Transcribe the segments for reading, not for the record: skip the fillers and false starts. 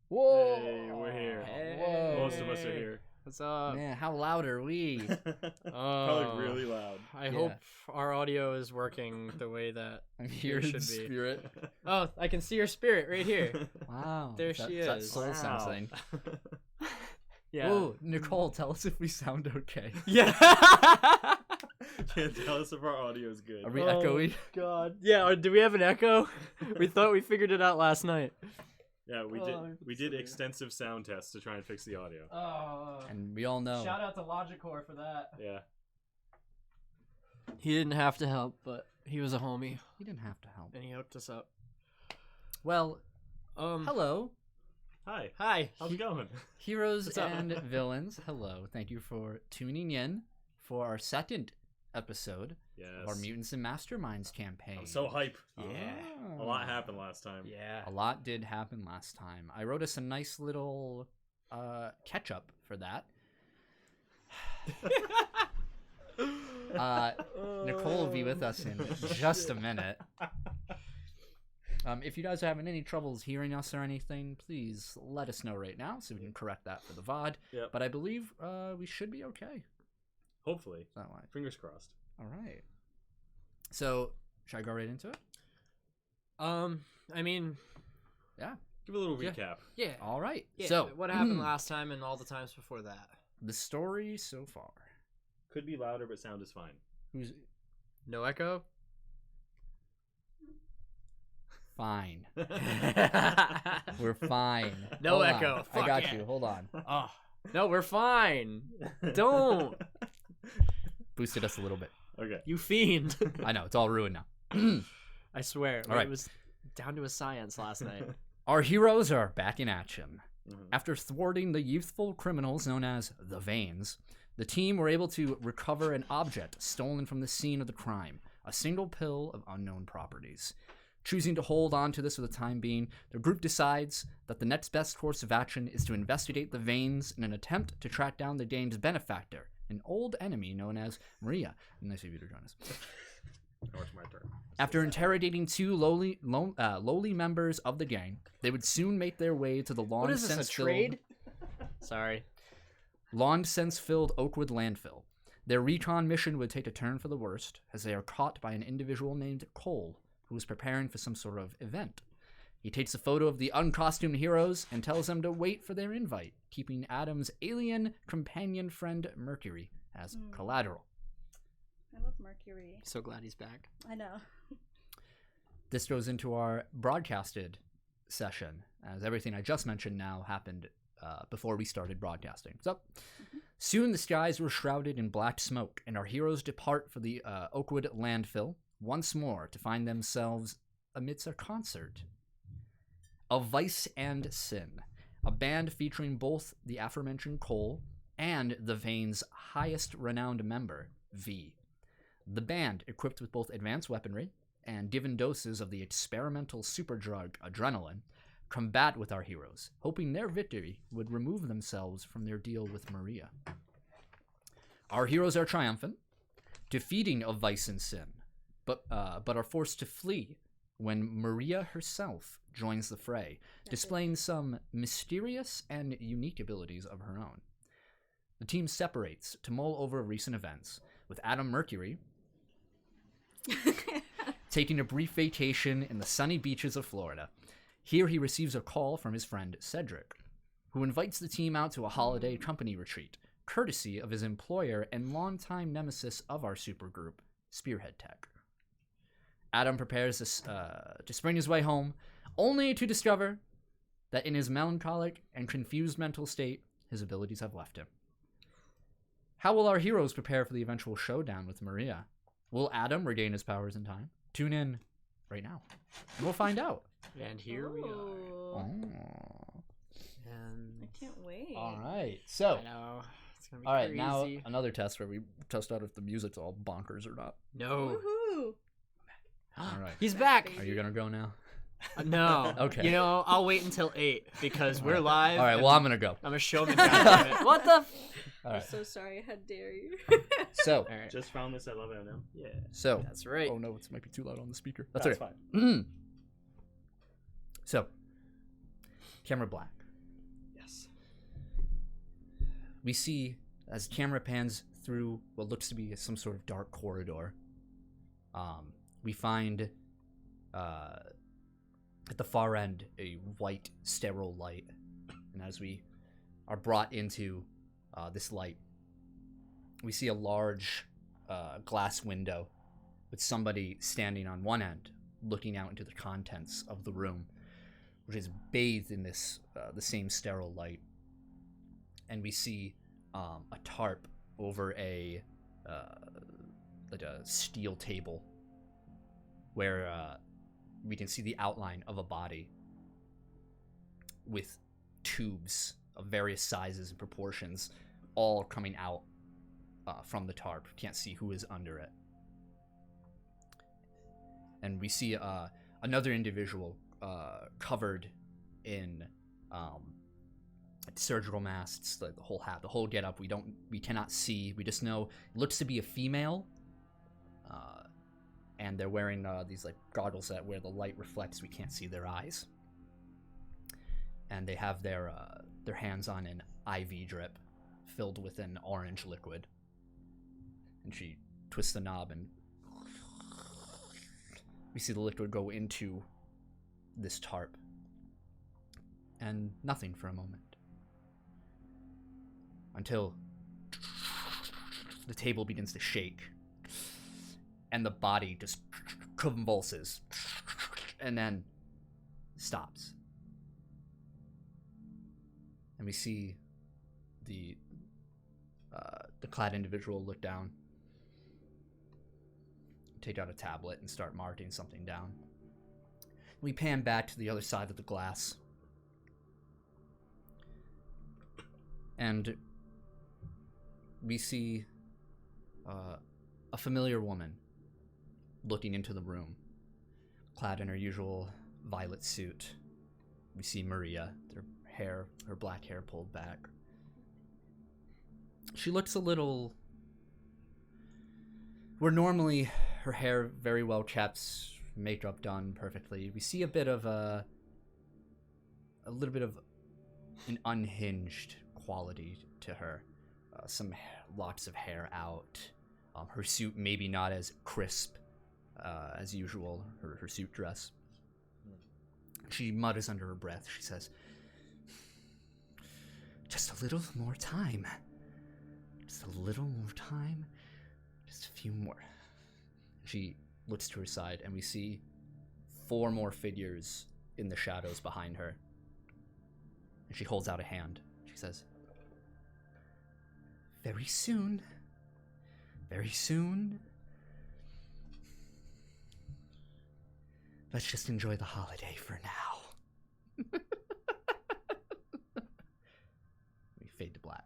Whoa! Hey, we're here. Hey. Most of us are here. What's up? Man, how loud are we? Probably really loud. I hope our audio is working the way that I'm here it in should be. spirit. Oh, I can see your spirit right here. Wow. There she That is. soul Wow. sensing. Yeah. Ooh, Nicole, tell us if we sound okay. Yeah. Can't tell us if our audio is good. Are we echoey? God. Yeah. Or do we have an echo? We thought we figured it out last night. Yeah, we did. We did sorry. extensive sound tests to try and fix the audio. Oh. And we all know. Shout out to Logicor for that. Yeah. He didn't have to help, but he was a homie, He didn't have to help. and he hooked us up. Well, Hello. Hi. Hi. How's it going? heroes What's up? and villains, hello. Thank you for tuning in for our second episode Yes. of our Mutants and Masterminds campaign. I'm so hype. Yeah. A lot happened last time. Yeah. A lot did happen last time. I wrote us a nice little catch-up for that. Nicole will be with us in just a minute. If you guys are having any troubles hearing us or anything, please let us know right now so we can correct that for the VOD. Yep. But I believe we should be okay. Hopefully. Is that right? Fingers crossed. All right. So, should I go right into it? I mean, Yeah. Give a little Yeah. recap. yeah. All right. Yeah, So, what happened last time and all the times before that? the story so far. Could be louder, but sound is fine. Who's No echo? fine? We're fine. No Hold on. echo. I Fuck got yeah. you. Hold on. Oh. No, we're fine. Don't. Boosted us a little bit. Okay. You fiend. I know, it's all ruined now. I swear. All right. It was down to a science last night. Our heroes are back in action. Mhm. After thwarting the youthful criminals known as the Veins, the team were able to recover an object stolen from the scene of the crime, a single pill of unknown properties. Choosing to hold on to this for the time being, the group decides that the next best course of action is to investigate the Veins in an attempt to track down the gang's benefactor, an old enemy known as Maria. Nice of you to join us. Now it's my turn. After interrogating two lowly members of the gang, they would soon make their way to the What is this, a trade? Sorry. long since filled Oakwood landfill. Their recon mission would take a turn for the worst, as they are caught by an individual named Cole, who is preparing for some sort of event. He takes a photo of the uncostumed heroes and tells them to wait for their invite, keeping Adam's alien companion friend Mercury as collateral. I love Mercury. So glad he's back. I know. This goes into our broadcasted session, as everything I just mentioned now happened before we started broadcasting. So, soon the skies were shrouded in black smoke, and our heroes depart for the Oakwood landfill once more to find themselves amidst a concert of Vice and Sin, a band featuring both the aforementioned Cole and the Veins' highest renowned member, V. The band, equipped with both advanced weaponry and given doses of the experimental superdrug adrenaline, combat with our heroes, hoping their victory would remove themselves from their deal with Maria. Our heroes are triumphant, defeating of Vice and Sin, but are forced to flee when Maria herself joins the fray, displaying some mysterious and unique abilities of her own. The team separates to mull over recent events, with Adam Mercury taking a brief vacation in the sunny beaches of Florida. Here he receives a call from his friend Cedric, who invites the team out to a holiday company retreat, courtesy of his employer and longtime nemesis of our supergroup, Spearhead Tech. Adam prepares to spring his way home, only to discover that in his melancholic and confused mental state, his abilities have left him. How will our heroes prepare for the eventual showdown with Maria? Will Adam regain his powers in time? Tune in right now, and we'll find out. And here we are. Oh. And I can't wait. All right, so I know. It's gonna be all right, crazy. now another test where we test out if the music's all bonkers or not. No. Woohoo! All right, He's back. are you gonna go now? No. Okay. You know, I'll wait until 8 because we're live. All right, and well I'm gonna go. I'm a showman. Goddammit. What the? All I'm right, so sorry. How dare you? so All right. Just found this. I love it now. Yeah. That's right. oh no, it might be too loud on the speaker. That's okay. fine. So, camera black. we see, as camera pans through what looks to be some sort of dark corridor, we find at the far end a white sterile light. And as we are brought into this light, we see a large glass window with somebody standing on one end looking out into the contents of the room, which is bathed in this the same sterile light. And we see a tarp over a steel table where we can see the outline of a body with tubes of various sizes and proportions all coming out from the tarp. Can't see who is under it. And we see another individual covered in surgical masks, the whole hat, the whole getup. We cannot see. We just know it looks to be a female, and they're wearing these like goggles that where the light reflects, we can't see their eyes. And they have their hands on an IV drip filled with an orange liquid. And she twists the knob, and we see the liquid go into this tarp. And nothing for a moment. Until the table begins to shake. And the body just convulses. And then stops. And we see the clad individual look down, take out a tablet, and start marking something down. We pan back to the other side of the glass. And we see a familiar woman looking into the room, clad in her usual violet suit. We see Maria, her black hair pulled back. She looks a little... Where normally her hair very well kept, makeup done perfectly, we see a little bit of an unhinged quality to her. Some locks of hair out. Her suit maybe not as crisp as usual, her suit dress. She mutters under her breath. She says, "Just a little more time. Just a little more time. Just a few more." She looks to her side, and we see 4 more figures in the shadows behind her. And she holds out a hand. She says, "Very soon. Very soon. Let's just enjoy the holiday for now." We fade to black.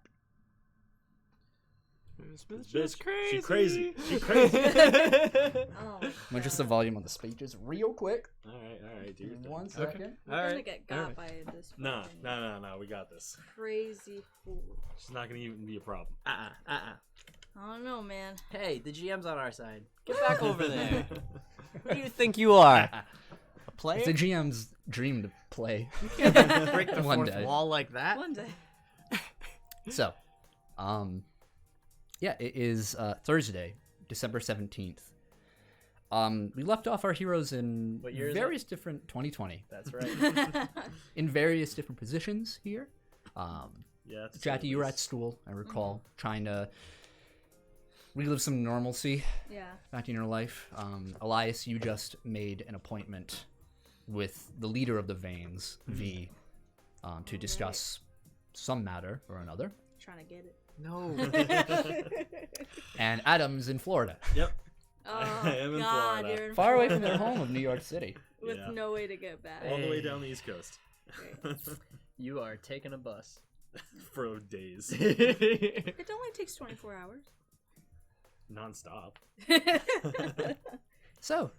Just crazy. She crazy. She crazy. Oh, I'm just the volume on the speeches real quick. All right. Do your thing. 1 second. we're gonna get got by this. No. fucking We got this. Crazy fool. It's not gonna even be a problem. I don't know, man. Hey, the GM's on our side. Get back over there. Who do you think you are? A player? It's a GM's dream to play. Break the One fourth day. wall like that? One day. So, yeah, it is Thursday, December 17th. We left off our heroes in What year is various different 2020 That's right. in various different positions here. Yeah. it's Jackie, you were at serious. school, I recall, trying to relive some normalcy Yeah. back in your life. Elias, you just made an appointment with the leader of the Veins, V, to discuss some matter or another. Trying to get it. No. And Adam's in Florida, Yep. Oh, I am in God, Florida. you're in far away from Florida. their home of New York City. With Yeah. no way to get back. All the way down the East Coast. Great. You are taking a bus. For days. It only takes 24 hours. Non-stop. So,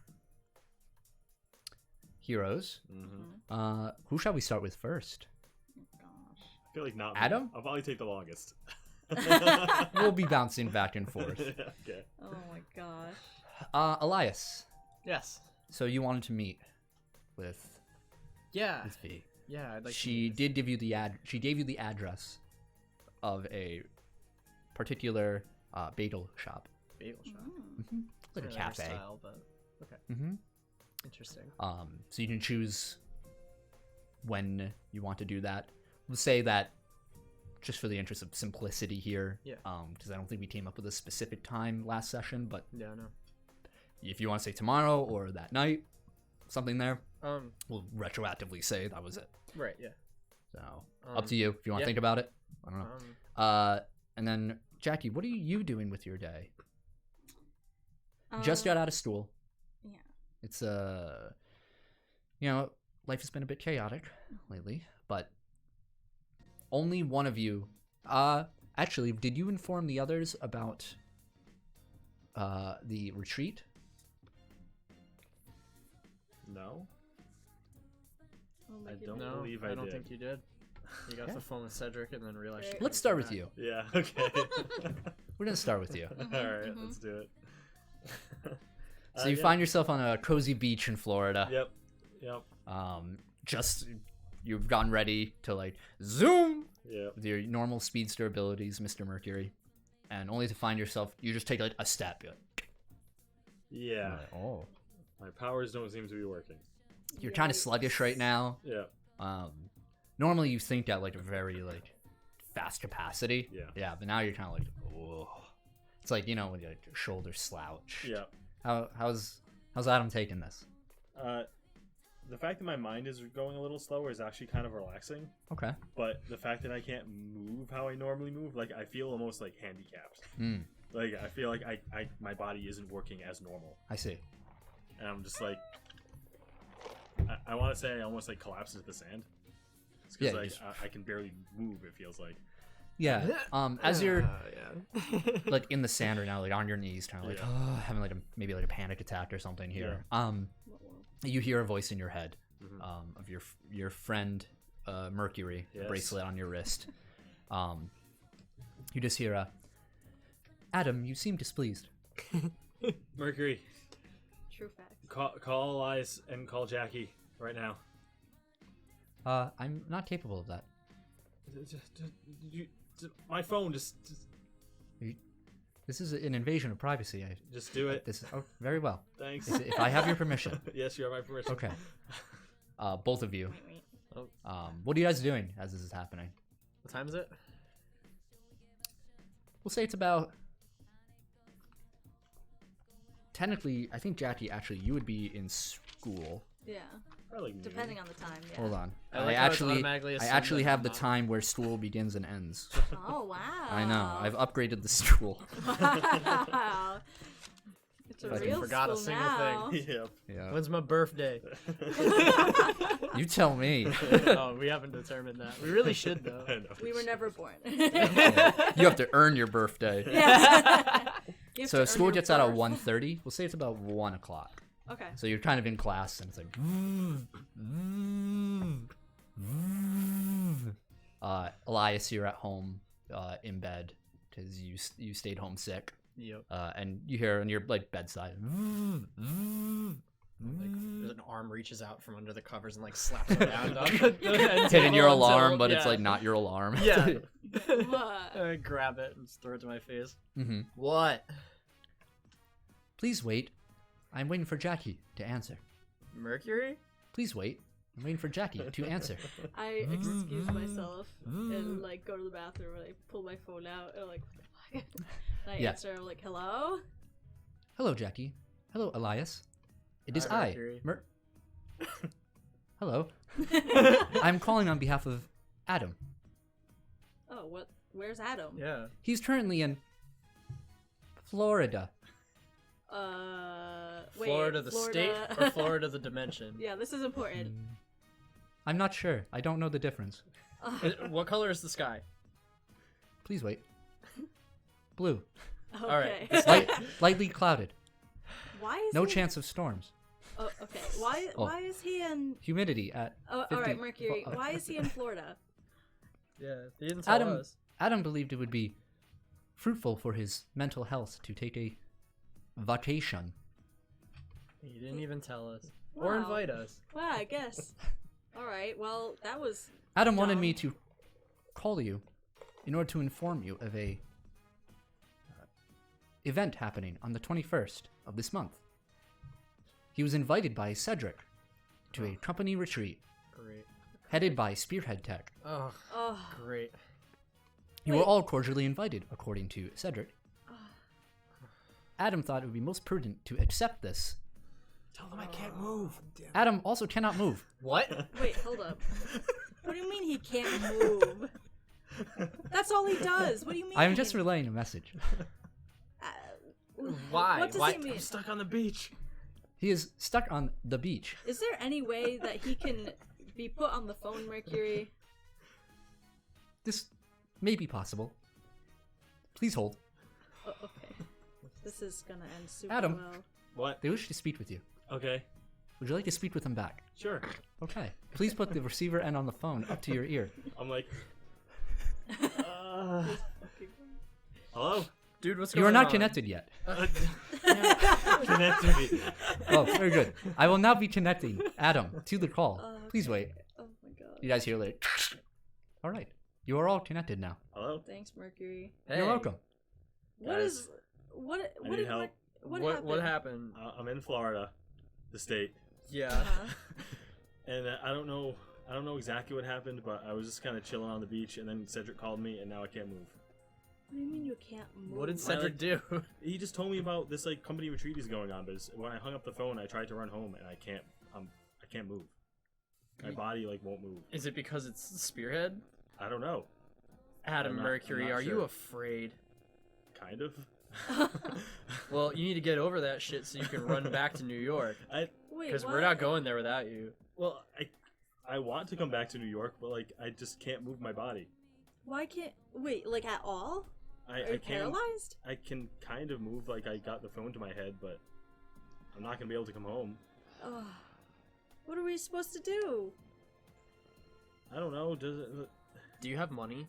heroes, Mm-hmm. who shall we start with first? Gosh. I feel like not. Adam? I'll probably take the longest. We'll be bouncing back and forth. Okay. Oh my gosh. Elias, Yes. so you wanted to meet with Yeah. V. Yeah, I'd like She to did give you the She gave you the address of a particular bagel shop. Bagel shop. Mm-hmm. Like a Sort of our cafe. Style, but okay. Mm-hmm. Interesting. So you can choose when you want to do that. We'll say that just for the interest of simplicity here. Yeah. Because I don't think we came up with a specific time last session, but Yeah, no. if you want to say tomorrow or that night, something there, Um. we'll retroactively say that was it. Right. Yeah. So up to you if you want to yeah. think about it. I don't know. And then Jackie, what are you doing with your day? Just got out of school. Yeah. It's life has been a bit chaotic lately, but only one of you. Actually, did you inform the others about the retreat? No, Oh, I make it don't big. No, believe I I don't did. think you did. You got Okay. the phone with Cedric and then realized. Right. you Let's couldn't start come with back. you. Yeah. Okay. We're gonna start with you. All right, let's do it. So you find yourself on a cozy beach in Florida. Yep. Yep. Just you've gotten ready to like zoom Yep. with your normal speedster abilities, Mr. Mercury, and only to find yourself you just take like a step. You're Yeah. like, oh, My powers don't seem to be working. you're kind of Yikes. sluggish right now. Yeah. Normally you think at like a very like fast capacity. Yeah. Yeah, but now you're kind of like, oh, it's like when your shoulders slouch. Yeah. How's Adam taking this? The fact that my mind is going a little slower is actually kind of relaxing. Okay. But the fact that I can't move how I normally move, like I feel almost like handicapped. Like I feel like I my body isn't working as normal, I see. and I'm just like, I want to say I almost like collapse into the sand. Yeah, Because you just- I can barely move. It feels like. Yeah. As you're Yeah. like in the sand right now, like on your knees, kind of like Yeah. having like maybe like a panic attack or something here. What world? You hear a voice in your head Mhm. of your friend Mercury, the Yes. bracelet on your wrist. You just hear Adam, you seem displeased. Mercury, True facts. call Elias and call Jackie right now. I'm not capable of that. My phone just This is an invasion of privacy. just do it. This is very well. Thanks. If I have your permission. Yes, you have my permission. Okay. Both of you. Wait. What are you guys doing as this is happening? What time is it? We'll say it's about. Technically, I think Jackie, actually, you would be in school. Yeah. Probably Depending on the time. Yeah. Hold on. I like how it's automatically I assumed actually that have I'm the not. time where school begins and ends. Oh wow. I know. I've upgraded the school. Wow. It's a Fucking real forgot a school single now. thing. Yep. Yeah. When's my birthday? You tell me. Oh, we haven't determined that. We really should though. I know. We were never born. You have to earn your birthday. Yeah. You have to So earn school your gets out at birth. 1:30. We'll say it's about 1 o'clock. Okay. So you're kind of in class, and it's like. Elias, you're at home, in bed, because you stayed home sick, Yep. and you hear on your like bedside. Like, there's an arm reaches out from under the covers and like slaps around on the end Hitting your table alarm, until- but it's yeah. like not your alarm. Yeah. What? I grab it and just throw it to my face. hmm What? Please wait. I'm waiting for Jackie to answer. Mercury? Please wait. I'm waiting for Jackie to answer. I excuse myself and like go to the bathroom and I pull my phone out and like what the fuck? And I Yeah. answer, I'm like, hello? Hello, Jackie. Hello, Elias. It is Hi, I. Mercury. Hello. I'm calling on behalf of Adam. Oh, what? Where's Adam? Yeah. He's currently in Florida. Wait, Florida the state or Florida the dimension? Yeah, this is important. I'm not sure. I don't know the difference. What color is the sky? Please wait. Blue. Okay. right. Lightly clouded. Why is No he... chance of storms. Oh, okay. Why Oh. why is he in... Humidity at Oh, 50 alright, Mercury. well, Why is he in Florida? Yeah, they didn't tell Adam us. Adam believed it would be fruitful for his mental health to take a vacation. He didn't even tell us. Or Wow. invite us. Well, I guess. Alright, well, that was... Adam wanted Dumb. me to call you in order to inform you of a event happening on the 21st of this month. He was invited by Cedric to a company retreat Great. headed by Spearhead Tech. Oh, Oh, great. You were all cordially invited, according to Cedric. Adam thought it would be most prudent to accept this. Tell them I can't move. Adam also cannot move. What? wait, hold up. What do you mean he can't move? That's all he does. What do you mean? I am just relaying a message. Why? What does Why? he mean? I'm stuck on the beach. He is stuck on the beach. Is there any way that he can be put on the phone, Mercury? This may be possible. Please hold. Oh, okay. This is gonna end super Adam. well. What? They wish to speak with you. Okay. Would you like to speak with them back? Sure. Okay. Please put the receiver end on the phone up to your ear. I'm like. Hello. Dude, what's You going are on? not connected yet. Connect me. Oh, very good. I will now be connecting Adam to the call. Please wait. Oh my god. You guys hear later. All right. You are all connected now. Hello. Thanks, Mercury. Hey, You're welcome. What Guys, is what? I What need did help. What happened? What happened? I'm in Florida, the state, Yeah. Uh-huh. and I don't know exactly what happened, but I was just kind of chilling on the beach, and then Cedric called me, and now I can't move. What do you mean you can't move? What did Cedric do? He just told me about this like company retreat he's going on, but when I hung up the phone, I tried to run home, and I can't move. My body like won't move. Is it because it's Spearhead? I don't know. Adam I'm Mercury, not are you sure. afraid? Kind of. Well, you need to get over that shit so you can run back to New York. Wait, Because we're what? not going there without you. Well, I want to come back to New York, but like I just can't move my body. Why can't? Wait, like at all? I Are you can paralyzed? I can kind of move, like I got the phone to my head, but I'm not gonna be able to come home. Ugh. What are we supposed to do? I don't know. Does it? Do you have money?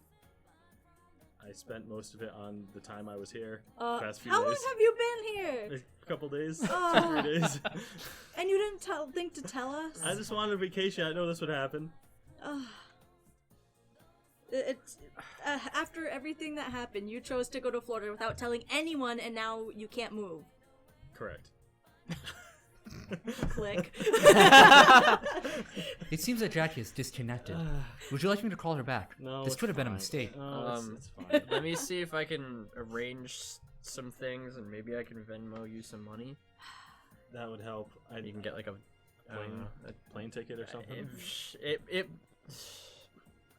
I spent most of it on the time I was here. Past few How long days. have you been here? A couple days, Oh. 2-3 days. And you didn't think to tell us? I just wanted a vacation. I know this would happen. Ugh. It's after everything that happened, you chose to go to Florida without telling anyone, and now you can't move. Correct. Click. It seems that Jackie is disconnected. Would you like me to call her back? No, This it's could have been a fine. mistake. No, it's fine. Let me see if I can arrange some things and maybe I can Venmo you some money. That would help. You can get like a Plane ticket or something.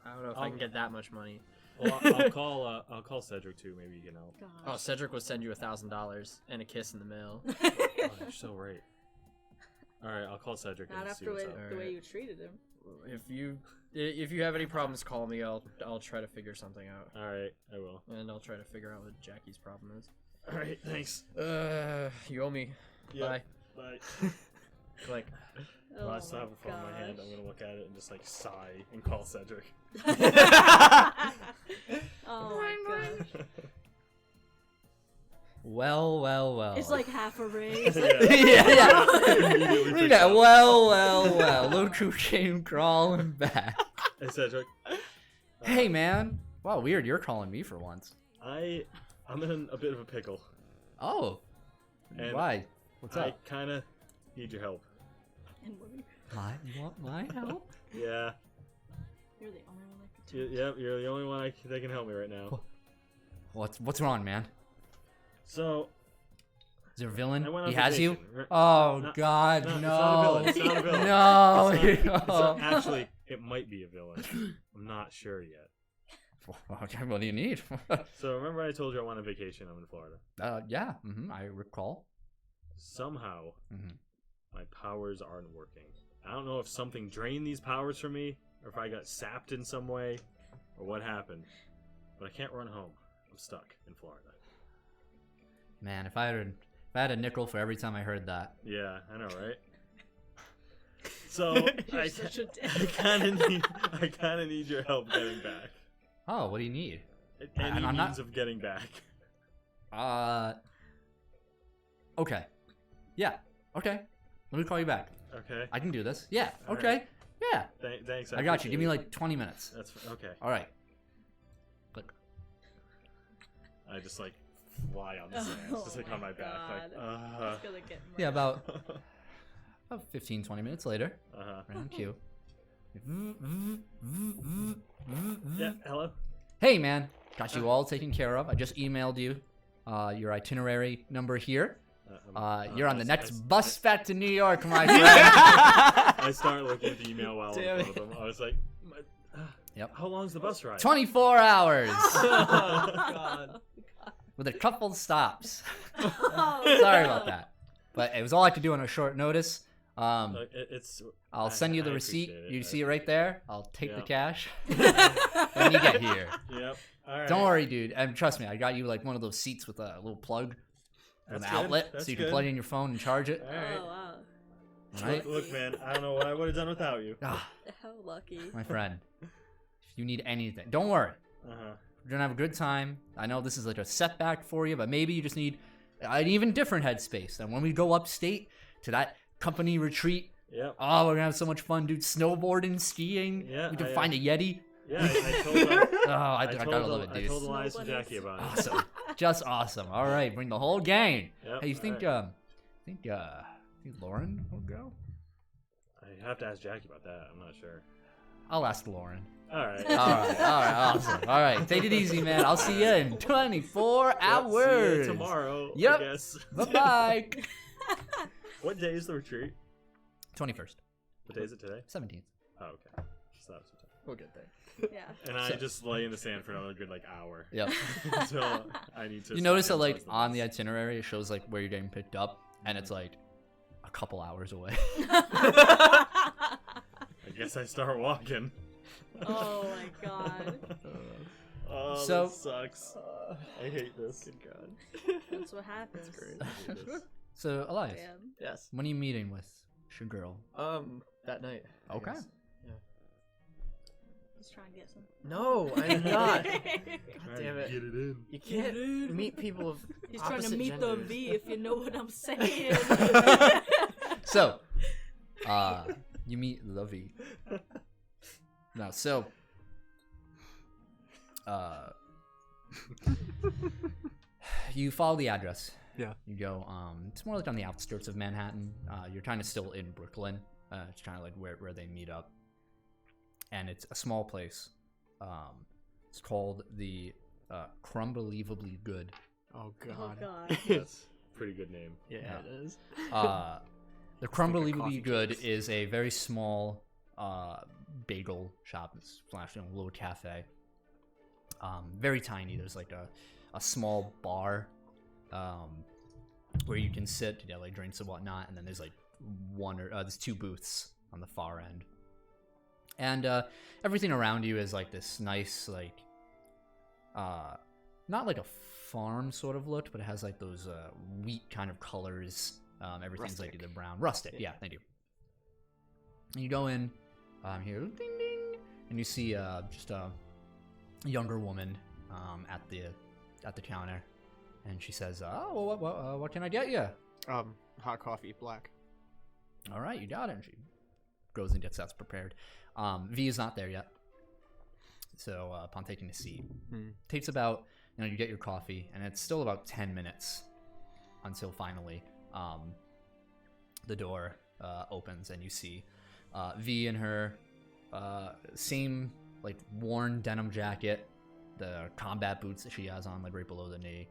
I don't know if I can get that much money. Well, I'll call Cedric too. Maybe he can help. Oh, Cedric would send you $1,000 and a kiss in the mail. Oh, you're so right. All right, I'll call Cedric Not and see after what's the up. way you treated him. If you have any problems, call me. I'll try to figure something out, All right, I will. and I'll try to figure out what Jackie's problem is. All right, thanks. You owe me. Yep. Bye. Bye. Click. Well, I still have a phone in my hand. I'm gonna look at it and just like sigh and call Cedric. Oh my gosh. Well. It's like half a raise. yeah. Immediately Read picked that. up. Well. Look who came crawling back. Hey Cedric. Hey, man. Wow, weird. You're calling me for once. I'm in a bit of a pickle. Oh. And Why? What's I up? kind of need your help. And what? You want my help? Yeah. You're the only one that can Yep. You're the only one that can help me right now. What's wrong, man? So Is there a villain? I went on He has you? vacation, right? Oh, Not- God, no, no. it's not a villain. No. It's not- actually, it might be a villain. I'm not sure yet. Okay, what do you need? So remember I told you I want a vacation. I'm in Florida. Yeah, I recall. Somehow, Mhm. my powers aren't working. I don't know if something drained these powers from me, or if I got sapped in some way, or what happened. But I can't run home. I'm stuck in Florida. Man, if I had a nickel for every time I heard that. Yeah, I know, right? So You're I such a dick. I kind of need your help getting back. Oh, what do you need? Any I'm means not- of getting back. Okay. Yeah, okay. Let me call you back. Okay. I can do this. Yeah, All okay. right. Yeah. Thanks. I got you. Give me appreciate like 20 minutes. it. That's okay. All right. Click. I just like fly on the sand, just like on my back. Like, It's gonna get Yeah, about 15, 20 minutes later, right on cue. Yeah, hello? Hey, man. Got you all taken care of. I just emailed you your itinerary number here. You're on the next bus back to New York, my friend. I start looking at the email while I'm in front of them. I was like, Yep. how long's the bus ride? 24 hours. Oh, God. With a couple stops. Oh, Sorry about that. But it was all I could do on a short notice. I'll send you the I receipt. appreciate it. You see it right there. I'll take the Yep. cash when you get here. Yep. All right. Don't worry, dude. And trust me, I got you like one of those seats with a little plug with an That's good. outlet, That's so you can good. plug in your phone and charge it. All right. Oh wow. Right? Look, man, I don't know what I would have done without you. Ah, How lucky. my friend, if you need anything, don't worry. Uh-huh. We're gonna have a good time. I know this is like a setback for you, but maybe you just need an even different headspace. And when we go upstate to that company retreat, Yep. oh, we're gonna have so much fun, dude. Snowboarding, skiing. Yeah, We can I, find a Yeti. Yeah, I told Oh, I I told gotta love it, I dude. told Elias Snow and Jackie bunnies. about it. Awesome, just awesome. All right, bring the whole gang. Yep, Hey, you think all think Lauren will go? I have to ask Jackie about that. I'm not sure. I'll ask Lauren. All right. All right, awesome. All right, take it easy, man. I'll see you in 24 Yep, hours. see you tomorrow. Yep. I guess. Bye bye. What day is the retreat? 21st, What day is it today? 17th. Oh, okay. Just thought it was sometime. We'll get there. Yeah. And I So- just lay in the sand for another good hour. Yep. So I need to. You notice that stop like and on the bus. itinerary, it shows like where you're getting picked up, and it's like a couple hours away. I guess I start walking. Oh my god. Oh, So- this sucks. I hate this. Good God. That's what happens. I hate this. So, Elias, Damn. Yes. when are you meeting with your girl? That night. I Okay. guess. Yeah. Let's try and get some. No, I'm not. Trying Damn to it. Get it in. You can't meet people of He's trying to opposite meet the genders. V, if you know what I'm saying. So, you meet Lovey. No, so, you follow the address. Yeah. You go, it's more like on the outskirts of Manhattan. You're kind of still in Brooklyn. It's kind of like where they meet up. And it's a small place. It's called the Crumbelievably Good. Oh Oh God. god. That's a pretty good name. Yeah, Yeah. it is. The coffee Crumbelievably Good place. is a very small bagel shop slash little cafe. Very tiny. There's like a small bar where you can sit to get like drinks and whatnot, and then there's like there's two booths on the far end, and everything around you is like this nice like not like a farm sort of look, but it has like those wheat kind of colors. Everything's like Rustic. either brown, rustic. Yeah, thank you. And you go in, here, ding ding, and you see just a younger woman at the counter, and she says, "Oh, what can I get you?" Hot coffee, black. All right, you got it. And she goes and gets that prepared. V is not there yet, so upon taking a seat, takes about you get your coffee, and it's still about 10 minutes until finally the door opens, and you see V in her same like worn denim jacket, the combat boots that she has on like right below the knee.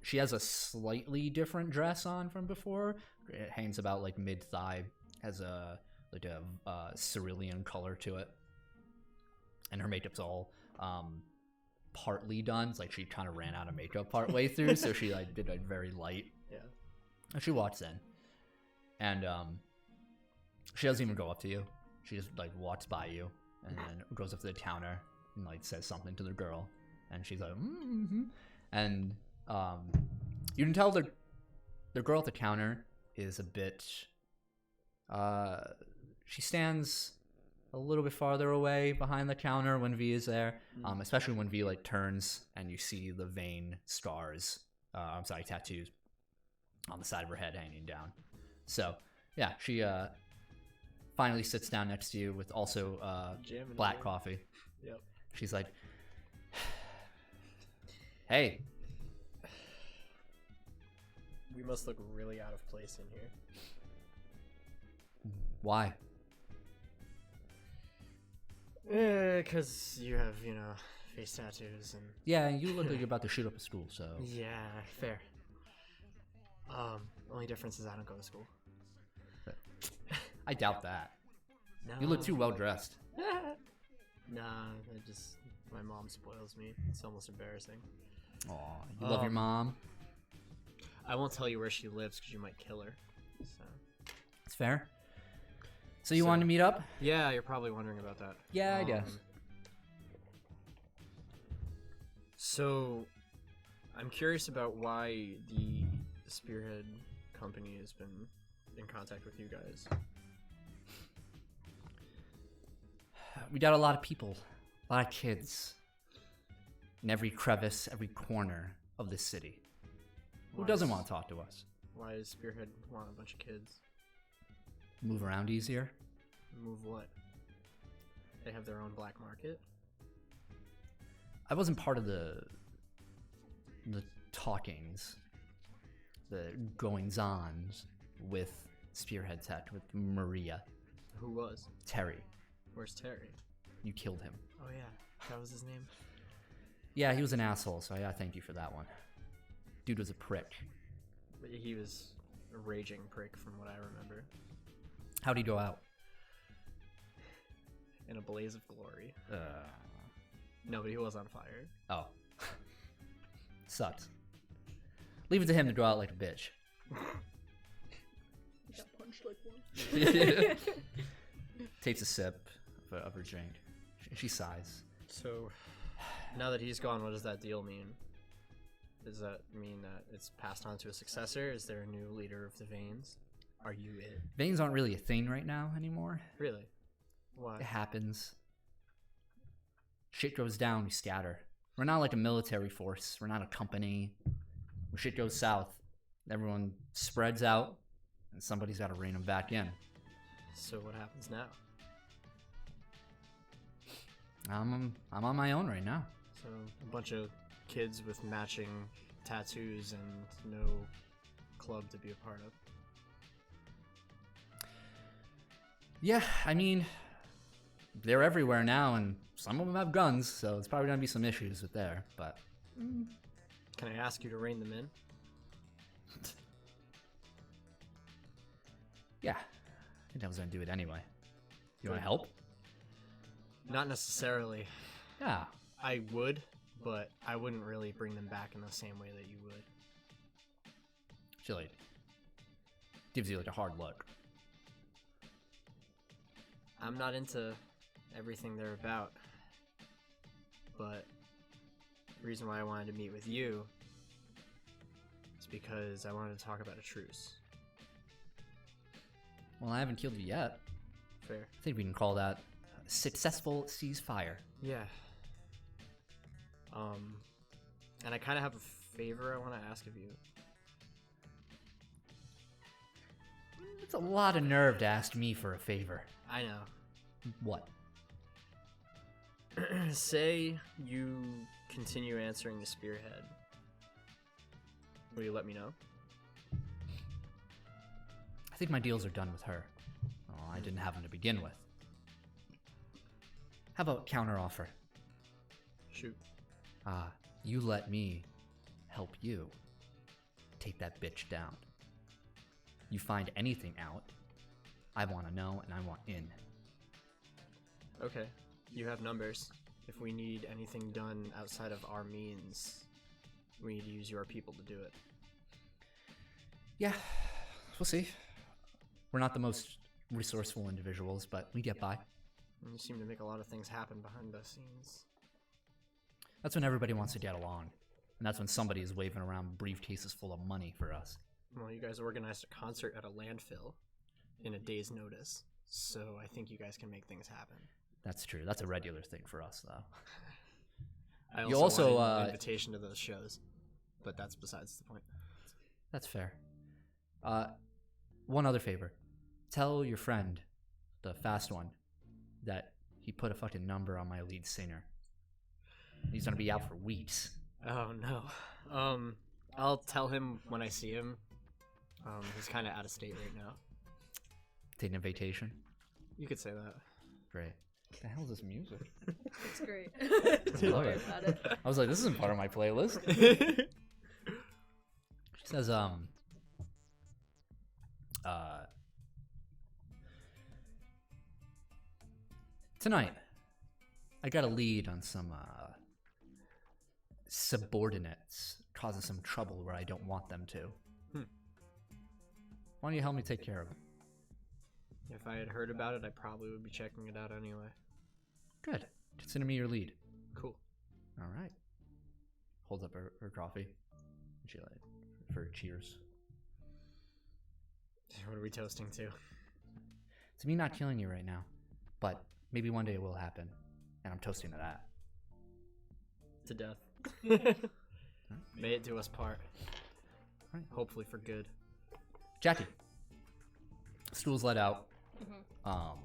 She has a slightly different dress on from before. It hangs about like mid thigh, has a cerulean color to it, and her makeup's all partly done. It's like she kind of ran out of makeup part way through, so she like did like very light. Yeah. And she walks in, and she doesn't even go up to you. She just like walks by you, and then goes up to the counter and like says something to the girl, and she's like, mm-hmm. And you can tell the girl at the counter is a bit. She stands a little bit farther away behind the counter when V is there, especially when V like turns and you see the vein scars. Tattoos on the side of her head hanging down. So yeah, she finally sits down next to you with also Jamming black away. coffee. Yep. She's like, Hey, We must look really out of place in here. why? Because you have, face tattoos and... Yeah, you look like you're about to shoot up a school, so... Yeah, fair. Only difference is I don't go to school. I doubt that. No. You look too well dressed. Nah, my mom spoils me. It's almost embarrassing. Aw, you love your mom. I won't tell you where she lives because you might kill her. So. It's fair. So you wanted to meet up? Yeah, you're probably wondering about that. Yeah, I guess. So, I'm curious about why the Spearhead Company has been in contact with you guys. We got a lot of people, a lot of kids, in every crevice, every corner of this city. Who doesn't want to talk to us? Why does Spearhead want a bunch of kids? Move around easier? Move what? They have their own black market? I wasn't part of the talkings, the goings-ons with Spearhead Tech, with Maria. Who was? Terry. Where's Terry? You killed him. Oh yeah, that was his name? Yeah, he was an asshole, so yeah, thank you for that one. Dude was a prick. He was a raging prick from what I remember. How'd he go out? In a blaze of glory. No, but he was on fire. Oh. Sucks. Leave it to him to go out like a bitch. He got punched like one. Takes a sip of her drink. She sighs. So, now that he's gone, what does that deal mean? Does that mean that it's passed on to a successor? Is there a new leader of the Veins? Are you it? Veins aren't really a thing right now anymore. Really? Why? It happens. Shit goes down, we scatter. We're not like a military force. We're not a company. When shit goes south, everyone spreads out, and somebody's got to rein them back in. So what happens now? I'm on my own right now. So a bunch of kids with matching tattoos and no club to be a part of. Yeah, I mean, they're everywhere now, and some of them have guns, so it's probably gonna be some issues with there. But Can I ask you to rein them in? yeah, I think I was gonna do it anyway. You want to help? Not necessarily. Yeah. I would, but I wouldn't really bring them back in the same way that you would. She like gives you like a hard look. I'm not into everything they're about, but the reason why I wanted to meet with you is because I wanted to talk about a truce. Well, I haven't killed you yet. Fair. I think we can call that a successful ceasefire. Yeah. And I kind of have a favor I want to ask of you. It's a lot of nerve to ask me for a favor. I know. What? Say you continue answering the Spearhead. Will you let me know? I think my deals are done with her. Oh, I didn't have them to begin with. How about counteroffer? Shoot. You let me help you take that bitch down. You find anything out, I want to know and I want in. Okay. You have numbers. If we need anything done outside of our means, we need to use your people to do it. Yeah, we'll see. We're not the most resourceful individuals, but we get by. You seem to make a lot of things happen behind the scenes. That's when everybody wants to get along. And that's when somebody is waving around briefcases full of money for us. Well, you guys organized a concert at a landfill in a day's notice, so I think you guys can make things happen. That's true. That's a regular thing for us, though. I You also also, wanted an invitation to those shows, but that's besides the point. That's fair. One other favor. Tell your friend, the fast one, that he put a fucking number on my lead singer. He's gonna be out for weeks. Oh no. I'll tell him when I see him. He's kind of out of state right now. Taking a vacation. You could say that. Great. What the hell is this music? It's great. I Don't love worry it. about it. I was like, this isn't part of my playlist. She says, tonight, I got a lead on some, subordinates causing some trouble where I don't want them to. Why don't you help me take care of it? If I had heard about it, I probably would be checking it out anyway. Good. Consider me your lead. Cool. All right. Holds up her coffee. She like for cheers. What are we toasting to? It's me not killing you right now, but maybe one day it will happen, and I'm toasting to that. To death. May it do us part. Right. Hopefully for good. Jackie. School's let out. Mhm.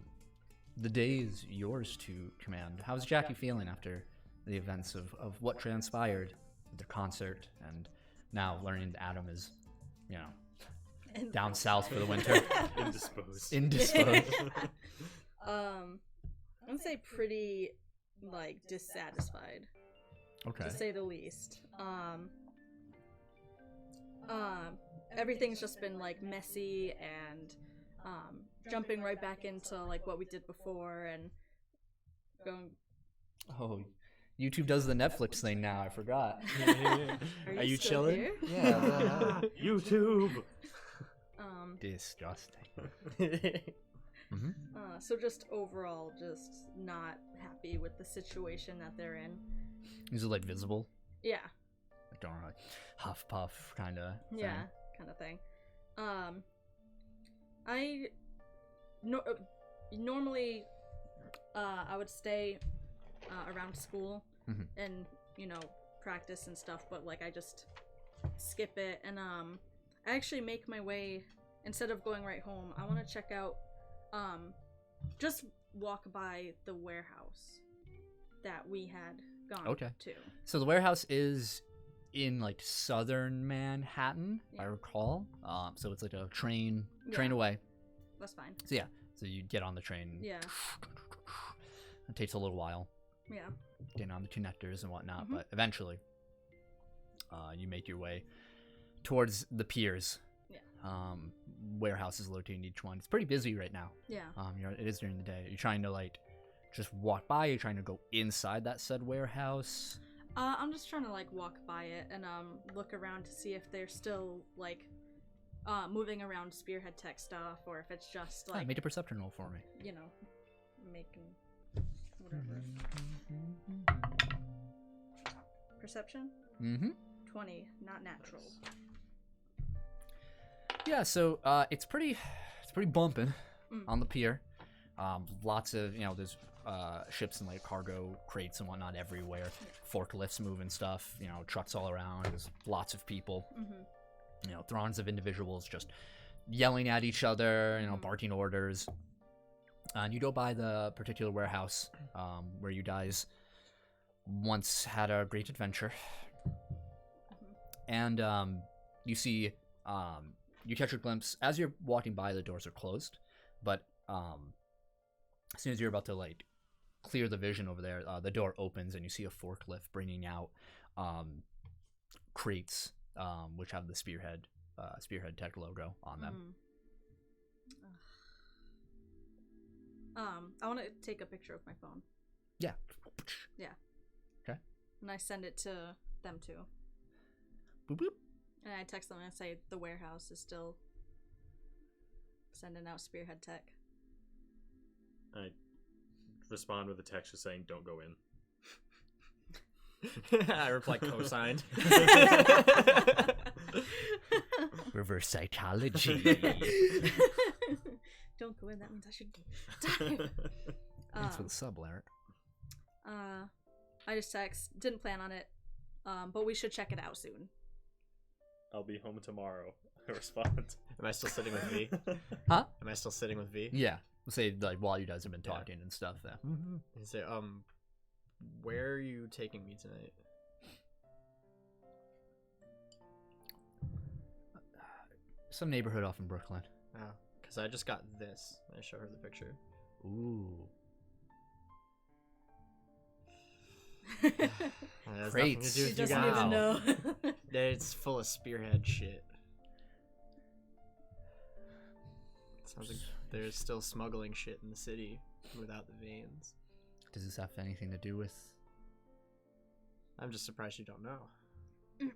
The day is yours to command. How's Jackie feeling after the events of what transpired at the concert, and now learning that Adam is, down south for the winter? Indisposed. Indisposed. I would say pretty, dissatisfied, Okay. to say the least. Everything's just been, messy and, jumping right back into, what we did before and going... Oh, YouTube does the Netflix thing now. I forgot. Are you still chilling? here? Yeah. YouTube. Disgusting. So just overall, just not happy with the situation that they're in. Is it visible? Yeah. Like, don't know, huff puff kind of. Yeah, kind of thing. Normally, I would stay around school and practice and stuff, but I just skip it, and I actually make my way. Instead of going right home, I want to check out, just walk by the warehouse that we had gone to. So the warehouse is in southern Manhattan, if I recall. So it's a train away. That's fine. So you get on the train. Yeah. It takes a little while Yeah. getting on the connectors and whatnot, but eventually, you make your way towards the piers. Yeah. Warehouse is located in each one. It's pretty busy right now. Yeah. It is during the day. You're trying to just walk by. You're trying to go inside that said warehouse. I'm just trying to walk by it and look around to see if they're still moving around Spearhead Tech stuff, or if it's just Make a perception roll for me. making whatever. Perception? 20, not natural. Yeah, so it's pretty bumping on the pier. Lots of there's ships and cargo crates and whatnot everywhere. Forklifts moving stuff. Trucks all around. There's lots of people. Throngs of individuals just yelling at each other. Barking orders. And you go by the particular warehouse where you guys once had a great adventure. And you see. You catch a glimpse as you're walking by. The doors are closed, but as soon as you're about to clear the vision over there, the door opens and you see a forklift bringing out crates which have the Spearhead Tech logo on them. I want to take a picture of my phone. Yeah. Okay. And I send it to them too. Boop boop. And I text them and I say the warehouse is still sending out Spearhead Tech. I respond with a text just saying, "Don't go in." I reply co-signed. Reverse psychology. Don't go in. That means I should die. Thanks for the sub, Larry. I just text. Didn't plan on it, but we should check it out soon. I'll be home tomorrow. I respond. Am I still sitting with V? Huh? Am I still sitting with V? Yeah. We'll say while you guys have been talking and stuff. Yeah. Say, where are you taking me tonight? Some neighborhood off in Brooklyn. Oh, because I just got this. I show her the picture. Ooh. It has nothing to Crates. do She with you doesn't guys. even know. It's full of spearhead shit. Sounds like there's still smuggling shit in the city without the veins. Does this have anything to do with... I'm just surprised you don't know.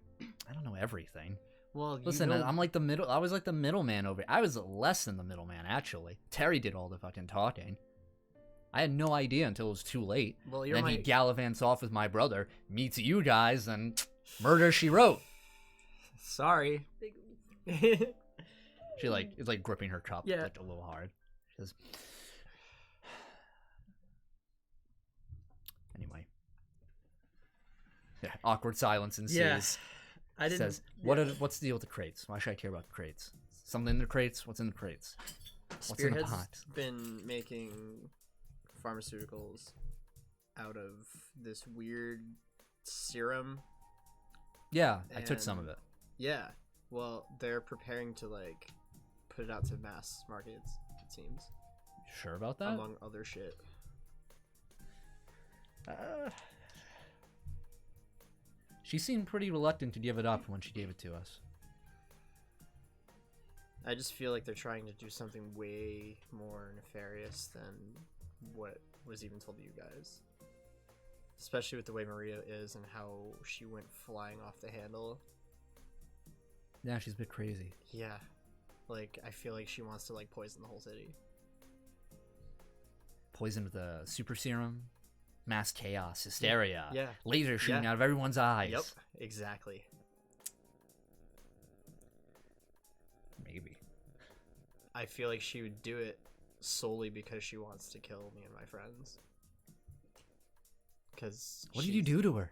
I don't know everything. Well, you Listen, know... I'm like the middle... I was like the middleman over... I was less than the middleman, actually. Terry did all the fucking talking. I had no idea until it was too late. Well, you're Then my... he gallivants off with my brother, meets you guys, and murder she wrote. Sorry. Big- She like is like gripping her cup Yeah. like a little hard. She says, anyway. Yeah, awkward silence ensues. Yeah. I didn't... Says, what's the deal with the crates? Why should I care about the crates? Something in the crates? What's in the crates? What's in the Spearhead's pot? been making pharmaceuticals out of this weird serum. Yeah, I took some of And- it. Yeah. Well, they're preparing to like put it out to mass markets, it seems. Sure about that? Among other shit. She seemed pretty reluctant to give it up when she gave it to us. I just feel like they're trying to do something way more nefarious than what was even told to you guys. Especially with the way Maria is and how she went flying off the handle. Yeah, she's a bit crazy. Yeah. Like, I feel like she wants to, like, poison the whole city. Poison with the super serum, mass chaos, hysteria, Yeah. laser shooting Yeah. out of everyone's eyes. Yep. Exactly. Maybe. I feel like she would do it solely because she wants to kill me and my friends. Because What did you do to her?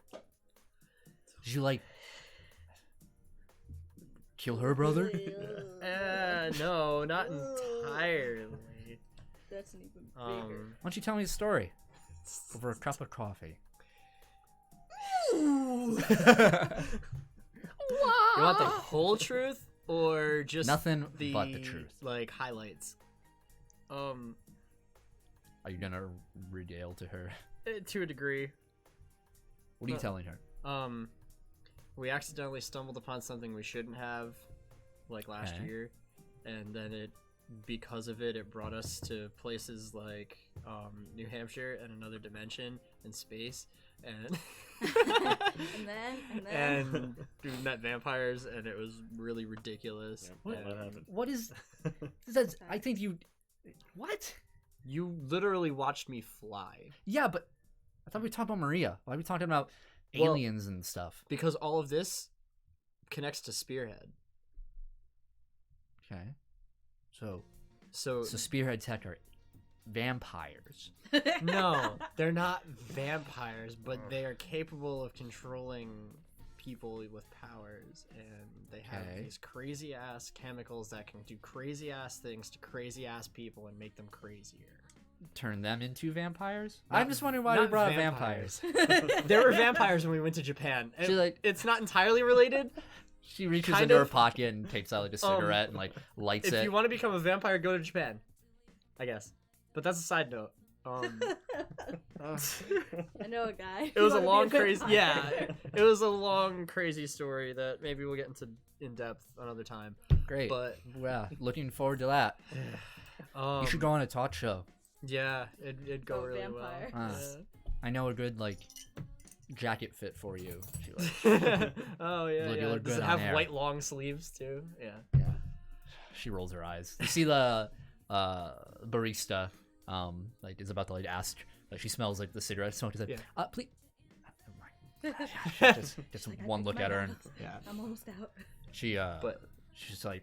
Did you, like, kill her brother? No, not entirely. That's an even bigger. Why don't you tell me the story? Over a cup of coffee. You want the whole truth or just Nothing but the truth. Like highlights? Are you gonna regale to her? To a degree. What are you telling her? We accidentally stumbled upon something we shouldn't have, like last Okay. year, and then because of it, it brought us to places like New Hampshire and another dimension in space, and and then and we met vampires, and it was really ridiculous. Yeah, and that happened. What is... That's, I think you... What? You literally watched me fly. Yeah, but I thought we were talking about Maria. Why are we talking about Well- aliens and stuff? Because all of this connects to Spearhead. Okay. So So Spearhead Tech are vampires. no, they're not vampires, but they are capable of controlling people with powers, and they have Okay. these crazy ass chemicals that can do crazy ass things to crazy ass people and make them crazier. Turn them into vampires? Not- I'm just wondering why not we brought up vampires. There were vampires when we went to Japan. She, like- It's not entirely related. She reaches Kind into her of. pocket and takes out like a cigarette and like lights If it. you want to become a vampire, go to Japan, I guess. But that's a side note. I know a guy. It was a who long, wanted to be crazy. vampire. Yeah, it was a long, crazy story that maybe we'll get into in depth another time. Great. But yeah, looking forward to that. You should go on a talk show. Yeah, it'd go Oh, really vampire. Ah. I know a good like jacket fit for you. She like, well. Oh yeah, Look, you yeah. look Does good it on have air. white long sleeves too? Yeah. yeah. She rolls her eyes. You see the barista like is about to like ask like she smells like the cigarette smoke. She's like, Yeah. please. Never mind. Just Like, I one think look my at her and mouth- Yeah. I'm almost out. she But she's like,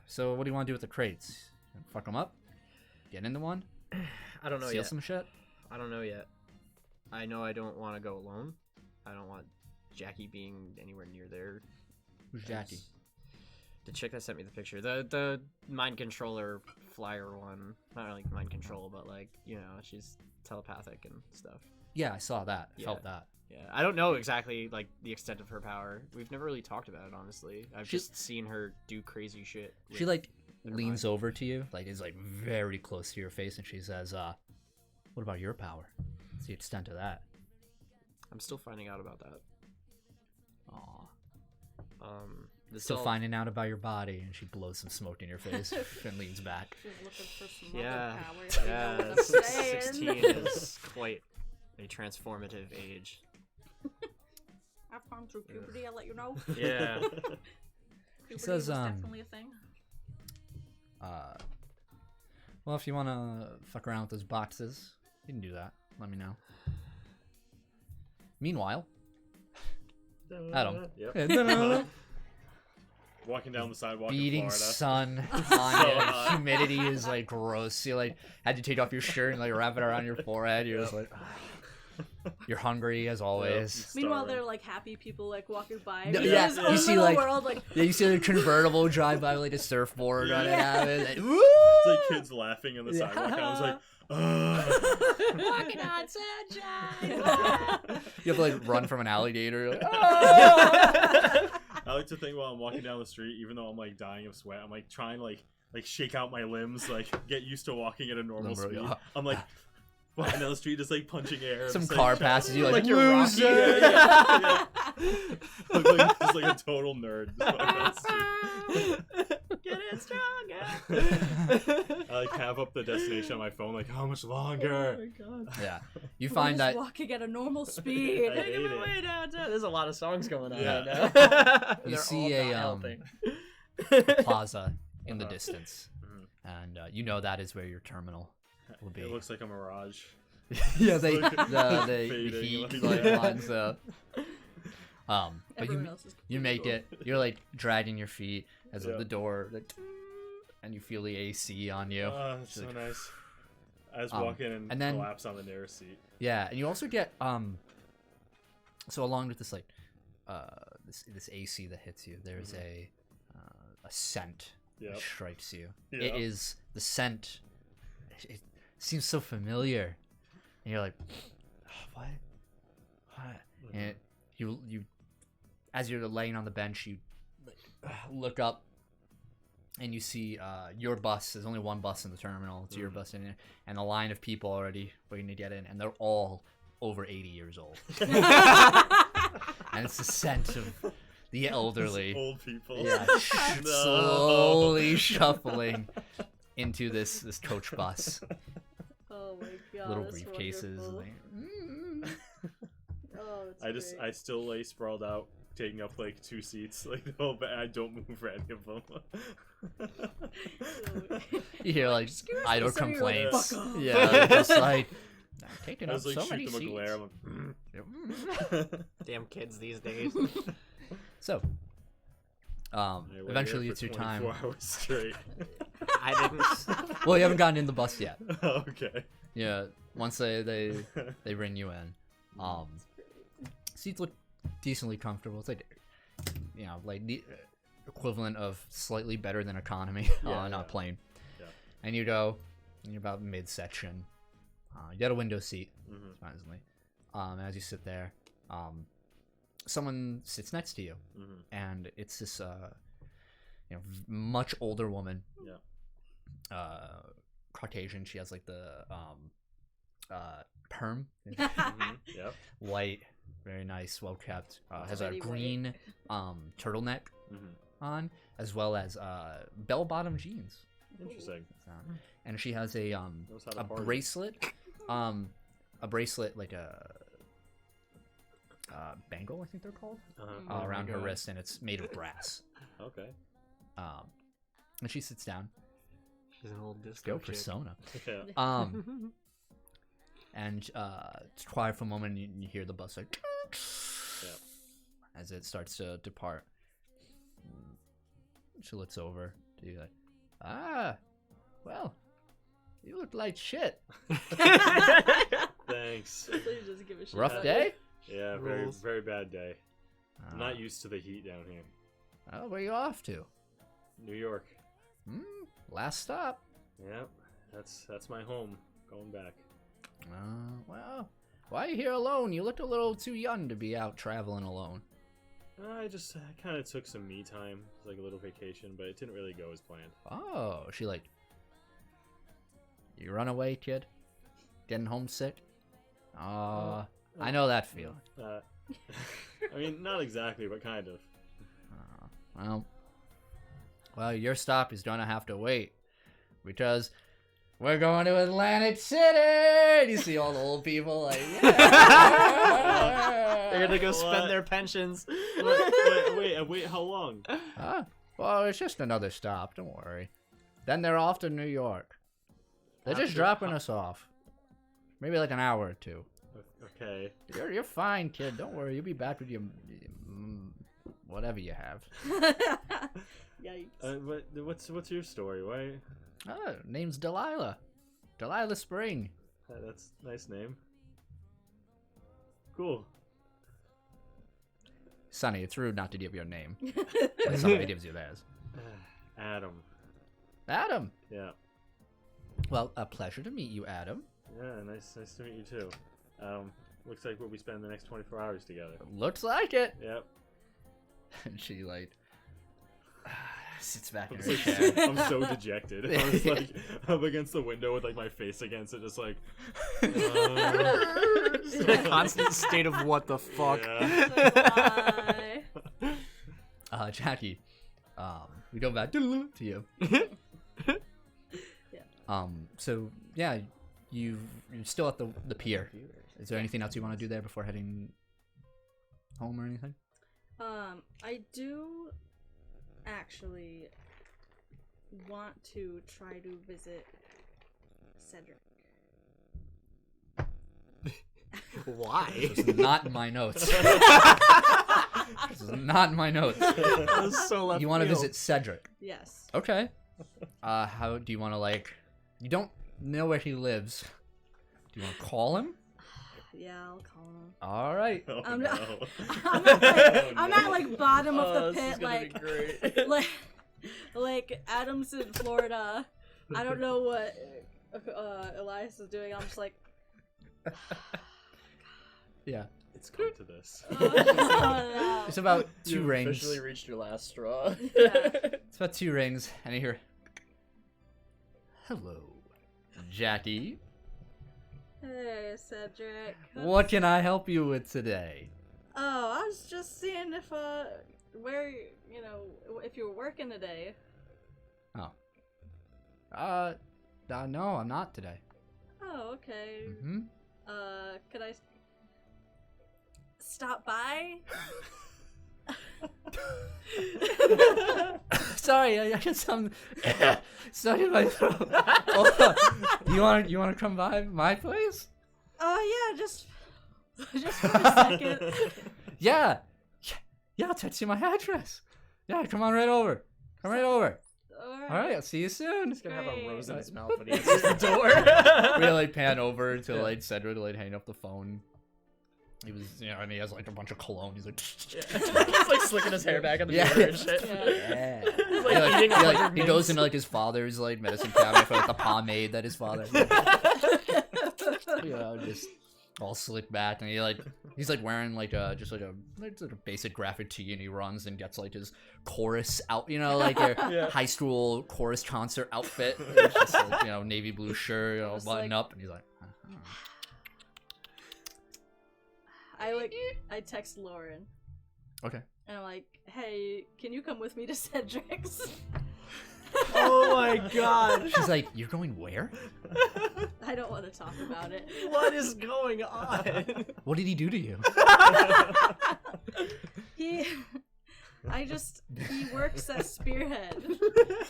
so what do you want to do with the crates? Fuck them up? Get into one? I don't know Steal yet. some shit? I don't know yet. I know I don't want to go alone. I don't want Jackie being anywhere near there. Who's Jackie? The chick that sent me the picture, the mind controller flyer one. Not really mind control, but like, you know, she's telepathic and stuff. Yeah, I saw that. I Yeah. felt that. Yeah, I don't know exactly like the extent of her power. We've never really talked about it, honestly. I've just seen her do crazy shit. She like leans over to you, like is like very close to your face, and she says, "What about your power? What's the extent of that?" I'm still finding out about that. Aw. Still finding out about your body, and she blows some smoke in your face and leans back. She's looking for some Yeah, other yeah. power. 16 is quite a transformative age. I've gone through puberty. I'll let you know. Yeah. Puberty says, was definitely a thing. Well, if you want to fuck around with those boxes, you can do that. Let me know. Meanwhile, Adam. Yep. Walking down the sidewalk Beating in Florida. sun on you. Humidity is like gross. You like had to take off your shirt and like wrap it around your forehead. You're just like, you're hungry as always. Meanwhile, they're like happy people like walking by. No, yeah, you see like, world, like yeah, you see the convertible drive by with like a surfboard on it. Like, woo! It's like kids laughing on the sidewalk. And I was like, walking on sunshine. You have to like run from an alligator. Like, oh! I like to think while I'm walking down the street, even though I'm like dying of sweat, I'm like trying to like shake out my limbs, like get used to walking at a normal speed. Yeah. I'm like walking down the street, just like punching air. Some just, car like, passes you like like you're Rocky. loser. Yeah. Look like, just like a total nerd. Getting stronger. I like have up the destination on my phone, like how much longer? Oh my god. Yeah, you We're find just that walking at a normal speed. I Making hate my it. way downtown. There's a lot of songs going on Yeah. right now. You They're see all a, not helping. plaza in the Uh-huh. distance, Mhm. and you know that is where your terminal will be. It looks like a mirage. Yeah, It's like the fading, heat like, like lines up. But Everyone else is you make it. You're like dragging your feet as Yeah. the door, like, and you feel the AC on you. Oh, it's It's so like- nice. I just walk in and then- collapse on the nearest seat. Yeah, and you also get so along with this like this AC that hits you, there's a scent Yep. that strikes you. Yep. It is the scent. It seems so familiar, and you're like, what? And you as you're laying on the bench, you look up and you see your bus. There's only one bus in the terminal. It's your bus in it, and a line of people already waiting to get in, and they're all over 80 years old. And it's the scent of the elderly. Old people. Yeah, No. slowly shuffling into this coach bus. Oh my god. Little that's briefcases. wonderful. Like, Oh, that's I still lay sprawled out, taking up like 2 seats. Like I don't move for any of them. you hear like "Excuse me," idle some of you are like, complaints. "Fuck off." Yeah, just like I'm taking I up was like so many shoot them a seats. glare. I'm like, Damn kids these days. So, I waited eventually for it's your 24 time. hours straight. I didn't. Well, you haven't gotten in the bus yet. Okay. Yeah, once they bring you in, seats look decently comfortable. It's like, you know, like the equivalent of slightly better than economy on a plane. Yeah. And you go, and you're about midsection. You got a window seat, surprisingly. As you sit there, someone sits next to you, and it's this much older woman. Yeah. Caucasian. She has like the perm, Yep. white, very nice, well kept. Has a Pretty green turtleneck on, as well as bell bottom jeans. Interesting. And she has a Knows how to party. bracelet, like a bangle, I think they're called, Uh-huh. around her God. wrist, and it's made of brass. Okay. And she sits down. She's an old disco Go chick. persona. Yeah. And it's quiet for a moment, and you hear the bus like Yep. as it starts to depart. She looks over to you like, well, you look like shit. Thanks. Please just give a shit Rough about day? it. Yeah, very Rules. very bad day. I'm not used to the heat down here. Oh, where you off to? New York. Last stop. Yep. That's my home. Going back. Well, Why are you here alone? You looked a little too young to be out traveling alone. I kind of took some me time, like a little vacation, but it didn't really go as planned. Oh, she like... You run away, kid? Getting homesick? I know that feeling. I mean, not exactly, but kind of. Well, your stop is gonna have to wait, because we're going to Atlantic City! And you see all the old people like, yeah! They're gonna go spend their pensions. Wait, how long? Well, it's just another stop, don't worry. Then they're off to New York. They're just dropping us off. Maybe like an hour or two. Okay. You're fine, kid. Don't worry. You'll be back with your whatever you have. Yikes. What's your story? Why? Name's Delilah. Delilah Spring. That's a nice name. Cool. Sonny, it's rude not to give your name. When somebody gives you theirs. Adam. Adam. Yeah. Well, a pleasure to meet you, Adam. Yeah, nice to meet you too. Looks like we'll be spending the next 24 hours together. Looks like it. Yep. And she like sits back in her chair. I'm so dejected. I was like up against the window with like my face against it, just like It's in a constant state of what the fuck. Yeah. Bye. Jackie, we go back to you. So yeah, you're still at the pier. Is there anything else you want to do there before heading home or anything? I do actually want to try to visit Cedric. Why? This is not in my notes. This is not in my notes. That was so left You want to field. visit Cedric? Yes. Okay. How do you want to like? You don't know where he lives. Do you want to call him? Yeah, I'll call him. All right. Oh, I'm no. not- I'm at like bottom of the this is pit, gonna like, be great. like Adam's in Florida. I don't know what Elias is doing. I'm just like, Yeah. It's come to this. oh, no. It's about two You rings. officially reached your last straw. Yeah. It's about 2 rings, and I hear, "Hello, Jackie. Hey, Cedric. What can I help you with today?" Oh, I was just seeing if where if you were working today. Oh. No, I'm not today. Oh, okay. Hmm. Could I stop by? Sorry, I got some stuck in my throat. Hold on. You want to come by my place? Oh yeah, just for a second. Yeah, I'll text you my address. Yeah, come on right over. Come right over. All right, I'll see you soon. He's gonna have a Great. rose in his mouth when he answers the door. We like pan over to like Cedric to like hang up the phone. He was, and he has like a bunch of cologne. He's like, He's like slicking his hair back on the Yeah. mirror and shit. yeah. He's like eating He goes into like his father's like medicine cabinet for like the pomade that his father. Just all slicked back, and he's like wearing like just like a sort of basic graphic tee, and he runs and gets like his chorus out, like your Yeah. high school chorus concert outfit. It's just like, navy blue shirt, Just button like- up, and he's like. I text Lauren Okay. and I'm like, hey, can you come with me to Cedric's? Oh my god. She's like, "You're going where? I don't want to talk about it. What is going on? What did he do to you?" He works at Spearhead.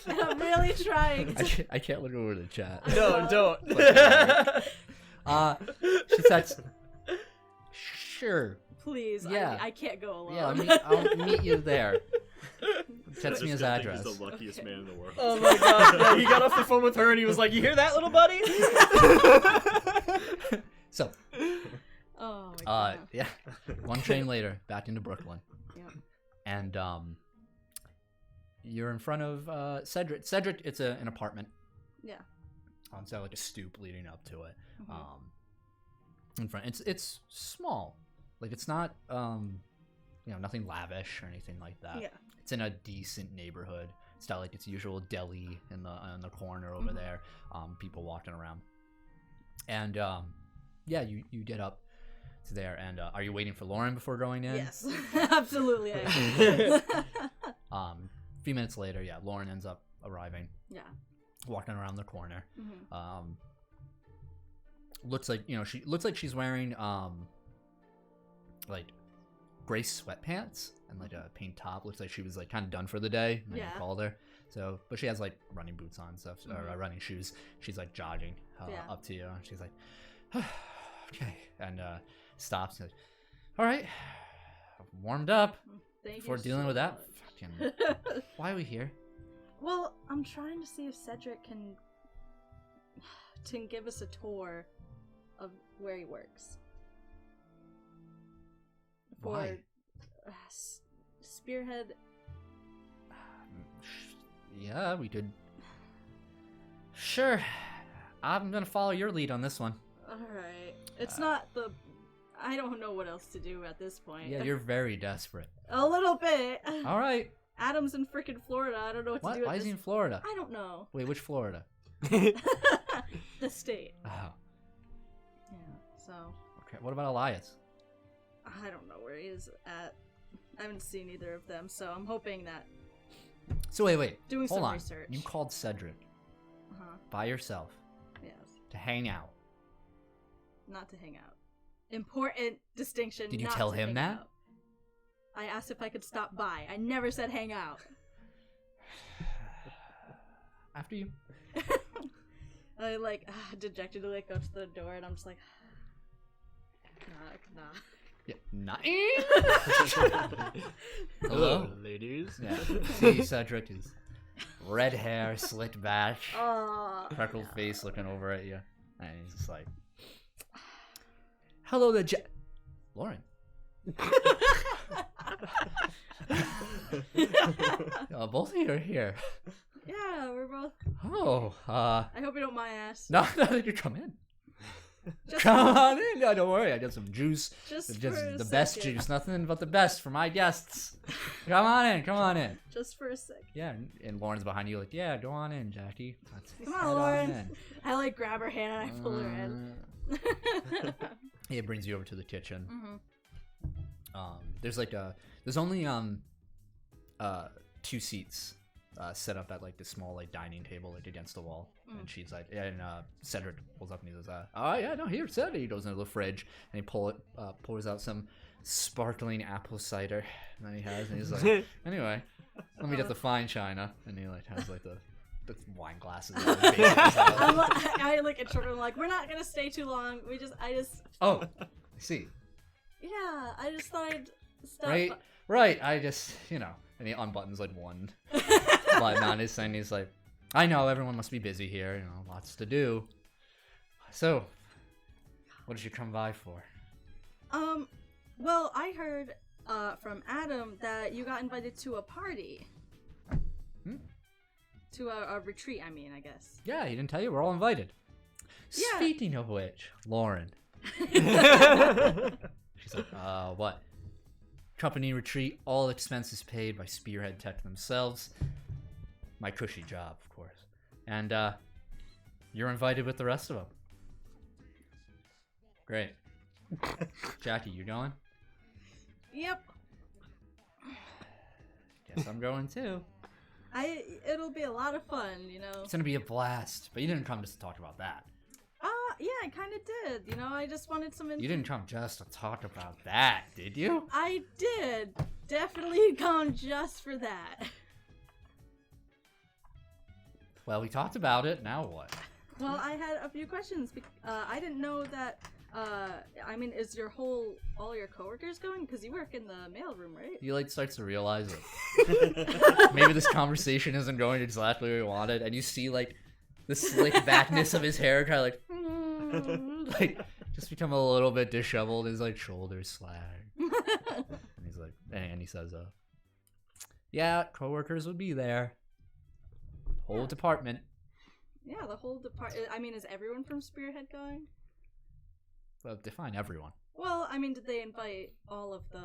And I'm really trying to. I can't look over the chat. No, don't. She texts, "Sure. Please, Yeah. I can't go alone. Yeah, I'll meet you there." Text me his This guy address. thinks He's the luckiest Okay. man in the world. Oh my god. Yeah, he got off the phone with her and he was like, "You hear that, little buddy?" So, Oh my god. yeah. One train later, back into Brooklyn. Yeah. And you're in front of Cedric. Cedric, it's an apartment. Yeah. So like a stoop leading up to it. Mhm. in front. It's small. Like, it's not nothing lavish or anything like that. Yeah. It's in a decent neighborhood. It's not like its usual deli in the corner over there. People walking around. And you get up to there. And are you waiting for Lauren before going in? Yes, absolutely. I am. A few minutes later, Lauren ends up arriving. Yeah. Walking around the corner. Mm-hmm. Looks like she looks like she's wearing like gray sweatpants and like a pink top. Looks like she was like kind of done for the day. And I called her. So, but she has like running boots on and stuff, or running shoes. She's like jogging up to you. She's like, okay, and stops. And, all right, I'm warmed up. Thank before you dealing so with that. much. Fucking, why are we here? Well, I'm trying to see if Cedric can give us a tour of where he works. Why? Spearhead. Yeah, we could. Sure, I'm gonna follow your lead on this one. Alright. It's not the... I don't know what else to do at this point. Yeah, you're very desperate. A little bit. Alright. Adam's in frickin' Florida. I don't know what to do Why with is he this. in Florida? I don't know. Wait, which Florida? The state. Oh, Yeah, so... okay. What about Elias? I don't know where he is at. I haven't seen either of them, so I'm hoping that... So wait. Doing Hold some on. research. You called Cedric Uh-huh. by yourself Yes. to hang out. Not to hang out. Important distinction. Did you not tell to him hang that? out. I asked if I could stop by. I never said hang out. After you. I dejectedly go to the door and I'm just like, nah. Yeah. Not. Hello, ladies. Yeah. See, Cedric is red hair, slicked back, Oh, freckled face, looking over at you, and he's just like, "Hello, Lauren." Both of you are here. yeah, we're both. Oh, I hope you don't mind us. no, you come in. Just Come on in. No, don't worry. I got some juice. Just It's for just a the best second. juice. Nothing but the best for my guests. Come on in. Come on in. Just for a sec. Yeah, and Lauren's behind you, like, yeah, go on in, Jackie. Come head on, Lauren. in. I grab her hand and I pull her in. It brings you over to the kitchen. Mhm. There's only 2 seats set up at like the small like dining table like against the wall, and she's like, and Cedric pulls up and he goes, oh yeah, no, here, Cedric. He goes into the fridge and he pours out some sparkling apple cider that he has, and he's like, anyway, let me get the fine china, and he like has like the wine glasses. I look at children like, we're not gonna stay too long. Oh, I see. Yeah, I just thought I'd stop. Right. I just, and he unbuttons like one button on his thing. He's like, I know everyone must be busy here, lots to do. So, what did you come by for? Well, I heard from Adam that you got invited to a party. To a retreat, I guess. Yeah, he didn't tell you. We're all invited. Yeah. Speaking of which, Lauren. She's like, what? Company retreat, all expenses paid by Spearhead Tech themselves. My cushy job, of course. And, you're invited with the rest of them. Great. Jackie, you going? Yep. Guess I'm going too. It'll be a lot of fun, It's gonna be a blast. But you didn't come just to talk about that. Yeah, I kind of did. I just wanted some. You didn't come just to talk about that, did you? I did. Definitely come just for that. Well, we talked about it. Now what? Well, I had a few questions. I didn't know that. Is all your coworkers going? Because you work in the mailroom, right? He starts to realize it. Maybe this conversation isn't going exactly where he wanted, and you see the slick backness of his hair kind of just become a little bit disheveled. His shoulders slag. And he says, yeah, coworkers would be there. Whole department. Yeah, the whole department. Is everyone from Spearhead going? Well, define everyone. Well, I mean, did they invite all of the...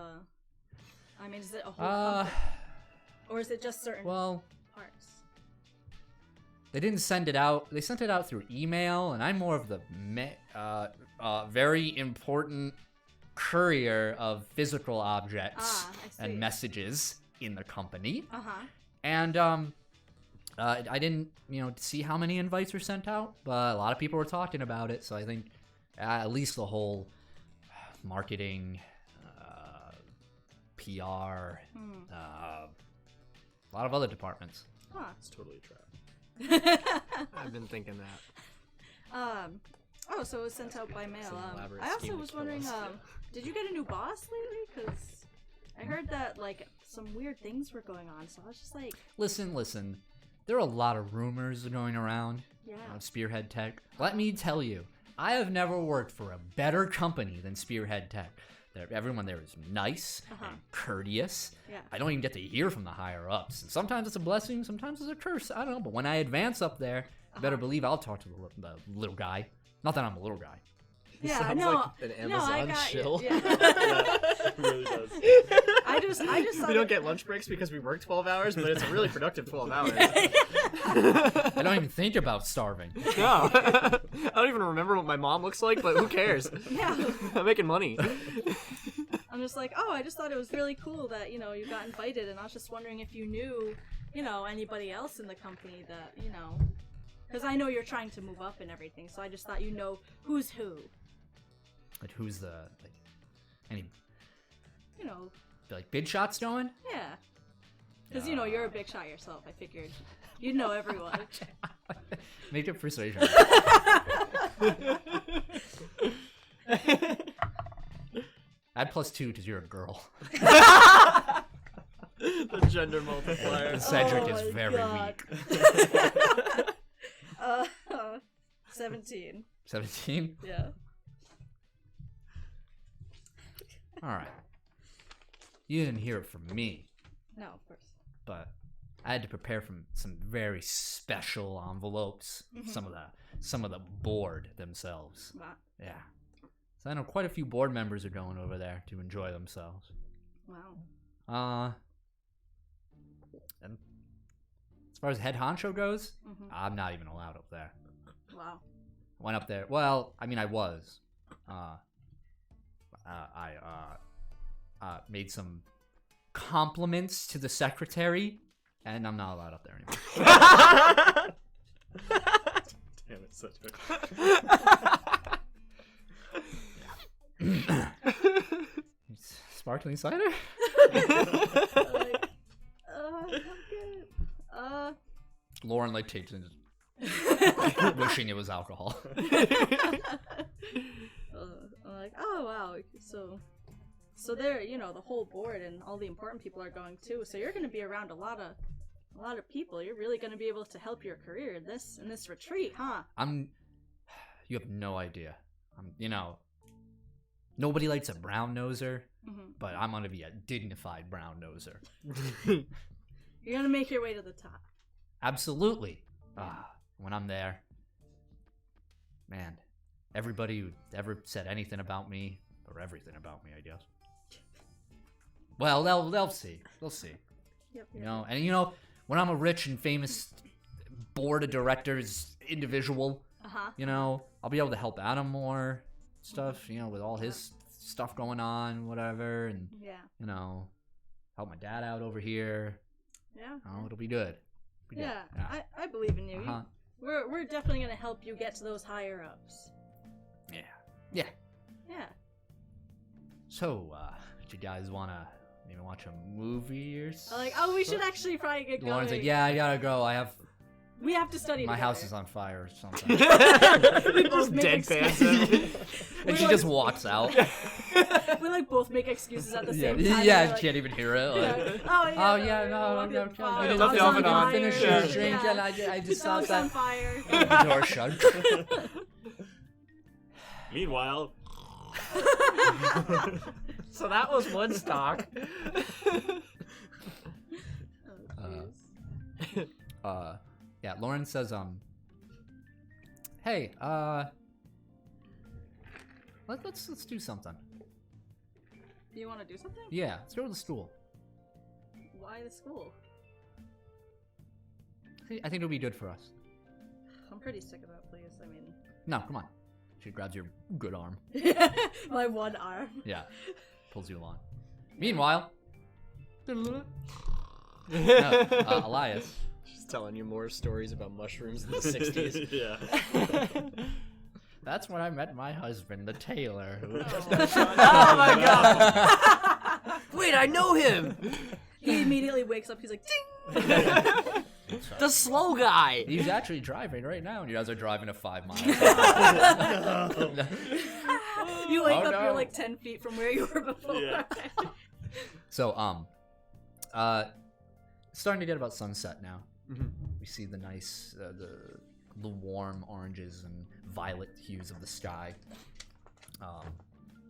I mean, is it a whole company? Or is it just certain Well, parts? they didn't send it out. They sent it out through email, and I'm more of the very important courier of physical objects I see. and messages in the company. Uh-huh. And I didn't, see how many invites were sent out, but a lot of people were talking about it. So I think at least the whole marketing, PR, a lot of other departments. Huh. It's totally a trap. I've been thinking that. Oh, so it was sent out by mail. It's an elaborate I also scheme to was kill wondering, us. did you get a new boss lately? Because I heard that, like, some weird things were going on, so I was just like... Listen. There are a lot of rumors going around Yeah. of Spearhead Tech. Let me tell you, I have never worked for a better company than Spearhead Tech. Everyone there is nice and courteous. Yeah. I don't even get to hear from the higher ups. And sometimes it's a blessing, sometimes it's a curse. I don't know. But when I advance up there, you better believe I'll talk to the little guy. Not that I'm a little guy. Yeah, Sounds no, like an Amazon I got shill. Yeah. It really does. I just thought We don't get lunch breaks because we work 12 hours, but it's a really productive 12 hours. I don't even think about starving. No. I don't even remember what my mom looks like, but who cares? Yeah. I'm making money. I'm just like, I just thought it was really cool that, you got invited, and I was just wondering if you knew, anybody else in the company that, because I know you're trying to move up and everything, so I just thought who's who. Like, who's the, any, big shots going? Yeah. Because, you're a big shot yourself, I figured you'd know everyone. Make it persuasion. Add +2 because you're a girl. The gender multiplier. Cedric is my very God. weak. 17. 17? Yeah. Alright. You didn't hear it from me, No, of course. but I had to prepare some very special envelopes. Some of the board themselves. Wow. Yeah. So I know quite a few board members are going over there to enjoy themselves. Wow. And as far as head honcho goes, I'm not even allowed up there. Wow. Went up there. Well, I mean, I was. I made some compliments to the secretary, and I'm not allowed up there anymore. Damn it, such Sparkling cider? Lauren takes it, wishing it was alcohol. I'm like, oh wow, so there, the whole board and all the important people are going too. So you're going to be around a lot of people. You're really going to be able to help your career in this retreat, huh? You have no idea. Nobody likes a brown noser, but I'm going to be a dignified brown noser. You're going to make your way to the top. Absolutely. When I'm there, man, everybody who ever said anything about me, or everything about me, I guess. Well, they'll see. They'll see. Yep. And when I'm a rich and famous board of directors individual, I'll be able to help Adam more stuff, with all his stuff going on, whatever, and help my dad out over here. Yeah. It'll be good. Yeah. I believe in you. We're definitely gonna help you get to those higher ups. Yeah. So, do you guys wanna maybe watch a movie or something? we should actually probably get going. Lauren's yeah, I gotta go. We have to study. My together. house is on fire or something. We both make Deadpan. And she just walks out. We both make excuses at the same time. Yeah, she can't even hear it. No, We didn't left the oven on. Finish your drink, and I just saw Dog's on that fire. door shut. Meanwhile, So that was Woodstock. Yeah, Lauren says, hey, Let's do something. Do you want to do something? Yeah, let's go to the school. Why the school? I think it'll be good for us. I'm pretty sick of that place. I mean, No, come on. She grabs your good arm. my one arm. Yeah, pulls you along. Meanwhile, Elias. She's telling you more stories about mushrooms in the 60s. Yeah. That's when I met my husband, the tailor. Who Oh my god! Wait, I know him! He immediately wakes up. He's like, ding! The slow guy! He's actually driving right now, and you guys are driving a 5 mile. You wake Oh, up, no. you're like 10 feet from where you were before. Yeah. So, starting to get about sunset now. We see the nice, the warm oranges and violet hues of the sky.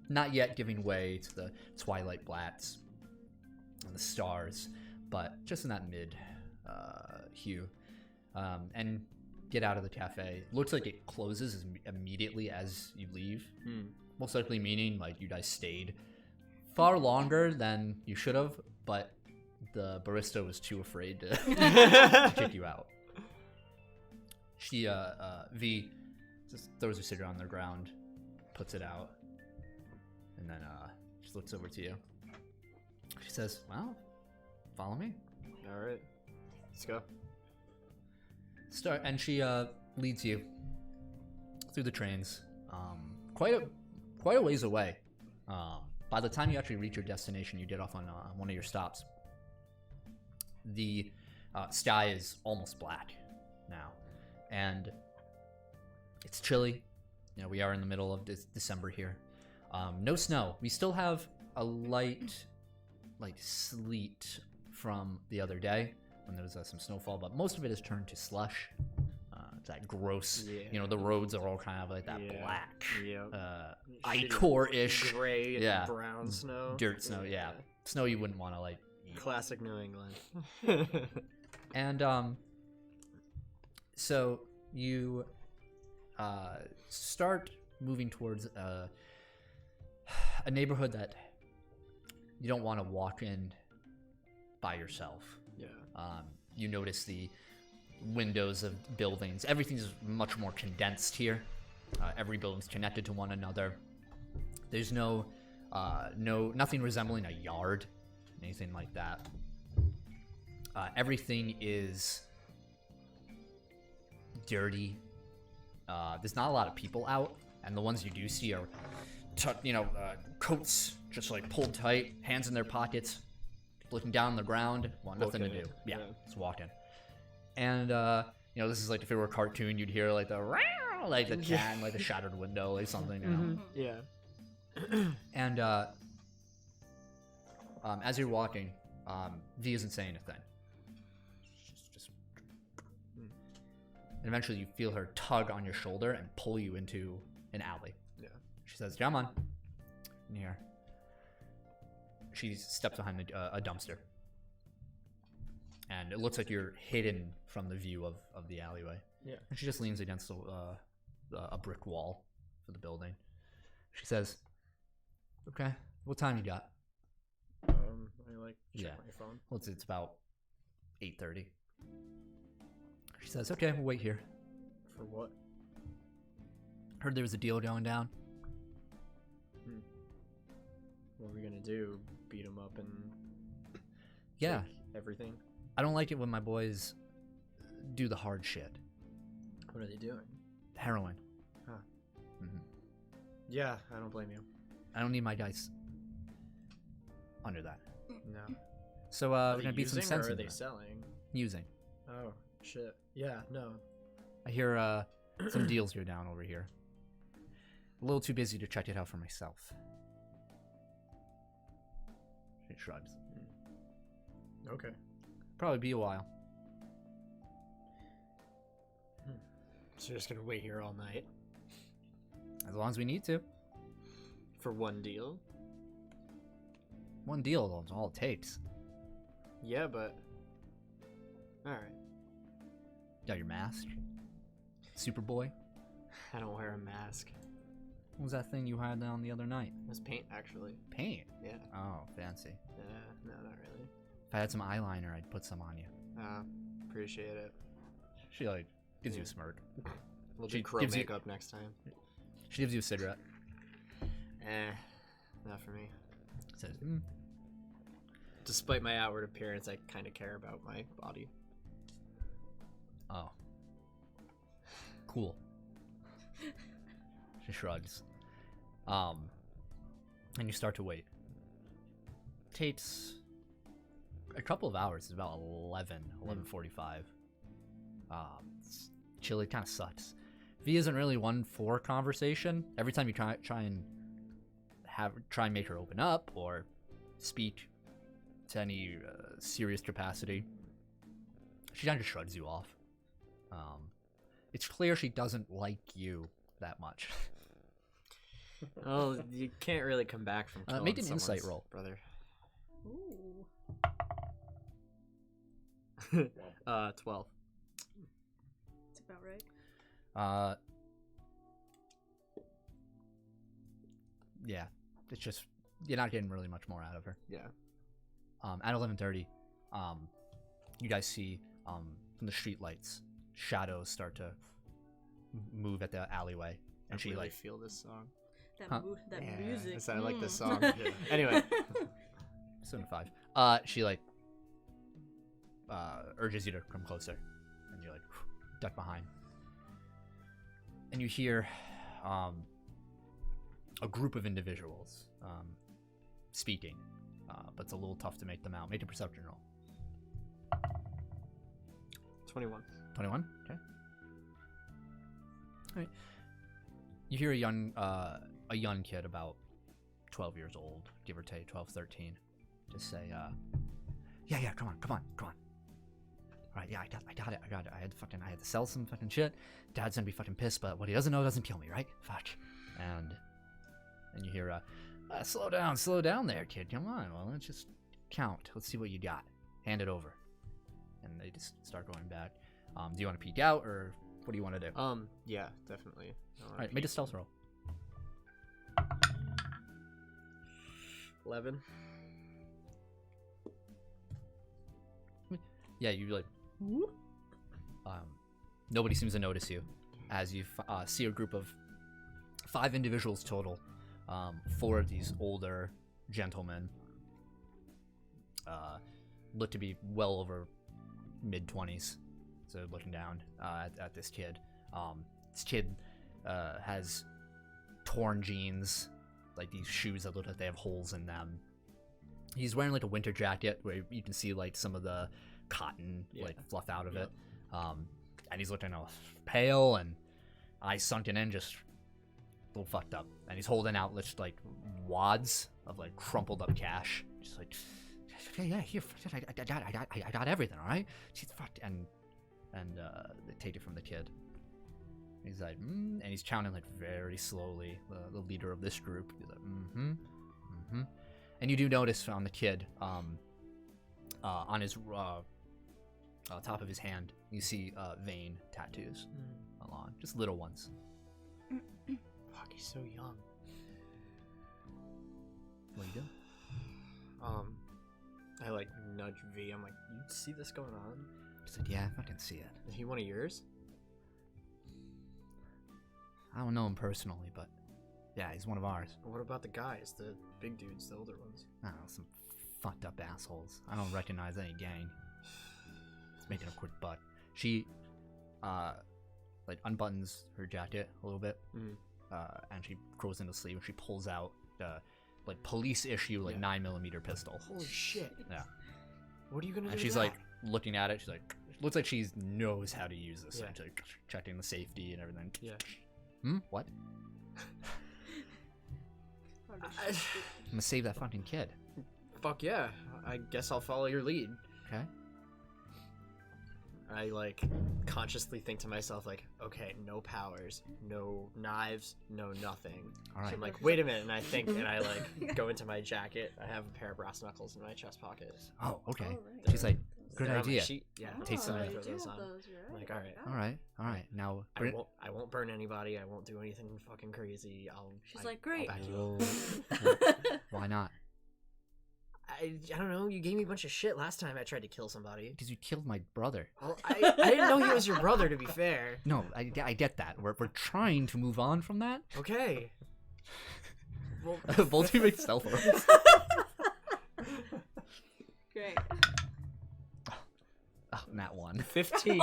Not yet giving way to the twilight blacks and the stars, but just in that mid hue. And get out of the cafe. Looks like it closes immediately as you leave. Most likely meaning like you guys stayed far longer than you should have, but the barista was too afraid to kick you out. She, V, just throws her cigarette on the ground, puts it out, and then she looks over to you. She says, well, follow me. Alright, let's go. And she leads you through the trains, quite a ways away. By the time you actually reach your destination, you get off on one of your stops. The sky is almost black now, and it's chilly. You know, we are in the middle of December here. No snow. We still have a light, like sleet from the other day when there was some snowfall, but most of it has turned to slush. It's that gross. Yeah. You know, the roads are all kind of like that Yeah. black, Yep. ichor-ish Gray and Yeah. brown snow. dirt snow. Yeah, snow you wouldn't want to like eat. Classic New England. And so you start moving towards a neighborhood that you don't want to walk in by yourself. Yeah. You notice the windows of buildings. Everything's much more condensed here. Every building's connected to one another. There's nothing resembling a yard, anything like that. Everything is dirty. There's not a lot of people out, and the ones you do see are, coats just like pulled tight, hands in their pockets, looking down on the ground, want nothing to Booking do. it, Yeah, yeah. just walking. And this is like if it were a cartoon, you'd hear like the "Row," like the can, like the shattered window, like something. You know? Yeah. And as you're walking, V isn't saying anything. Just and eventually you feel her tug on your shoulder and pull you into an alley. Yeah. She says, come on. In here. She steps behind a dumpster. And it looks like you're hidden from the view of the alleyway. Yeah. And she just leans against a brick wall for the building. She says, okay, what time you got? I check Yeah. my phone. Well, it's about 8:30. She says, okay, we'll wait here. For what? Heard there was a deal going down. What are we gonna do? Beat him up and Yeah. take everything? I don't like it when my boys do the hard shit. What are they doing? Heroin. Huh. Mm-hmm. Yeah, I don't blame you. I don't need my guys under that. No. So Are we're they gonna beat some using sense or are into they it. selling? Using. Oh shit. Yeah. No. I hear some deals go down over here. A little too busy to check it out for myself. She shrugs. Okay. Probably be a while. So you're just gonna wait here all night As long as we need to. for one deal? One deal though, is all it takes. Yeah, but all right. Got your mask? Superboy? I don't wear a mask. What was that thing you had on the other night? It was paint, actually. Paint? Yeah. Oh, fancy. Yeah, no, not really. If I had some eyeliner, I'd put some on you. Appreciate it. She, gives you a smirk. We'll She do crow gives you- makeup next time. She gives you a cigarette. Not for me. Says, Despite my outward appearance, I kind of care about my body. oh. Cool. She shrugs. And you start to wait. Takes a couple of hours. It's about 11:45. It's chilly, kind of sucks. V isn't really one for conversation. Every time you try and make her open up or speak to any serious capacity, she kind of shrugs you off. It's clear she doesn't like you that much. Oh, you can't really come back from killing make an insight someone's roll. brother. Ooh. 12. That's about right. Yeah, it's just you're not getting really much more out of her. Yeah. At 11:30, you guys see from the street lights, shadows start to move at the alleyway, and I she really feel this song. That, Huh? that Yeah, music. I like this mm. song. Anyway. 7:05. She urges you to come closer, and you're duck behind, and you hear a group of individuals speaking, but it's a little tough to make them out. Make a perception roll. 21. 21. Okay. All right. You hear a young kid about 12 years old, give or take, 12, 13, just say, yeah, come on. All right, yeah, I got it. I had to sell some fucking shit. Dad's gonna be fucking pissed, but what he doesn't know doesn't kill me, right? Fuck. And you hear, slow down there, kid. Come on, well, let's just count. Let's see what you got. Hand it over. And they just start going back. Do you want to peek out, or what do you want to do? Yeah, definitely. All right, make a stealth roll. 11. Yeah, you nobody seems to notice you as you see a group of 5 individuals total. 4 of these older gentlemen look to be well over mid-20s, so looking down at this kid. This kid has torn jeans, like these shoes that look like they have holes in them. He's wearing a winter jacket where you can see some of the cotton fluff out of it, and he's looking pale and eyes sunken in, just a little fucked up, and he's holding out wads of crumpled up cash, just yeah, here, I got everything, all right. She's fucked, and they take it from the kid. He's and he's counting very slowly. The leader of this group, he's and you do notice on the kid, on his top of his hand, you see vein tattoos along, just little ones. Fuck, he's so young. What do you do? I nudge V. I'm you see this going on? He's yeah, I fucking see it. Is he one of yours? I don't know him personally, but yeah, he's one of ours. What about the guys, the big dudes, the older ones? I don't know, some fucked up assholes. I don't recognize any gang. It's making a quick butt. She unbuttons her jacket a little bit, and she goes into sleeve, and she pulls out the police issue 9mm pistol. Holy shit! Yeah. What are you gonna do? And she's with looking at it. She's looks like she knows how to use this. Yeah. And she's checking the safety and everything. Yeah. What? Probably I'm gonna save that fucking kid. Fuck yeah! I guess I'll follow your lead. Okay. I consciously think to myself okay, no powers, no knives, no nothing. All right. So I'm wait a minute, and I think, and I go into my jacket. I have a pair of brass knuckles in my chest pocket. Oh, okay. All right. She's Good They're on my idea. sheet. Yeah. Take some Oh, of you throw do those have on. those, you're right. I'm like, all right. All right. Now. I won't burn anybody. I won't do anything fucking crazy. She's like, great. I'll back you up. Why not? I don't know. You gave me a bunch of shit last time I tried to kill somebody. Because you killed my brother. Well, I didn't know he was your brother, to be fair. No, I get that. We're trying to move on from that. Okay. Well, Volty makes stealth rolls. Great. Oh, Nat 1. 15.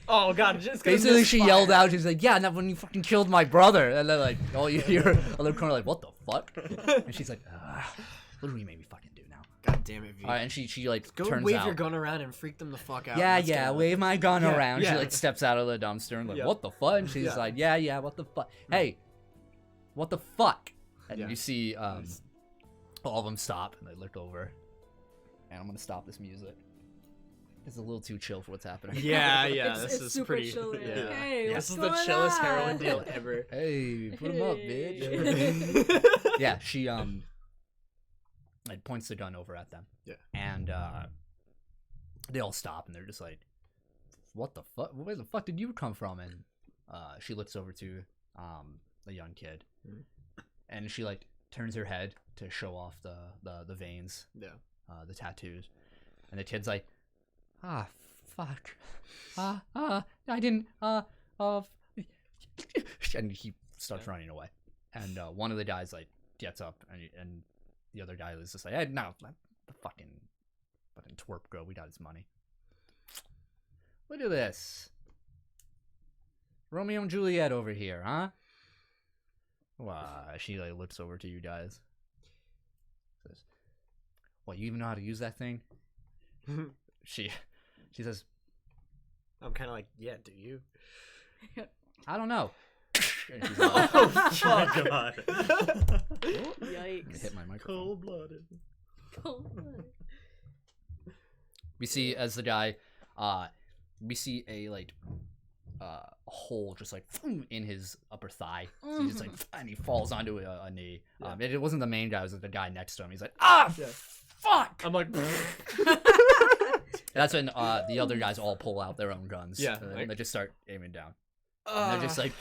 Oh, God. Just Basically, she yelled out. She's like, "Yeah, not when you fucking killed my brother." And then like, all you hear other corner like, "What the fuck?" And she's like, "What do we maybe fucking do now?" God damn it, V. All right, and she like Go turns wave out. your gun around and freak them the fuck out. Yeah, Let's yeah, go. wave my gun Yeah, around. She yeah. like steps out of the dumpster and like, Yeah. "What the fuck?" And she's Yeah. like, "Yeah, what the fuck? Hey, what the fuck?" And Yeah. you see Nice. all of them stop and they look over. And I'm gonna stop this music. It's a little too chill for what's happening. Yeah, It's this is super pretty. chill. Yeah. Hey, This what's is the going chillest on? heroin deal ever. Hey, put him up, Hey. bitch. Yeah, she like points the gun over at them. Yeah. And they all stop and they're just like, "What the fuck? Where the fuck did you come from?" And she looks over to the young kid, and she like turns her head to show off the veins, Yeah. the tattoos, and the kid's like, "Ah, fuck, I didn't and he starts running away, and one of the guys like gets up and the other guy is just like, "Hey, no, let the fucking twerp go. We got his money. Look at this, Romeo and Juliet over here, huh?" Wow, she like looks over to you guys. Says, "What, you even know how to use that thing?" She says, I'm kind of like, yeah, do you? "I don't know." And she's Oh, like, Oh fuck. my god. I Yikes. hit my microphone. Cold-blooded. Cold-blooded. We see as the guy, we see a like hole just like in his upper thigh. So he just like and he falls onto a knee. Yeah. It wasn't the main guy; it was the guy next to him. He's like, "Ah, Yeah. fuck!" I'm like, That's when the other guys all pull out their own guns. Yeah, and like- they just start aiming down. And they're just like,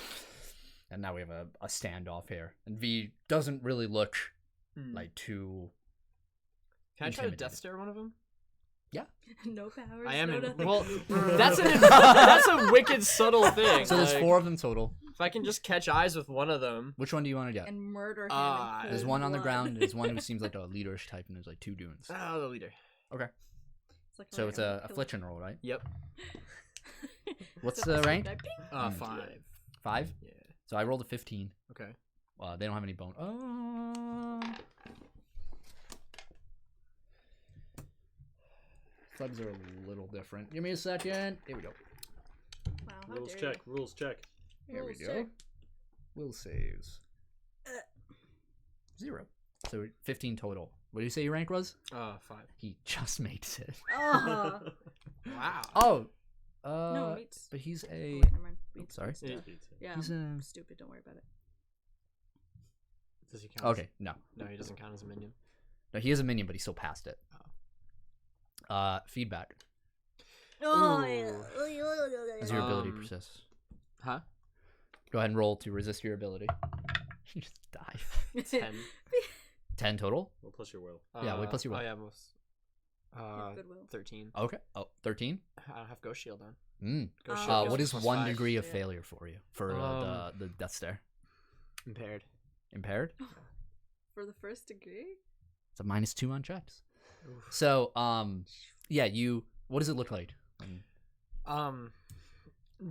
and now we have a standoff here. And V doesn't really look like too. Can I try to intimidated. death stare one of them? No powers. I am no in. nothing. Well, that's a wicked subtle thing. So there's like, 4 of them total. If I can just catch eyes with one of them. Which one do you want to get? And murder him. Ah, in There's cold one on the blood. ground. There's one who seems like a leaderish type, and there's like 2 dunes. Oh, the leader. Okay. It's like So it's when I a kill- affliction roll, right? Yep. What's So the it's rank? like, ping. 5. 5. Yeah. So I rolled a 15. Okay. They don't have any bone. Slugs are a little different. Give me a second. Here we go. Wow, how Rules dare check. Rules check. Here we Rules go. check. Will saves. 0. So 15 total. What did you say your rank was? 5. He just makes it. you. Oh. Wow. Oh. No, meats. But he's Oh, a. wait, never mind. Meats sorry. first. Yeah, He's I'm a. stupid. Don't worry about it. Does he count? Okay, no. No, he doesn't count as a minion. No, he is a minion, but he still passed it. Feedback. Oh, As your ability Um, persists. Huh? Go ahead and roll to resist your ability. You just die. 10. 10 total? Well, plus your will. Yeah, wait, plus your will. Oh, yeah, most. Goodwill. 13. Okay. Oh, 13? I don't have Ghost Shield on. Mm. Ghost Oh. Shield What gives is plus 1 5. degree of Yeah. failure for you? For the death stare? Impaired. Impaired? For the first degree? It's a -2 on checks. Oof. So, yeah, you. What does it look like?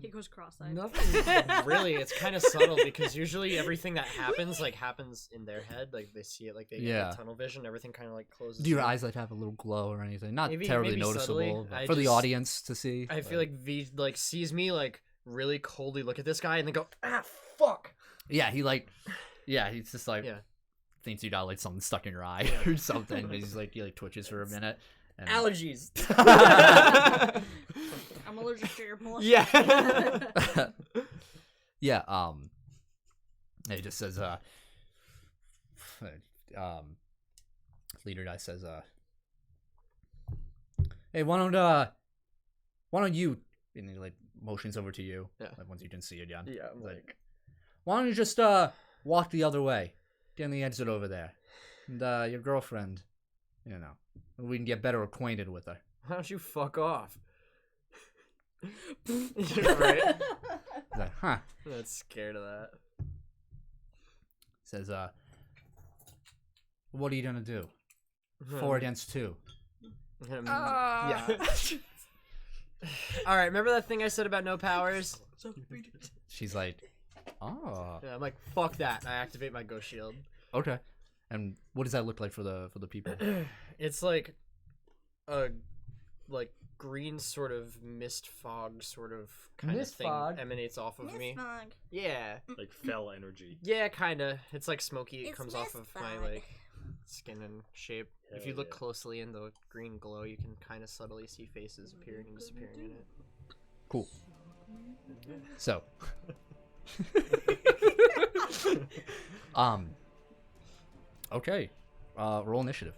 He goes cross-eyed. Nothing really. It's kind of subtle because usually everything that happens happens in their head. Like they see it, like they Yeah. get tunnel vision. Everything kind of like closes. Do your in. eyes like have a little glow or anything? Not Maybe- terribly maybe noticeable, subtly. but I for the just- audience to see. I feel but- like V like sees me like really coldly look at this guy and then go fuck. Yeah, he's just like Yeah. thinks you got like something stuck in your eye Yeah. or something. He's like he like twitches for a minute. And... Allergies. I'm allergic to your blood. Yeah. Yeah, it just says leader guy says Hey, why don't you? And he like motions over to you. Yeah. Like once you can see again. Yeah, I'm like, why don't you just walk the other way, down the exit over there, and your girlfriend, you know, we can get better acquainted with her. why don't you fuck off? Right? He's like, huh? I'm not scared of that. Says, what are you gonna do? 4 against 2. Yeah. All right, remember that thing I said about no powers? She's like, oh, Yeah, I'm like, fuck that. I activate my ghost shield. okay. And what does that look like for the people? It's like a green sort of mist fog sort of kind Mist of thing fog? emanates off of me. Fog. Yeah. Like fell energy. Yeah, kind of. It's like smoky. It It's comes off of mist my fog. like skin and shape. If Hell you look yeah. closely in the green glow, you can kind of subtly see faces appearing and disappearing in it. Cool. So, okay. Roll initiative.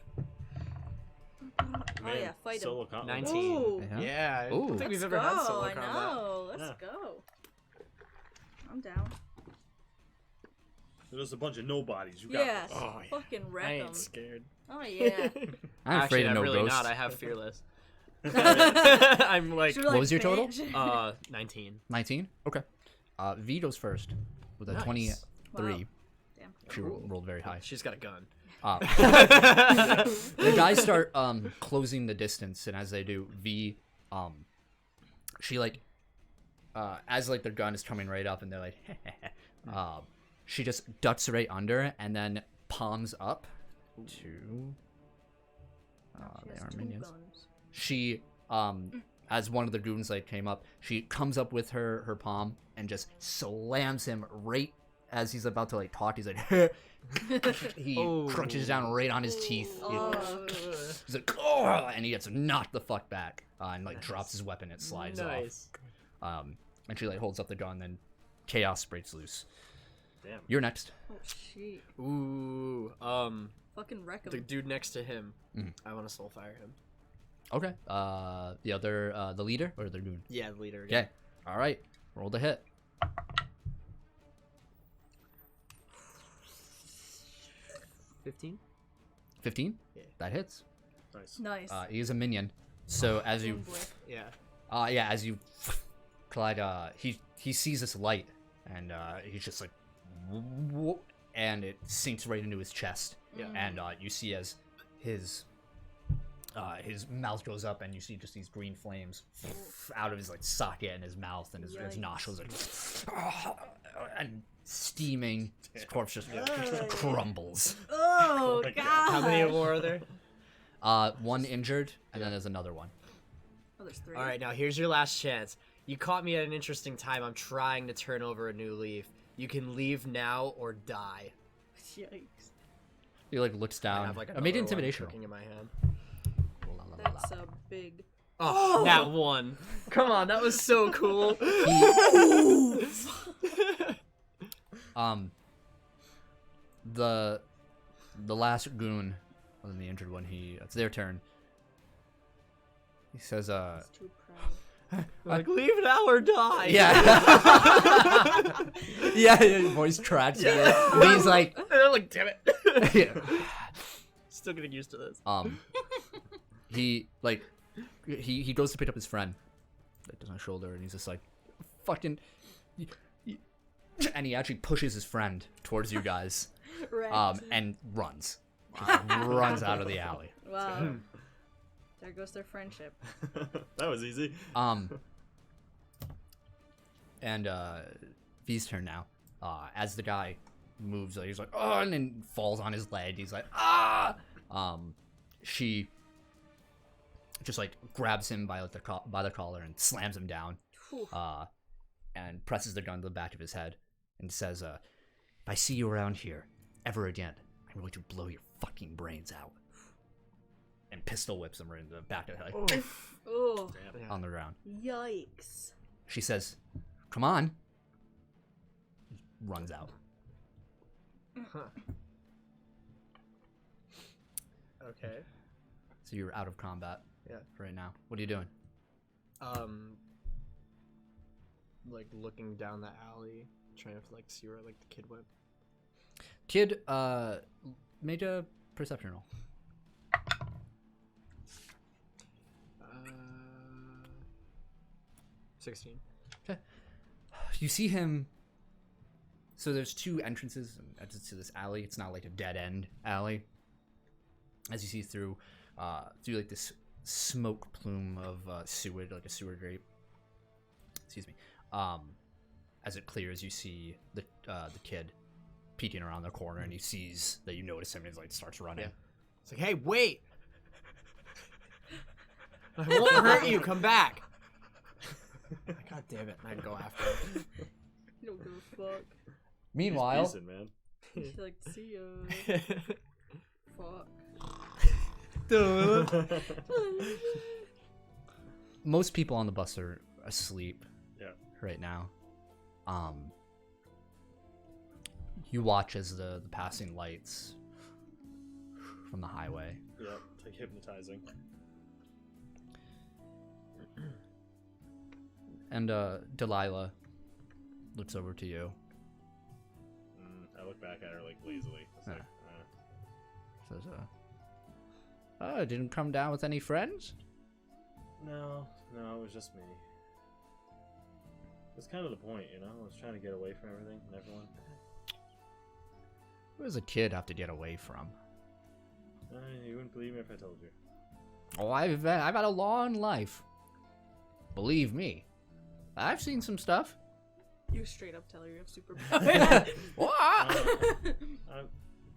Man, yeah, fight him. solo combat. 19. Ooh. Yeah, I Ooh. don't think we've Let's ever had go, solo I combat. know. Let's Yeah. go. I'm down. There's a bunch of nobodies. You got Yes. this. Oh, yeah. Fucking I wreck ain't 'em. scared. Oh yeah. I'm afraid Actually, of I'm no really ghosts. not. I have fearless. I'm like, Should we, What was your total? 19. 19? Okay. V goes first with a Nice. 23. Wow. Damn. She rolled very high. She's got a gun. The guys start closing the distance, and as they do, V, she like, as like their gun is coming right up, and they're like, she just ducks right under, and then palms up to. She They has are 2 minions. guns. She, as one of the goons like came up, she comes up with her palm and just slams him right as he's about to like talk. He's like, he Oh. crunches down right on his teeth. Oh. He's like, oh, and he gets knocked the fuck back and like drops his weapon. It slides Nice. off. And she like holds up the gun. Then chaos breaks loose. Damn. You're next. Oh shit. Ooh. Fucking wreck The him. dude next to him. Mhm. I want to soul fire him. Okay. The other, the leader or the goon. Yeah, the leader. Okay. All right. Roll the hit. 15. 15. Yeah. That hits. Nice. Nice. He is a minion. So as you, Boom boy. Yeah. yeah, as you collide, he sees this light, and he's just like, and it sinks right into his chest. Yeah. And you see as his mouth goes up, and you see just these green flames out of his like socket and his mouth, and his Yikes. nostrils like, and steaming. His corpse just crumbles. Oh my god. God. How many more are there? One injured, and then there's another one. Oh, there's 3. All right, now here's your last chance. You caught me at an interesting time. I'm trying to turn over a new leaf. You can leave now or die. Yikes. He like looks I down. have like I made another an one intimidation roll. cooking in my hand. That's a big. Oh, that one. Come on, that was so cool. The last goon, other than the injured one, it's their turn. He says, He's too proud. Like, leave now or die. yeah, yeah, voice tracks. Yeah. And he's like, They're like, damn it. yeah. Still getting used to this. He like, he goes to pick up his friend, like on his shoulder, and he's just like, fucking, and he actually pushes his friend towards you guys, Right. and runs. Just runs out of the alley. Wow. There goes their friendship. That was easy. And V's turn now. As the guy moves, he's like, oh, and then falls on his leg. He's like, ah. She just like grabs him by like the collar and slams him down. Whew. And presses the gun to the back of his head and says, if I see you around here ever again, I'm going to blow your fucking brains out. And pistol whips him right in the back of the head, Oh. Damn. on the ground. Yikes. She says, come on. Runs out. Okay. So So you're out of combat. Yeah. Right now. What are you doing? Like looking down the alley, trying to like see where like the kid went. Kid, make a perception roll. 16. You see him. So there's two entrances to this alley. It's not like a dead end alley. As you see through like this smoke plume of sewage, like a sewer drape. Excuse me. As it clears, you see the kid peeking around the corner, and he sees that you notice him, and he like starts running. Yeah. It's like, hey, wait! I won't hurt you. Come back. God damn it! I go after him. You don't give a fuck. Meanwhile, He's decent, man. He's like, see ya. Fuck. most people on the bus are asleep. Yeah. Right now. You watch as the passing lights from the highway. Yeah, it's like hypnotizing. And Delilah looks over to you. I look back at her like lazily. It's like, Says, oh, didn't come down with any friends? No, it was just me. That's kind of the point, you know? I was trying to get away from everything and everyone. Who does a kid have to get away from? You wouldn't believe me if I told you. Oh, I've had a long life. Believe me. I've seen some stuff. You straight up tell her you have superpowers. What?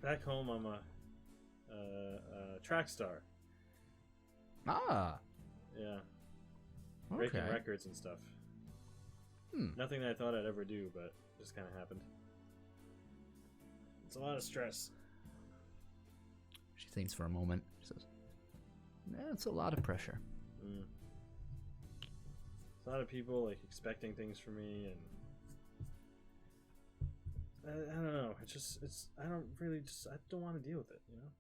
Back home, I'm a track star. Ah. Yeah. Okay. Breaking records and stuff. Nothing that I thought I'd ever do, but it just kind of happened. It's a lot of stress. She thinks for a moment. She says, "Yeah, it's a lot of pressure." A lot of people like expecting things from me, and I don't know. I don't want to deal with it, you know.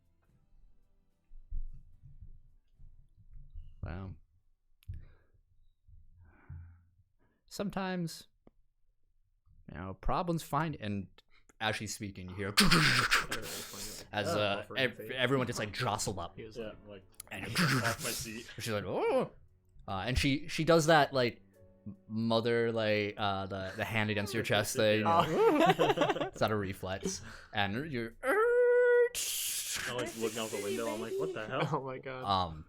Wow. Sometimes, problems find, and as she's speaking, you hear as everyone just like jostled up. Yeah, like and off my seat. She's like, oh, and she does that like mother like the hand against your chest thing. It's not a reflex, and you're. I'm like looking out the window. I'm like, what the hell? Oh my god.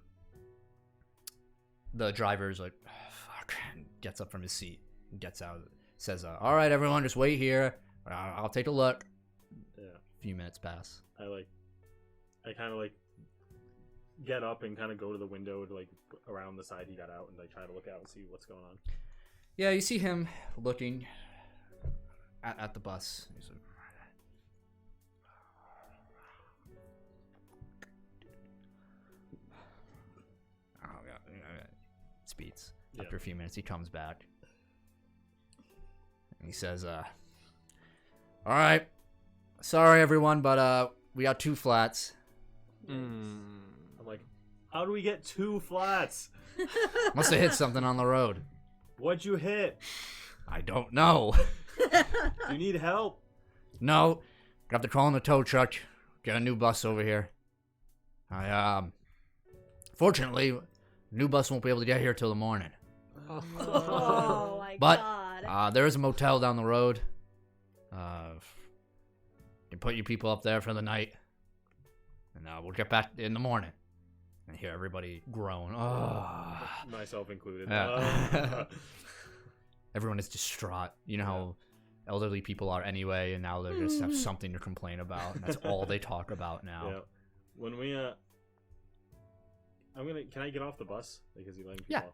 The driver's like, fuck, and gets up from his seat, gets out, says, all right, everyone, just wait here. I'll take a look. Yeah. A few minutes pass. I kind of like get up and kind of go to the window to like around the side he got out and like try to look out and see what's going on. Yeah, you see him looking at the bus. He's like, oh yeah. Speeds. Yeah. After a few minutes, he comes back. And he says, all right, sorry everyone, but we got 2 flats. I'm like, how do we get 2 flats? Must have hit something on the road. What'd you hit? I don't know. Do you need help? No, got to call in the tow truck. Get a new bus over here. Fortunately, new bus won't be able to get here till the morning. Oh my But god. there is a motel down the road. You put you people up there for the night, and we'll get back in the morning. And hear everybody groan. Oh. Myself included. Yeah. Everyone is distraught. You know how elderly people are anyway, and now they just have something to complain about, and that's all they talk about now. Yeah. When we can I get off the bus? Like, is he letting people Yeah. off?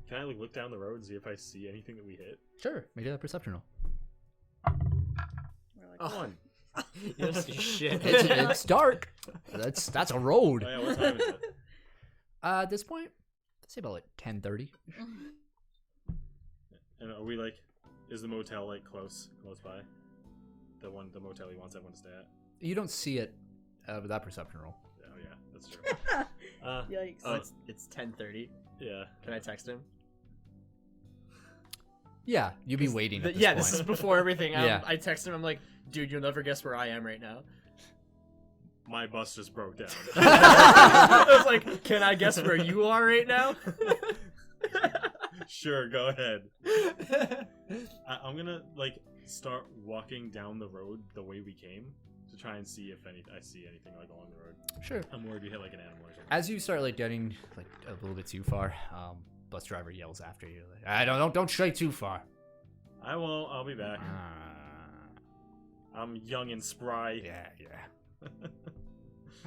Can I like look down the road and see if I see anything that we hit? Sure, make a perception roll. We're like, One. You don't see shit. It's dark. That's a road. Oh yeah, what time is it? At this point, let's say about like 10:30. And are we like, is the motel like close by? The motel he wants everyone to stay at. You don't see it with that perception roll. Oh yeah, that's true. Yikes. Oh, it's 10:30. Yeah. Can I text him? Yeah, you'd be waiting at this Yeah, point. this is before everything. Yeah. I text him. I'm like, dude, you'll never guess where I am right now. My bus just broke down. I was like, can I guess where you are right now? Sure, go ahead. I'm gonna start walking down the road the way we came to try and see if I see anything along the road. Sure. I'm worried we hit an animal or something. As you start getting a little bit too far, bus driver yells after you. I don't stray too far. I won't. I'll be back. I'm young and spry. Yeah.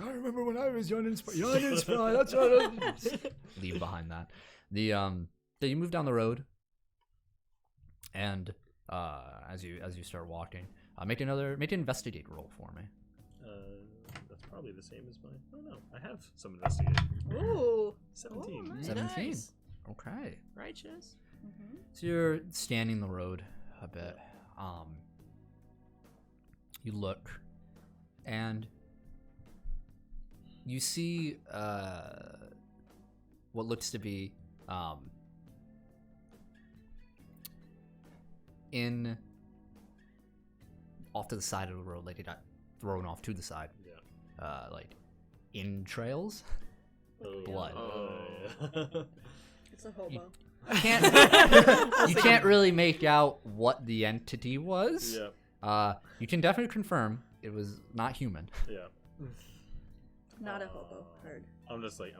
I remember when I was young and spry. That's right. Leave behind that. You move down the road, and as you start walking, make an investigate roll for me. That's probably the same as mine. Oh no, I have some investigation. Ooh. 17. Oh, nice. 17. Nice. Okay. Righteous. Mm-hmm. So you're scanning the road a bit. You look, and you see what looks to be in off to the side of the road, it got thrown off to the side. Yeah. Entrails, blood. Oh. It's a hobo. You can't really make out what the entity was. Yeah. You can definitely confirm it was not human. Yeah. Not a hobo. Heard. I'm just sad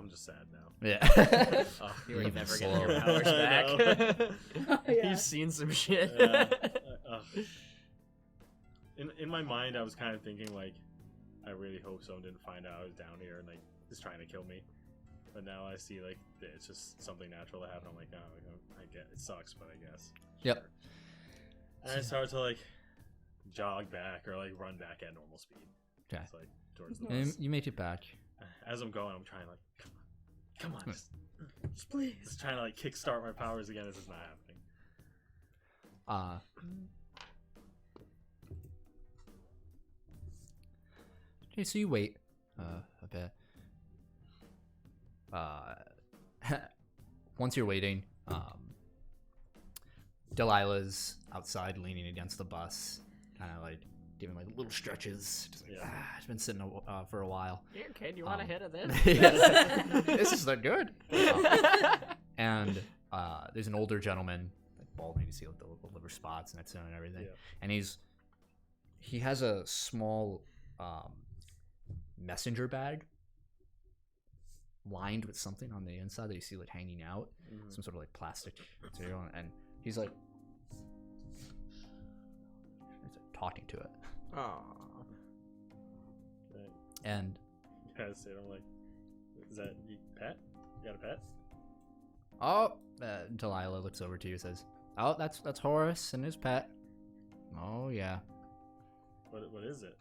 now. Yeah. You ain't never slow. getting your powers I back. Yeah. You've seen some shit. Yeah. In my mind, I was kind of thinking I really hope someone didn't find out I was down here and is trying to kill me. But now I see it's just something natural to happen. I'm like, oh, I get it sucks, but I guess. Yep. Sure. And I start to jog back or run back at normal speed. Okay. It's, towards the And bus. you make it back. As I'm going, I'm trying come on, just Please. just trying to kickstart my powers again. This is not happening. Okay, so you wait a bit. Once you're waiting, Delilah's outside leaning against the bus, kind of giving little stretches. Just it's been sitting for a while. Here, kid, you want a hit of this? This is not good. And there's an older gentleman, balding, you see the liver spots and and everything. Yeah. And he has a small messenger bag lined with something on the inside that you see hanging out, some sort of plastic material, and he's talking to it. Aww. Right. And Yeah, so I'm is that you pet? You got a pet? Delilah looks over to you and says, "Oh, that's Horace and his pet." "Oh yeah." What is it?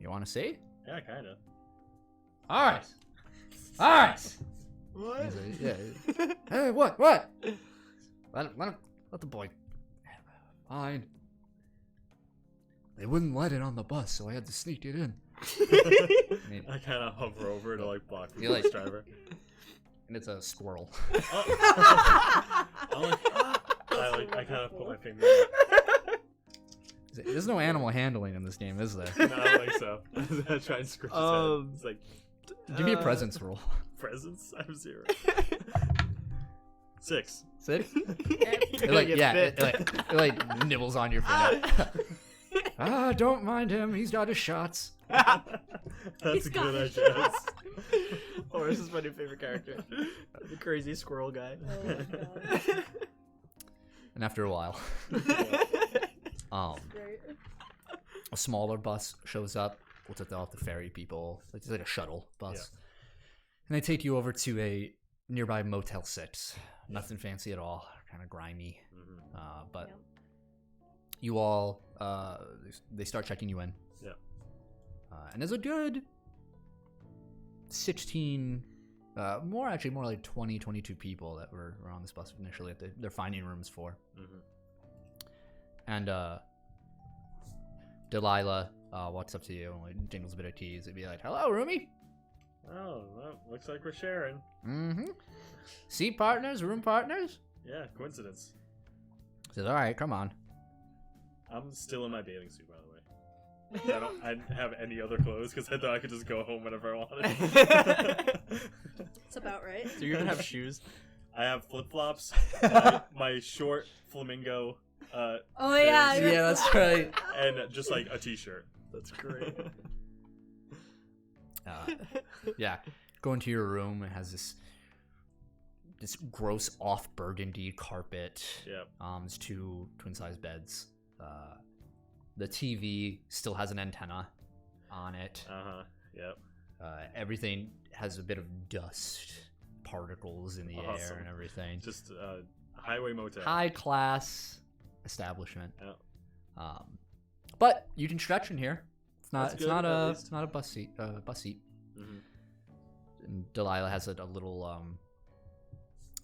"You want to see?" Yeah, kind of. All right. What? He's yeah. Hey, what? Let the boy. Fine. They wouldn't let it on the bus, so I had to sneak it in. I kind of hover over to block the You bus driver. And it's a squirrel. I kind of put my finger in it. There's no animal handling in this game, is there? No, I don't think so. I try and scratch his head. It's Give me a presence roll. presents? I have 0. 6. 6? You're gonna get bit. It nibbles on your finger. Don't mind him. He's got his shots. That's good, I guess. Horace is my new favorite character. The crazy squirrel guy. Oh my god. And after a while, Great. a smaller bus shows up. We'll take off the ferry people. It's like a shuttle bus. Yeah. And they take you over to a nearby Motel 6. Nothing fancy at all. Kind of grimy. But Yep. you all, they start checking you in. Yeah. And there's a good 16, more like 20, 22 people that were on this bus initially that they're finding rooms for. And Delilah walks up to you and jingles a bit of keys. It'd be like, "Hello, roomie." Oh, well, looks like we're sharing. Mm-hmm. Seat partners, room partners? Yeah, coincidence. Says, all right, come on. I'm still in my bathing suit, by the way. I didn't have any other clothes because I thought I could just go home whenever I wanted. It's about right. So you're gonna have shoes? I have flip-flops, my short flamingo, Oh yeah. Yeah, that's right. and just like a t-shirt. That's great. Yeah, go into your room. It has this gross off burgundy carpet. Yep. There's two twin-size beds. The TV still has an antenna on it. Yep. Everything has a bit of dust particles in the air and everything. Just highway motel. High class establishment. Yep. But you can stretch in here. It's not. That's It's good, not at a. least. It's not a bus seat. Bus seat. Mhm. And Delilah has a little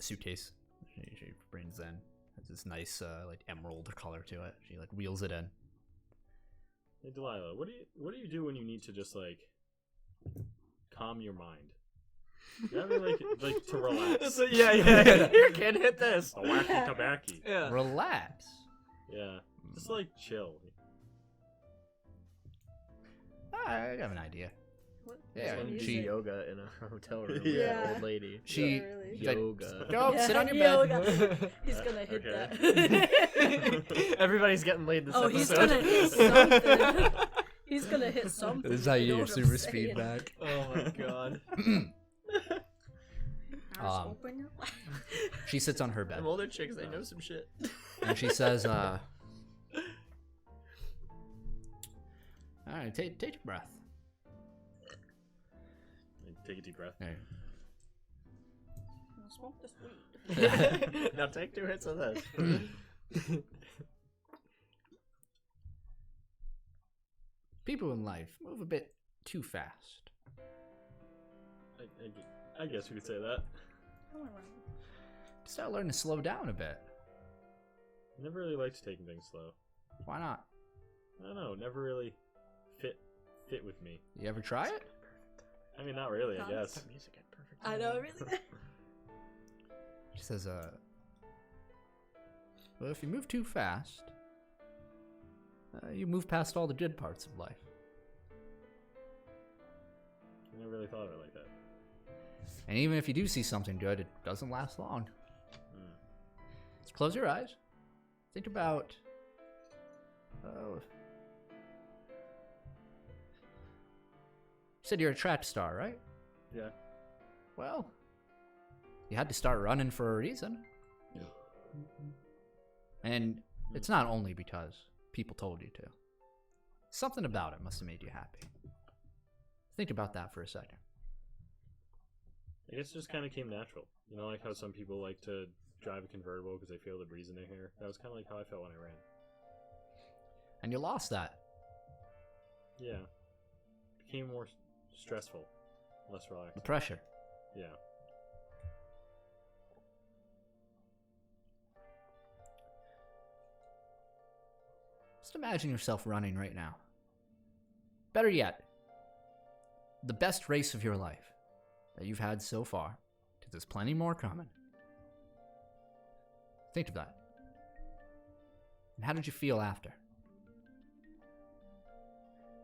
suitcase. She brings in. Has this nice like emerald color to it. She like wheels it in. Hey Delilah, what do you do when you need to just like calm your mind? You ever like to relax? yeah. Here, kid, hit this. A wacky tobacco. Yeah. Relax. Yeah. Just like chill. I have an idea. What? Yeah, What Do is she- it? yoga in a hotel room. Yeah. Old lady. She. Yeah, really. she's like, Yoga. Go Yeah, sit on your yoga. bed. He's gonna hit Okay. that. Everybody's getting laid this Oh, he's episode. gonna hit something. He's gonna hit something. This is how you know get your what I'm super saying. speed back. Oh my god. Eyes open your life. She sits on her bed Them older chicks, they know some shit. and she says, "All right, take a breath. Take a deep breath. There. Smoke this weed. Now take 2 hits of this. People in life move a bit too fast. I guess we could say that. Start learning to slow down a bit. I never really liked taking things slow. Why not? I don't know. Never really fit with me. You ever try it? I mean, not really. I Huh? guess. Music at perfect I know, really. She says, well, if you move too fast, you move past all the good parts of life. I never really thought of it like that. And even if you do see something good, it doesn't last long. Mm. Just close your eyes. Think about... you said you're a track star, right? Yeah. Well, you had to start running for a reason. Yeah. And it's not only because people told you to. Something about it must have made you happy. Think about that for a second. I guess it just kind of came natural. You know, like how some people like to drive a convertible because they feel the breeze in their hair. That was kind of like how I felt when I ran. And you lost that. Yeah. Became more stressful, less relaxed. The pressure. Yeah. Just imagine yourself running right now. Better yet, the best race of your life that you've had so far, because there's plenty more coming. Think of that. And how did you feel after?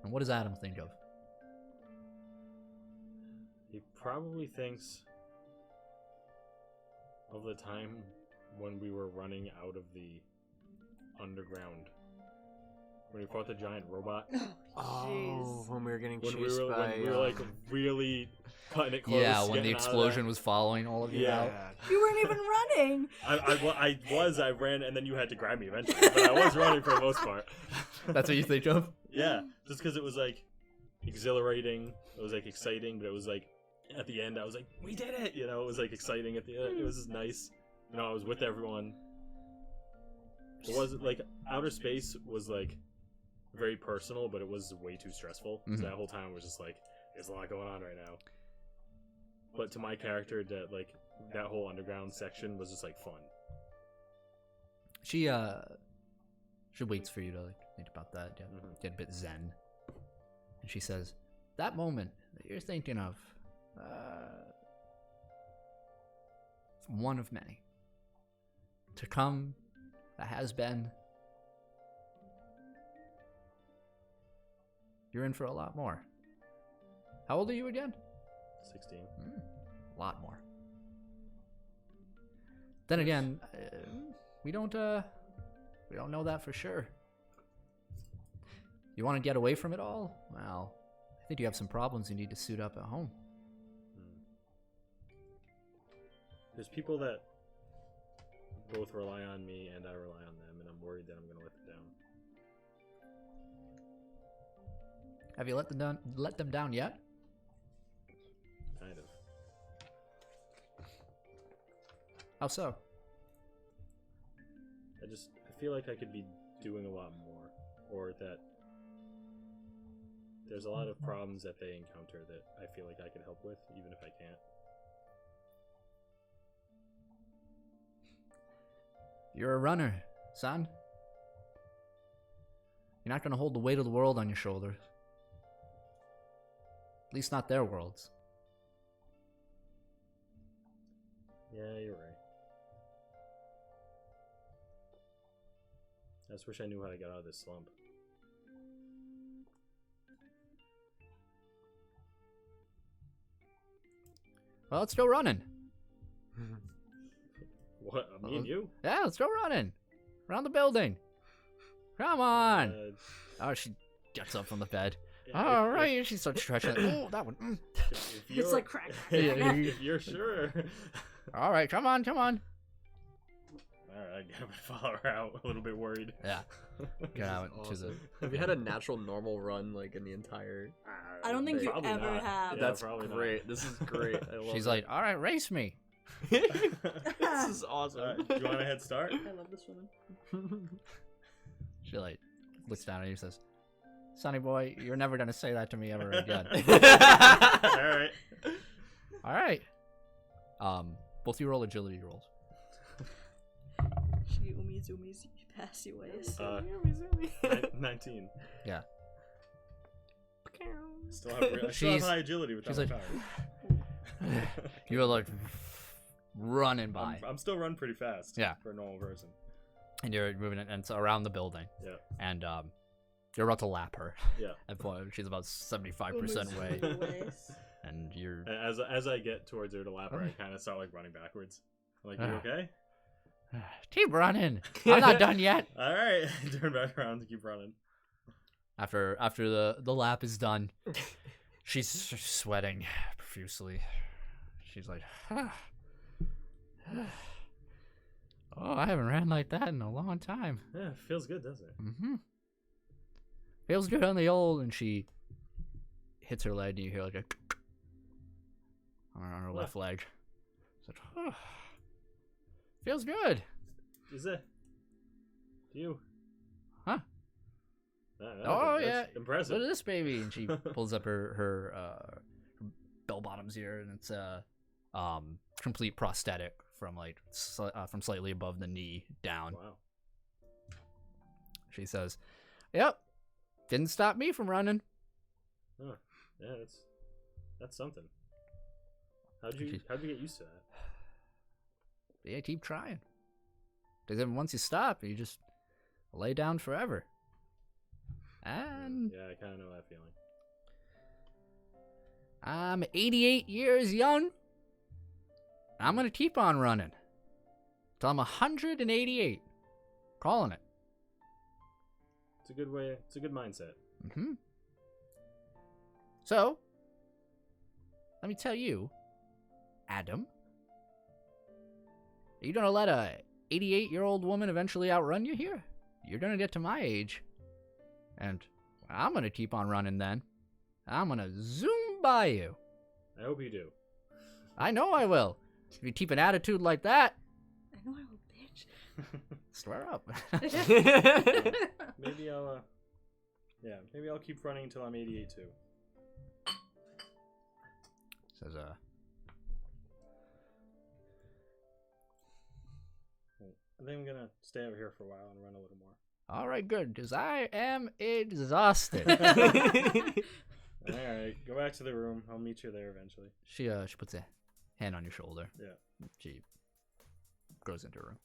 And what does Adam think of? He probably thinks of the time when we were running out of the underground. When we fought the giant robot. Oh, Jeez. when we were getting When chased we by... were like really cutting it close. Yeah, when the getting out of explosion there. was following all of you Yeah. out. You weren't even running. I ran and then you had to grab me eventually. But I was running for the most part. That's what you think of? Yeah, just because it was like exhilarating. It was like exciting, but it was like at the end I was like, we did it! You know, it was like exciting at the end. It was just nice. You know, I was with everyone. It wasn't like outer space was like very personal, but it was way too stressful. Mhm. So that whole time was just like, there's a lot going on right now. But to my character, that whole underground section was just like fun. She waits for you to like think about that, get a bit zen. And she says, that moment that you're thinking of one of many. To come, that has been. You're in for a lot more. How old are you again? 16. A lot more. Then again, we don't know that for sure. You want to get away from it all? Well, I think you have some problems you need to suit up at home. There's people that both rely on me and I rely on them, and I'm worried that I'm going to let them down. Have you let them down yet? Kind of. How so? I feel like I could be doing a lot more, or that there's a lot of problems that they encounter that I feel like I could help with, even if I can't. You're a runner, son. You're not going to hold the weight of the world on your shoulders. At least not their worlds. Yeah, you're right. I just wish I knew how to get out of this slump. Well, let's go running. What? Me and you? Yeah, let's go running. Around the building. Come on. Oh, she gets up from the bed. All right, she starts stretching. Oh, that one. It's like crack. If you're sure. All right, come on. Alright, I gotta follow her out, a little bit worried. Yeah. Get out to Awesome. the. Have you had a natural normal run like in the entire? I don't think you Probably ever not. have. Yeah, That's probably not. great. This is great. I love She's it. like, all right, race me. This is awesome. Do you want a head start? I love this woman. She like looks down at you and says, "Sonny boy, you're never gonna say that to me ever again." Alright. All right. Both you roll agility rolls. She zoomies past you ways. 19. Yeah. Still have She's- high agility without she's my like- power. You're like running by, I'm still running pretty fast. Yeah. For a normal person. and you're moving it, and it's around the building, Yeah. and you're about to lap her. Yeah. At point, she's about 75% away, Ways. and you're. And as I get towards her to lap her, I kind of start like running backwards. I'm like, you okay? Keep running. I'm not done yet. All right. Turn back around to keep running. After the lap is done, she's sweating profusely. She's like, oh, I haven't ran like that in a long time. Yeah, it feels good, doesn't it? Mm-hmm. Feels good on the old, and she hits her leg, and you hear like a on her left leg. It's like, oh, feels good. Is it? Do you? Huh? That's Yeah. impressive. Look at this baby, and she pulls up her bell bottoms here, and it's a complete prosthetic from from slightly above the knee down. Wow. She says, "Yep, didn't stop me from running." Huh. Yeah, that's something. How'd you get used to that? Yeah, keep trying. Because then once you stop, you just lay down forever. And Yeah, I kind of know that feeling. I'm 88 years young. I'm gonna keep on running till I'm 188. Calling it. It's a good way. It's a good mindset. Mm-hmm. So, let me tell you, Adam, are you gonna let a 88-year-old woman eventually outrun you here? You're gonna get to my age, and I'm gonna keep on running then. I'm gonna zoom by you. I hope you do. I know I will. If you keep an attitude like that, I know I will, bitch. swear up. Maybe I'll keep running until I'm 88 too. Says I think I'm gonna stay over here for a while and run a little more. all right, good, because I am exhausted. All right, go back to the room. I'll meet you there eventually. She puts a hand on your shoulder. Yeah. She goes into her room.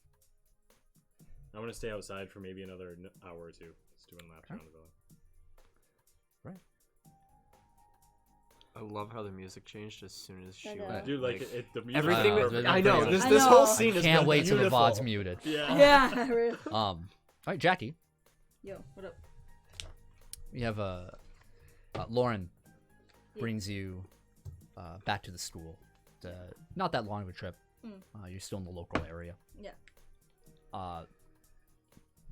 I'm gonna stay outside for maybe another hour or two, just doing laps around the building. Right. I love how the music changed as soon as she I know. went. Dude, like the music. Everything. I know. With, I know. This I this know. whole scene I is can't wait till the beautiful. VOD's muted. Yeah. Yeah. Really. All right, Jackie. Yo, what up? We have Lauren Yeah. brings you back to the school. It's, not that long of a trip. You're still in the local area. Yeah.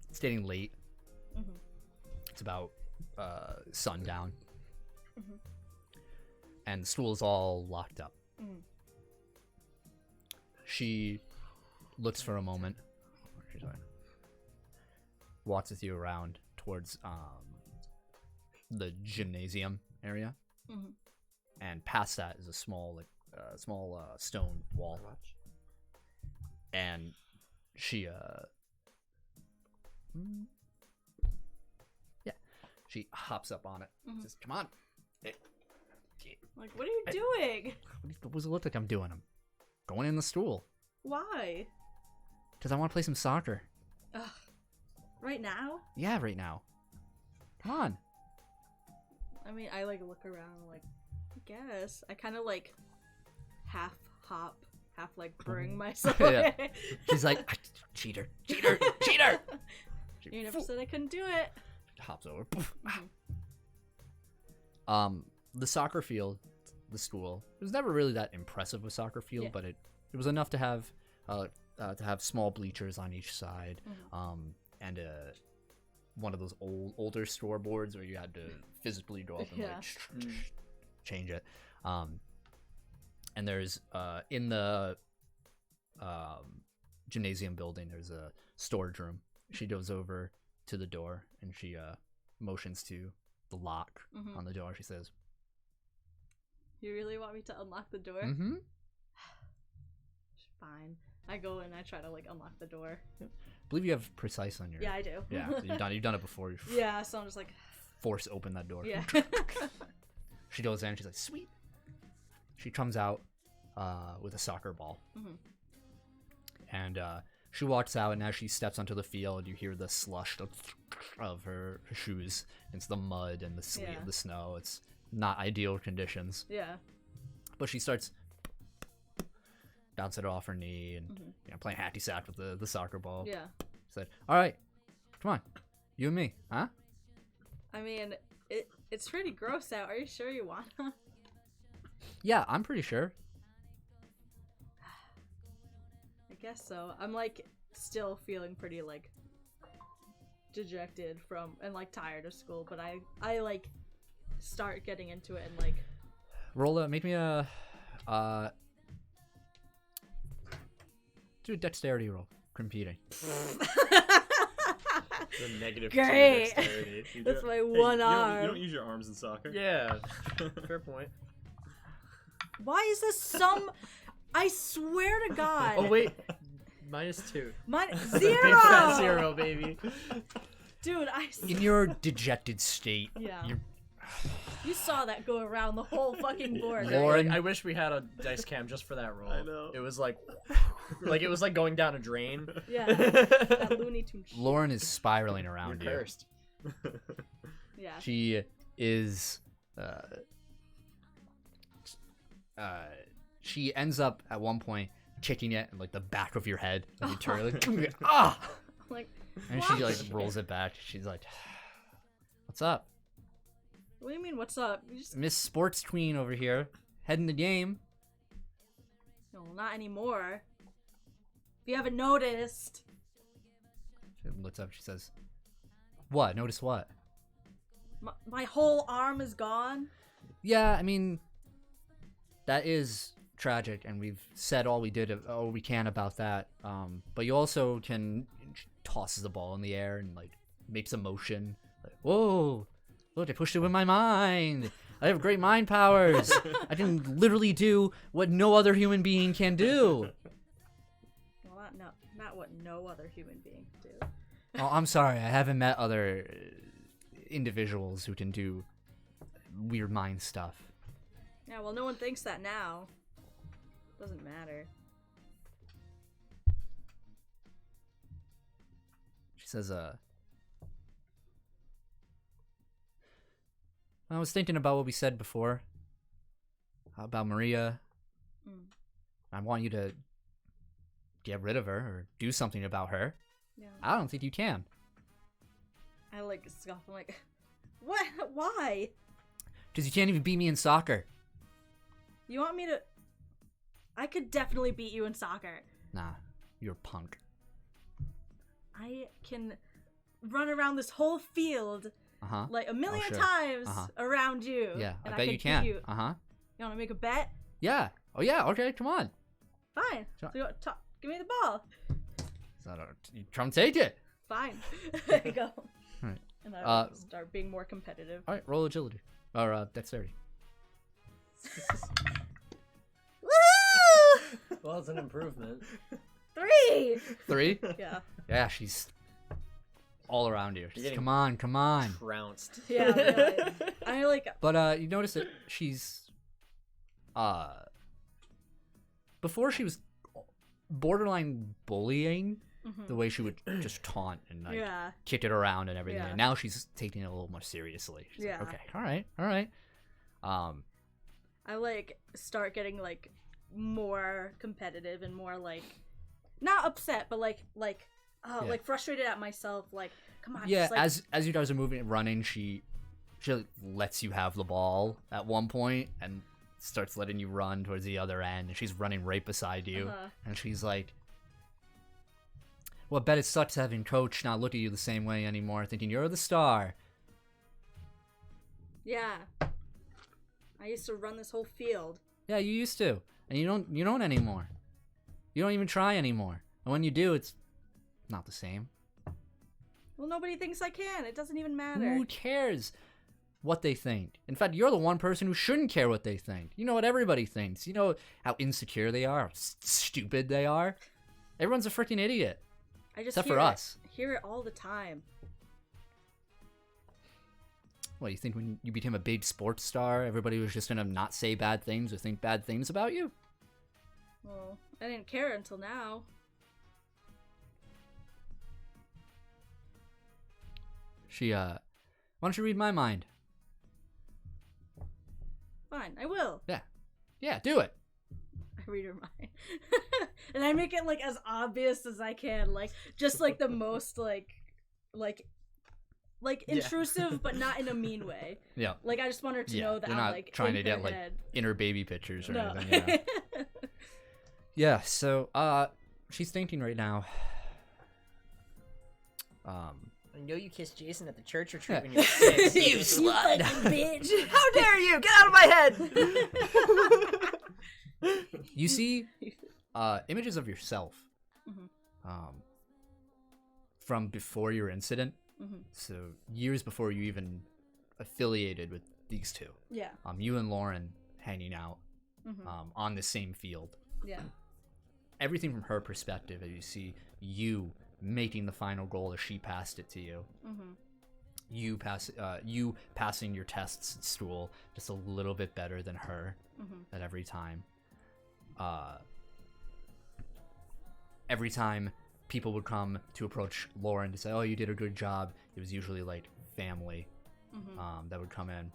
It's getting late. Mhm. It's about sundown. Mhm. And the school is all locked up. Mhm. She looks for a moment. She's like, walks with you around towards the gymnasium area. Mhm. And past that is a small stone wall. And she she hops up on it. Mhm. Says, "Come on." Like, what are you doing? What does it look like I'm doing? I'm going in the school Why? because I want to play some soccer. Ugh. Right now? Yeah, right now. Come on. I mean, I like look around, like, I guess. I kind of like half hop, half like bring myself Yeah. away. She's like, cheater, cheater, cheater. You never said I couldn't do it. Hops over. Mhm. The soccer field, the school, it was never really that impressive a soccer field, Yeah. but it was enough to have small bleachers on each side, and one of those older scoreboards where you had to physically go up and Yeah. change it. And there's in the gymnasium building, there's a storage room. She goes over to the door and she motions to the lock Mhm. on the door. She says, You really want me to unlock the door? "Mm-hmm." Fine. I go and I try to like unlock the door. I believe you have precise on your. Yeah, I do. Yeah, so you've done it before. You Yeah, so I'm just like, force open that door. yeah. She goes in. She's like, "Sweet." She comes out with a soccer ball, Mhm. and she walks out. And as she steps onto the field, you hear the slush of her shoes. It's the mud and the sleet Yeah. and the snow. It's not ideal conditions. Yeah. But she starts bouncing it off her knee and Mhm. playing hacky sack with the soccer ball. Yeah. She said, "All right, come on, you and me, huh?" I mean, it's pretty gross out. Are you sure you wanna? Yeah, I'm pretty sure. I guess so. I'm like still feeling pretty like dejected from and like tired of school, but I like start getting into it and like Make me a do a dexterity roll, competing. The negative Great. 2 dexterity. You That's do- my hey, one you arm. don't use your arms in soccer. Yeah, fair point. Why is this some? I swear to God. Oh wait, -2. Mine Big zero. fat 0, baby. Dude, In your dejected state, Yeah. you're You saw that go around the whole fucking board. right? Lauren- I wish we had a dice cam just for that roll. I know. It was like it was like going down a drain. Yeah. That Looney Tunes shit. Lauren is spiraling You're around you. cursed. Yeah. She is she ends up at one point kicking it in like the back of your head and you turn like ah, Like, and what? she like rolls it back. She's like, "What's up, What do you mean? What's up? You just Miss Sports Queen over here, heading the game?" no, not anymore. If you haven't noticed, She looks up. She says, "What? Notice what?" my whole arm is gone. Yeah, I mean, that is tragic, and we've said all we can about that. But you also can tosses the ball in the air and like makes a motion. Like, whoa! Look, I pushed it with my mind. I have great mind powers. I can literally do what no other human being can do. Well, not what no other human being can do. Oh, I'm sorry. I haven't met other individuals who can do weird mind stuff. Yeah, well, no one thinks that now. Doesn't matter. She says, I was thinking about what we said before. About Maria. I want you to get rid of her or do something about her. Yeah. I don't think you can. I like scoff. I'm like, what? Why? Because you can't even beat me in soccer. You want me to? I could definitely beat you in soccer. Nah, you're a punk. I can run around this whole field like a million times around you. Yeah, and I bet you can. You want to make a bet? Yeah. Oh yeah. Okay, come on. Fine. So give me the ball. You try to take it. Fine. There you go. All right. And I will start being more competitive. All right, roll agility or dexterity. Woo! Well, it's an improvement. 3. 3? Yeah. Yeah, she's all around you. She's, getting come on. Trounced. Yeah. Really. I like. But you notice that she's before she was borderline bullying the way she would just taunt and like kick it around and everything. Yeah. And now she's taking it a little more seriously. She's like, okay, all right. I like start getting like more competitive and more like not upset, but like frustrated at myself. Like, come on. Yeah, just, as you guys are moving and running, she lets you have the ball at one point and starts letting you run towards the other end, and she's running right beside you, and she's like, well, I bet it sucks having Coach not look at you the same way anymore, thinking you're the star. Yeah. I used to run this whole field. Yeah, you used to, and you don't anymore. You don't even try anymore, and when you do, it's not the same. Well, nobody thinks I can. It doesn't even matter. Who cares what they think? In fact, you're the one person who shouldn't care what they think. You know what everybody thinks. You know how insecure they are, how stupid they are. Everyone's a freaking idiot. Except for us. Hear it all the time. What, you think when you became a big sports star, everybody was just gonna not say bad things or think bad things about you? Well, I didn't care until now. Why don't you read my mind? Fine, I will. Yeah, do it. I read her mind. And I make it like as obvious as I can, like just like the most like intrusive, but not in a mean way. Yeah. Like I just want her to know that you're I'm not like trying in to get her like head. inner baby pictures or No. anything. Yeah. Yeah. So she's thinking right now. I know you kissed Jason at the church retreat when you were 6. You slut! Bitch! How dare you! Get out of my head! You see images of yourself from before your incident. So years before you even affiliated with these two. Yeah. You and Lauren hanging out on the same field. Yeah. Everything from her perspective, as you see you making the final goal as she passed it to you. You passing your tests at school just a little bit better than her at every time. Every time people would come to approach Lauren to say, oh, you did a good job, it was usually like family that would come in.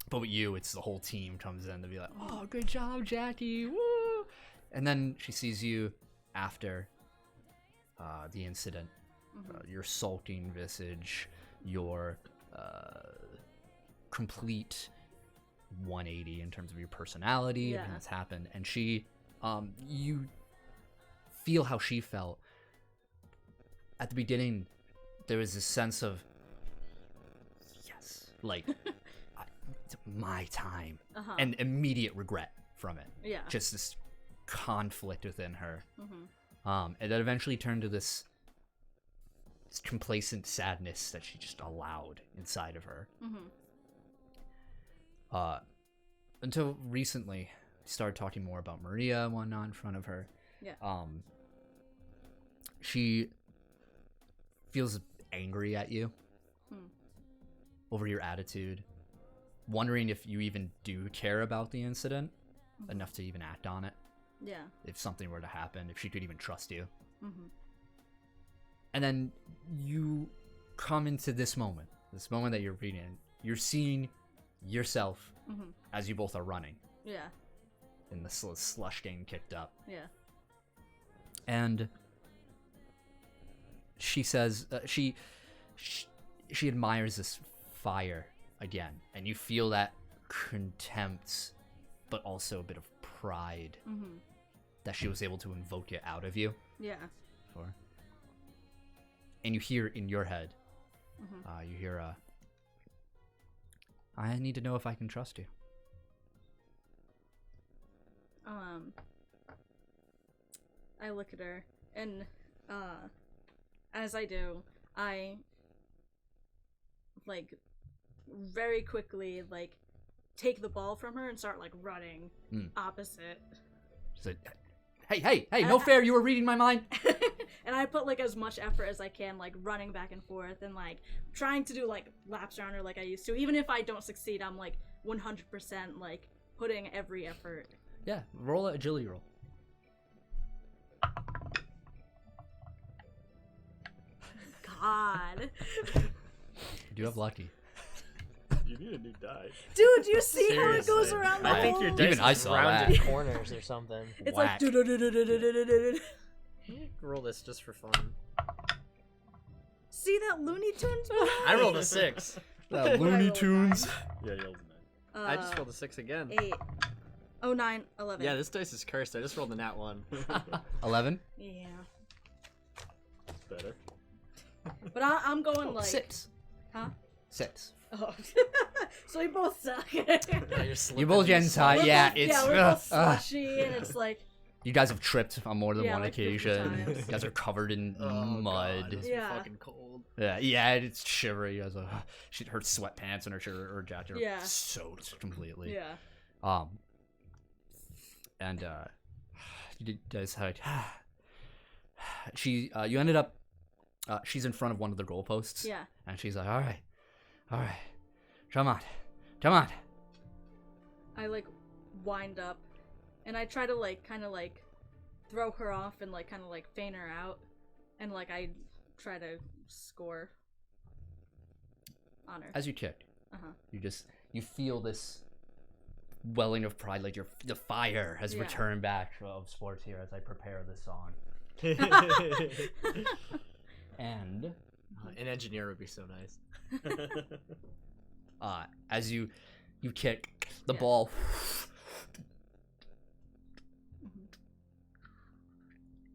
But with you, it's the whole team comes in to be like, oh, good job, Jackie, woo! And then she sees you after the incident, your sulking visage, your complete 180 in terms of your personality, everything that's happened, and she, you feel how she felt. At the beginning, there was this sense of, yes, like, it's my time, and immediate regret from it. Yeah. Just this conflict within her. And then eventually turned to this complacent sadness that she just allowed inside of her. Until recently, she started talking more about Maria and whatnot in front of her. Yeah. She feels angry at you over your attitude, wondering if you even do care about the incident enough to even act on it. Yeah. If something were to happen, if she could even trust you. Mm-hmm. And then you come into this moment that you're reading. You're seeing yourself as you both are running. Yeah. And the slush getting kicked up. Yeah. And she says she admires this fire again, and you feel that contempt, but also a bit of pride that she was able to invoke it out of you. Yeah. For. And you hear in your head, you hear I need to know if I can trust you. I look at her, and as I do, I like very quickly like take the ball from her and start like running opposite. She's like, hey, no fair, you were reading my mind. And I put like as much effort as I can, like running back and forth and like trying to do like laps around her like I used to. Even if I don't succeed, I'm like 100% like putting every effort. Yeah, roll an agility roll. God. You do have lucky. You need a new die. Dude, do you see how it Seriously. goes around the I think whole... your Even dice I is saw rounded that. corners or something. It's Whack. like... Roll this just for fun. See that Looney Tunes? I rolled a 6. Looney Tunes. Yeah, you rolled a 9. I just rolled a 6 again. 8. Oh, 9, 11. Yeah, this dice is cursed. I just rolled a nat 1. 11. Yeah. Better. But I'm going like... 6. Huh? 6. Oh. So we both suck. Yeah, you're slipping You both getting these- tired. Yeah, it's. Yeah, we're both slushy, and it's like... You guys have tripped on more than Yeah, one like 50 occasion. times. You guys are covered in Oh, God, mud. this is Yeah. fucking cold. Yeah, it's shivery. You guys are, her sweatpants and her shirt or jacket are Yeah. soaked completely. Yeah. And you guys had you ended up she's in front of one of the goalposts. Yeah. And she's like, all right, come on. I like wind up, and I try to like kind of like throw her off and like kind of like feign her out, and like I try to score on her. As you kick, you feel this welling of pride, like the fire has Yeah. returned back of sports here as I prepare this song. And An engineer would be so nice. as you kick the Yeah. ball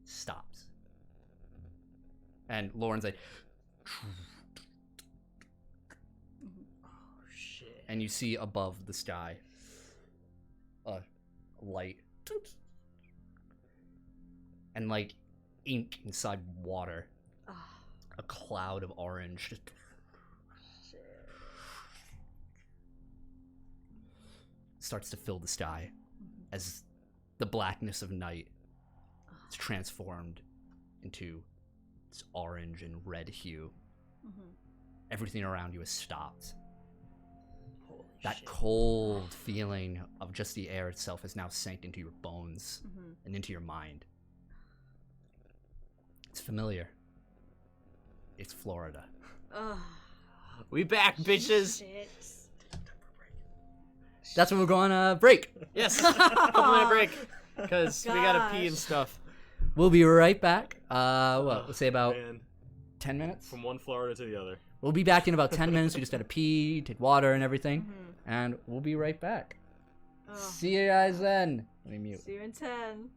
stops, and Lauren's like, Oh, shit. and you see above the sky a light and like ink inside water, Ah, a cloud of orange just shit. starts to fill the sky as the blackness of night is transformed into this orange and red hue. Everything around you is stopped. Holy That shit. cold feeling of just the air itself has now sank into your bones and into your mind. It's familiar. It's Florida. Ugh. We back, bitches. Shit. That's when we're going to break. Yes. Couple minute break. Because we gotta pee and Gosh. stuff. We'll be right back. Let's say about Man, 10 minutes? from one Florida to the other. We'll be back in about 10 minutes. We just gotta pee, take water and everything. And we'll be right back. Oh. See you guys then. Let me mute. See you in 10.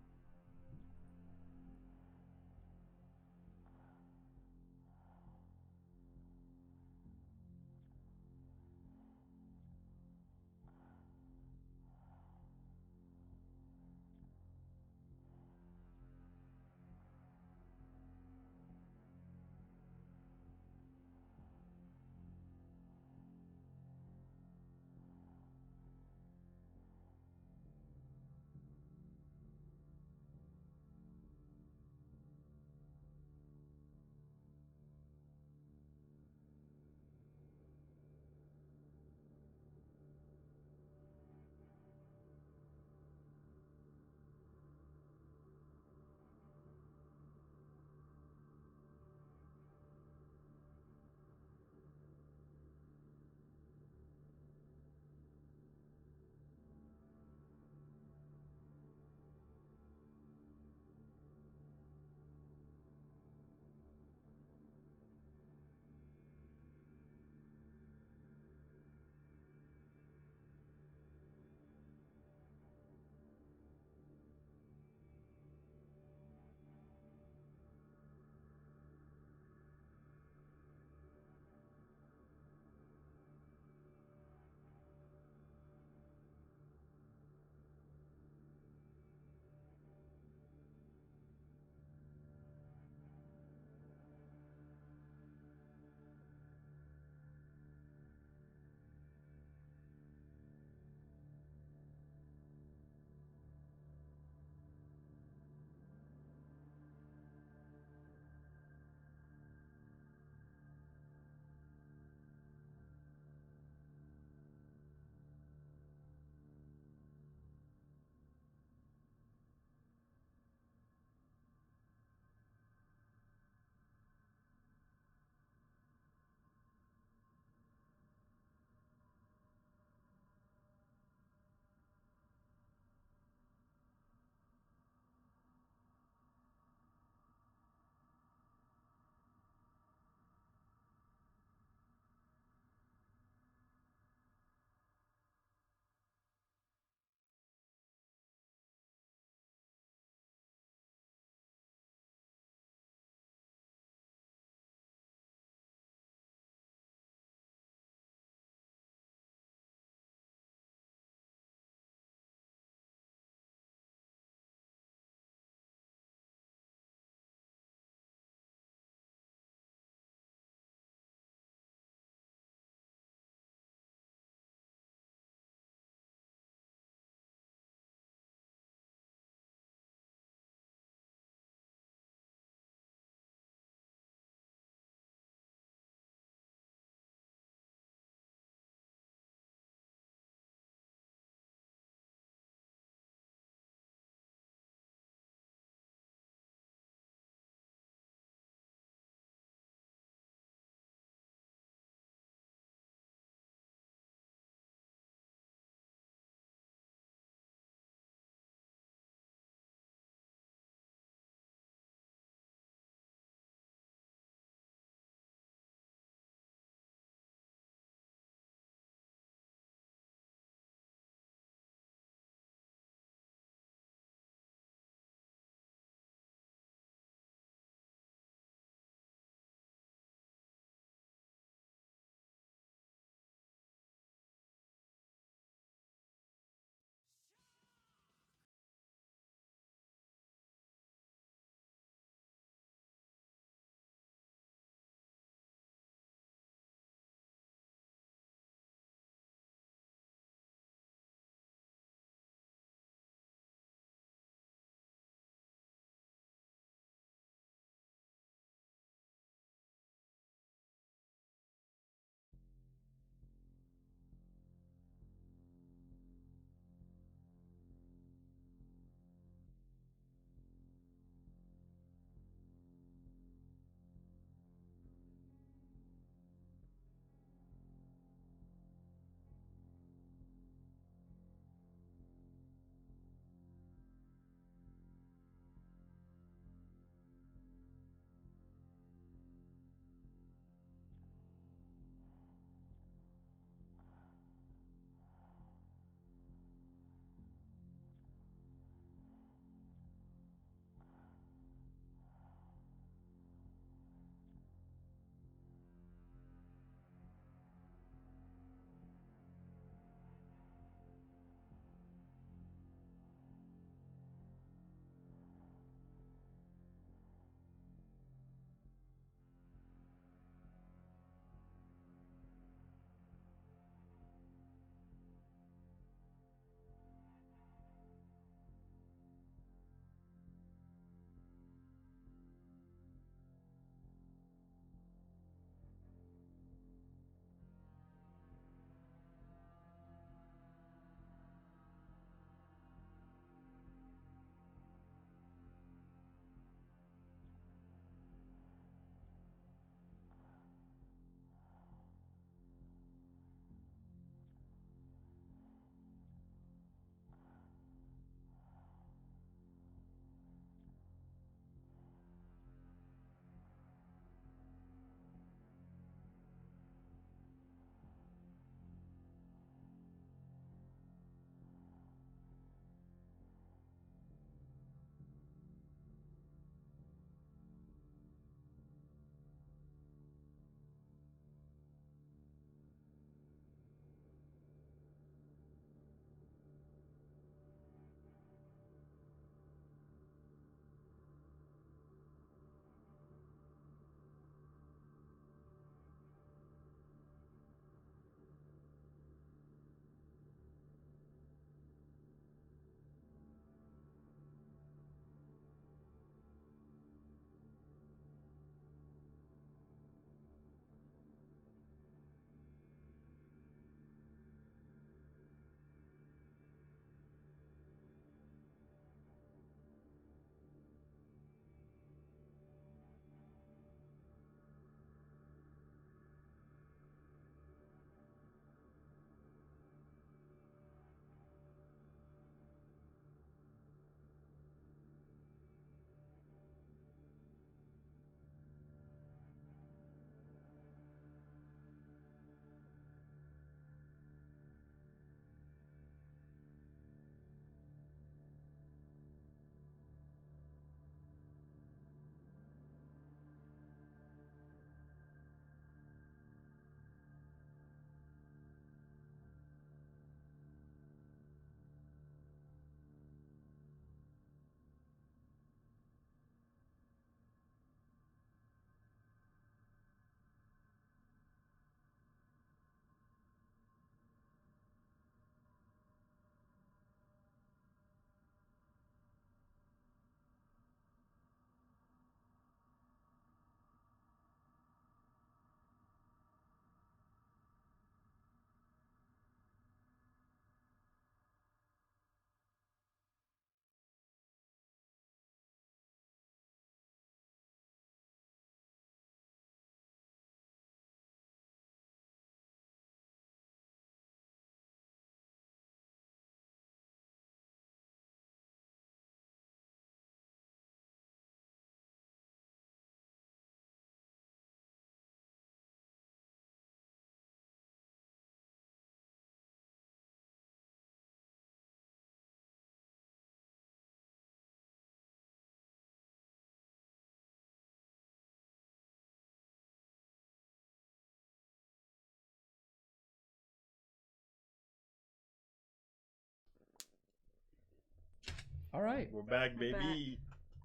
All right. We're back, We're baby.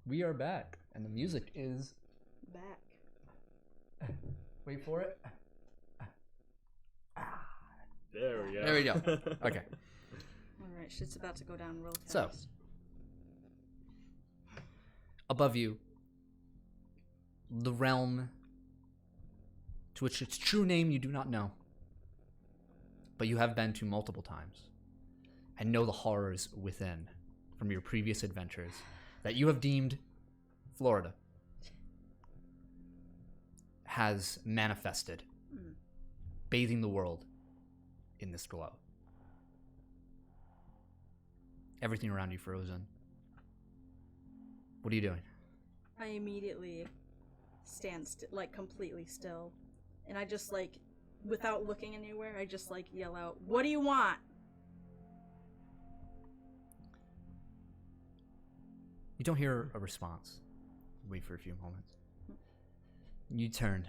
We are back. And the music is... Back. Wait for it. There we go. There we go. Okay. Alright, shit's about to go down real fast. So, above you, the realm to which its true name you do not know, but you have been to multiple times, and know the horrors within from your previous adventures that you have deemed Florida has manifested, bathing the world in this glow. Everything around you frozen. What are you doing? I immediately stand completely still. And I just without looking anywhere, I just yell out, "What do you want?" You don't hear a response. Wait for a few moments. You turn,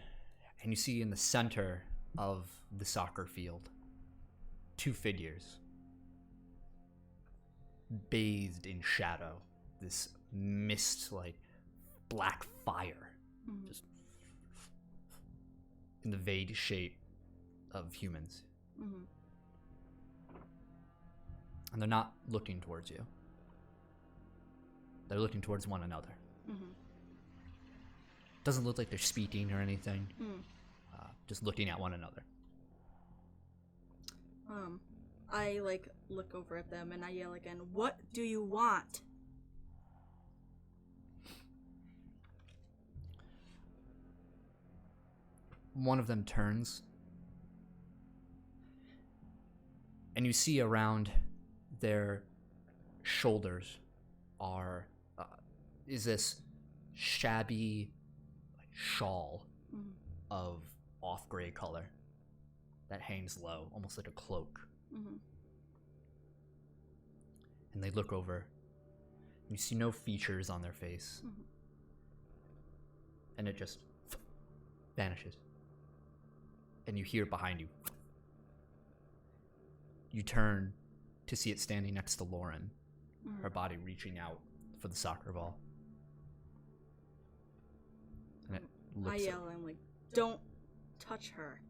and you see in the center of the soccer field 2 figures bathed in shadow. This mist like black fire, just in the vague shape of humans. And they're not looking towards you. They're looking towards one another. Doesn't look like they're speaking or anything. Just looking at one another. I look over at them and I yell again, "What do you want?" One of them turns, and you see around their shoulders is this shabby shawl of off-gray color that hangs low, almost like a cloak. And they look over, and you see no features on their face, and it just vanishes. And you hear it behind you. You turn to see it standing next to Lauren, her body reaching out for the soccer ball. And it looks I yell, I'm like, "Don't touch her."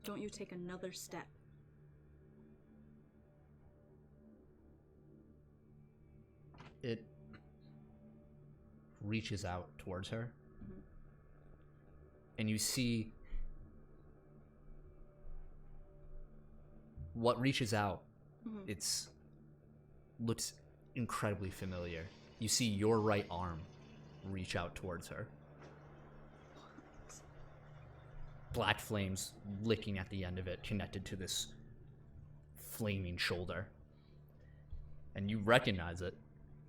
Don't you take another step. It reaches out towards her, and you see what reaches out. It's looks incredibly familiar. You see your right arm reach out towards her. Black flames licking at the end of it, connected to this flaming shoulder. And you recognize it.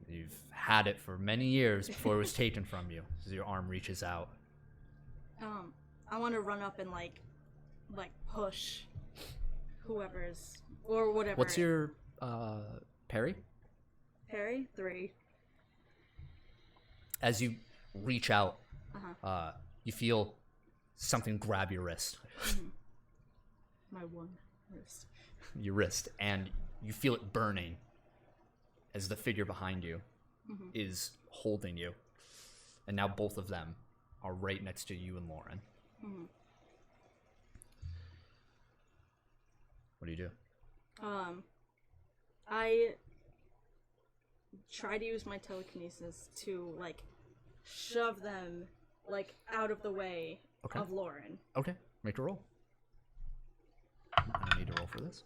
You've had it for many years before it was taken from you. As your arm reaches out. I want to run up and push whoever's or whatever. What's your parry? Parry? 3. As you reach out, you feel something grab your wrist. My one wrist. Your wrist, and you feel it burning as the figure behind you is holding you. And now both of them are right next to you and Lauren. What do you do? I try to use my telekinesis to shove them out of the way of Lauren. Okay, make a roll. I need to roll for this.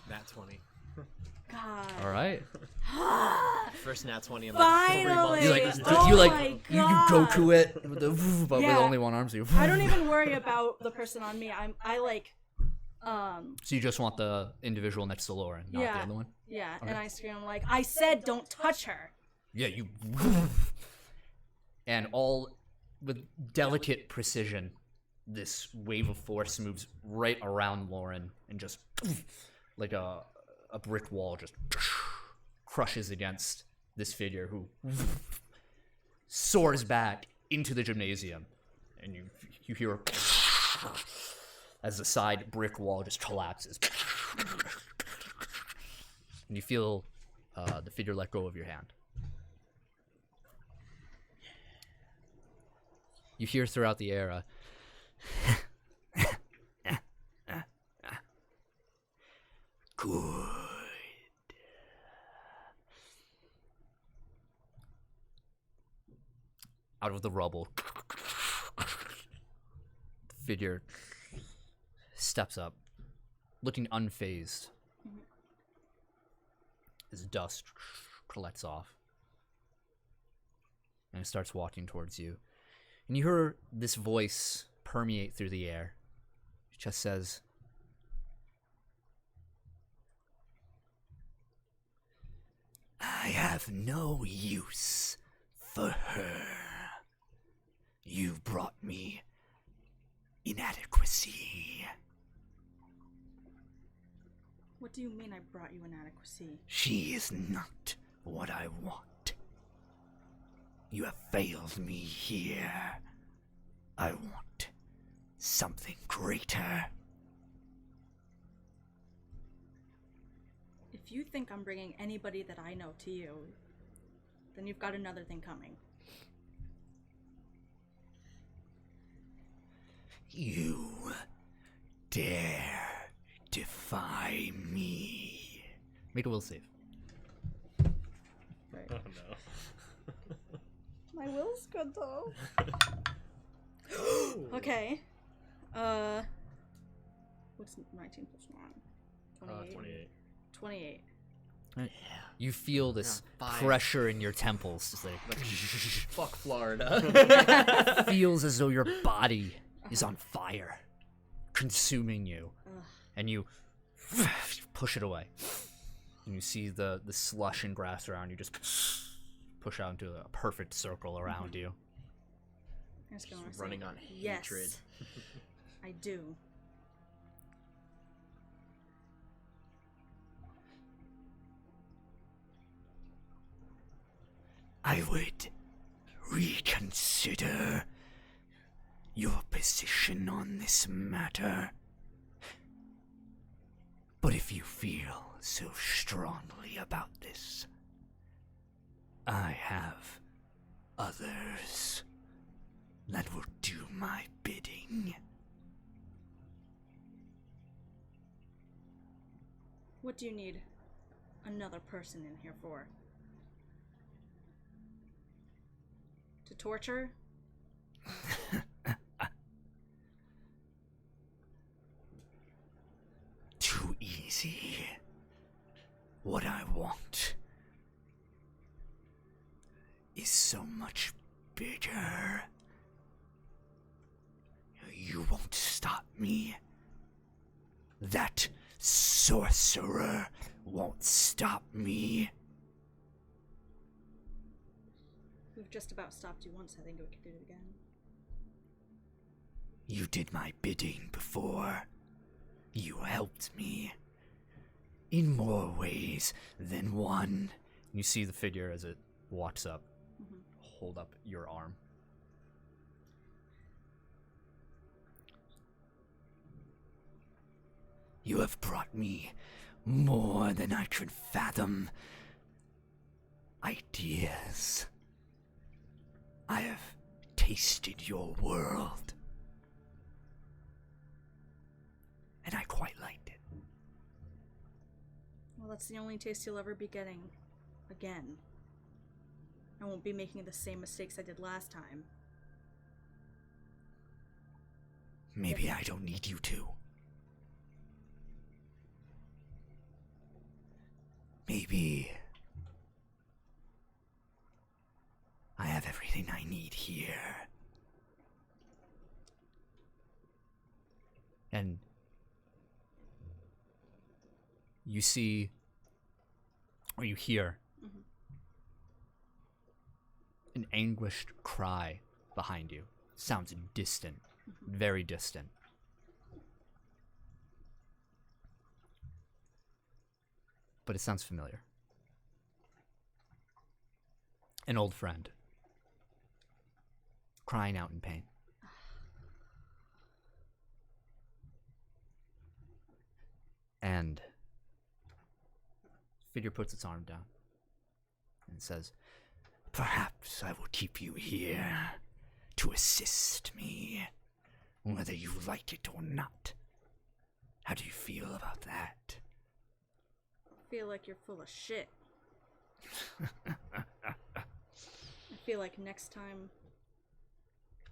Nat 20. God. All right. First nat 20 in Finally! 3 You months. you go to it, but with only one arm. So I don't even worry about the person on me. So you just want the individual next to Lauren, not the other one? Yeah, Okay. and I scream I said don't touch her. Yeah, you... And all with delicate precision, this wave of force moves right around Lauren and just like a brick wall just crushes against this figure who soars back into the gymnasium. And you hear as the side brick wall just collapses. And you feel the figure let go of your hand. You hear throughout the air good. Out of the rubble, the figure steps up, looking unfazed. As dust collects off, and it starts walking towards you. And you hear this voice permeate through the air. It just says, I have no use for her. You brought me inadequacy. What do you mean I brought you inadequacy? She is not what I want. You have failed me here. I want something greater. If you think I'm bringing anybody that I know to you, then you've got another thing coming. You dare defy me. Make a will save. Right. Oh no. My will's good though. Okay. What's 19 plus 9? 28. 28. 28. You feel this Yeah, fire. pressure in your temples. It's like, Fuck Florida. feels as though your body is on fire, consuming you. Ugh. And you push it away. And you see the slush and grass around you just push out into a perfect circle around you. I'm just gonna say, Running on yes, hatred. I do. I would reconsider your position on this matter. But if you feel so strongly about this, I have others that will do my bidding. What do you need another person in here for? To torture? Too easy. What I want is so much bigger. You won't stop me. That sorcerer won't stop me. We've just about stopped you once. I think we could do it again. You did my bidding before. You helped me. In more ways than one. You see the figure as it walks up. Mm-hmm. Hold up your arm. You have brought me more than I could fathom. Ideas. I have tasted your world. And I quite liked it. Well, that's the only taste you'll ever be getting again. I won't be making the same mistakes I did last time. Maybe I don't need you to. Maybe I have everything I need here. And you see, or you hear, an anguished cry behind you. Sounds distant, very distant. But it sounds familiar. An old friend. Crying out in pain. And figure puts its arm down and says, "Perhaps I will keep you here to assist me, whether you like it or not. How do you feel about that?" I feel like you're full of shit. I feel like next time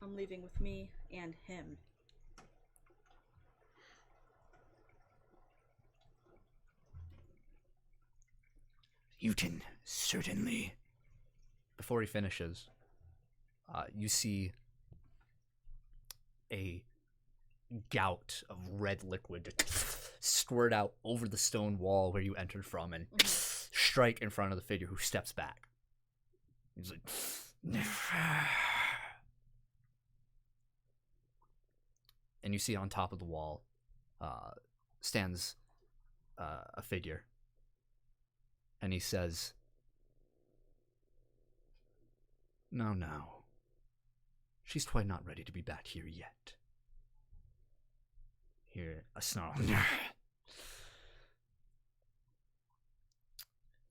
I'm leaving with me and him. You can certainly... Before he finishes, you see a gout of red liquid squirt out over the stone wall where you entered from and strike in front of the figure, who steps back. He's like... And you see on top of the wall stands a figure. And he says, No. She's quite not ready to be back here yet. Here, a snarl.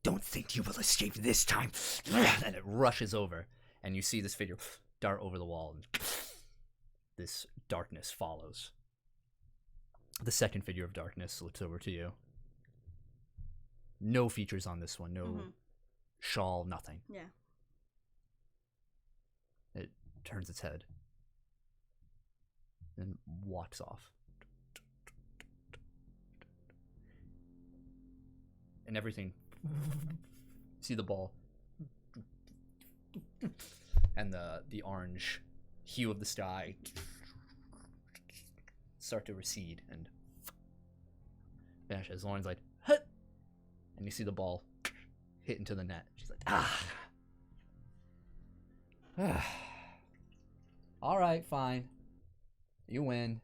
Don't think you will escape this time. And it rushes over, and you see this figure dart over the wall, and this darkness follows. The second figure of darkness looks over to you. No features on this one. No shawl, nothing. Yeah. It turns its head and walks off. And everything. See the ball. And the orange hue of the sky start to recede and vanish as Lauren's like, "Hut!" And you see the ball hit into the net. She's like, "Ah. All right, fine. You win."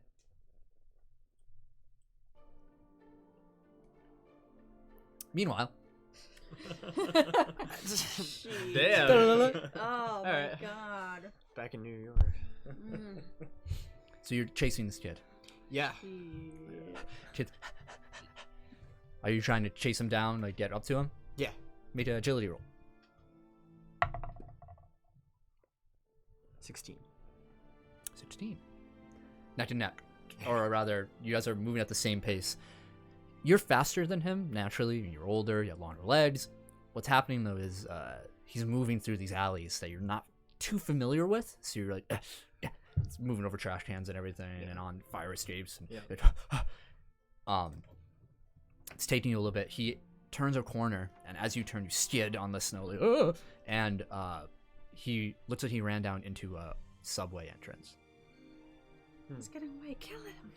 Meanwhile, Damn. Oh my Alright. god. Back in New York. so you're chasing this kid. Yeah. Kid, are you trying to chase him down, like get up to him? Yeah. Make an agility roll. 16. 16. Neck and neck. Or rather, you guys are moving at the same pace. You're faster than him, naturally. You're older, you have longer legs. What's happening, though, is he's moving through these alleys that you're not too familiar with. So you're like, it's moving over trash cans and everything, and on fire escapes. And it's taking you a little bit. He turns a corner, and as you turn, you skid on the snow. Like, and he looks like he ran down into a subway entrance. He's getting away. Kill him.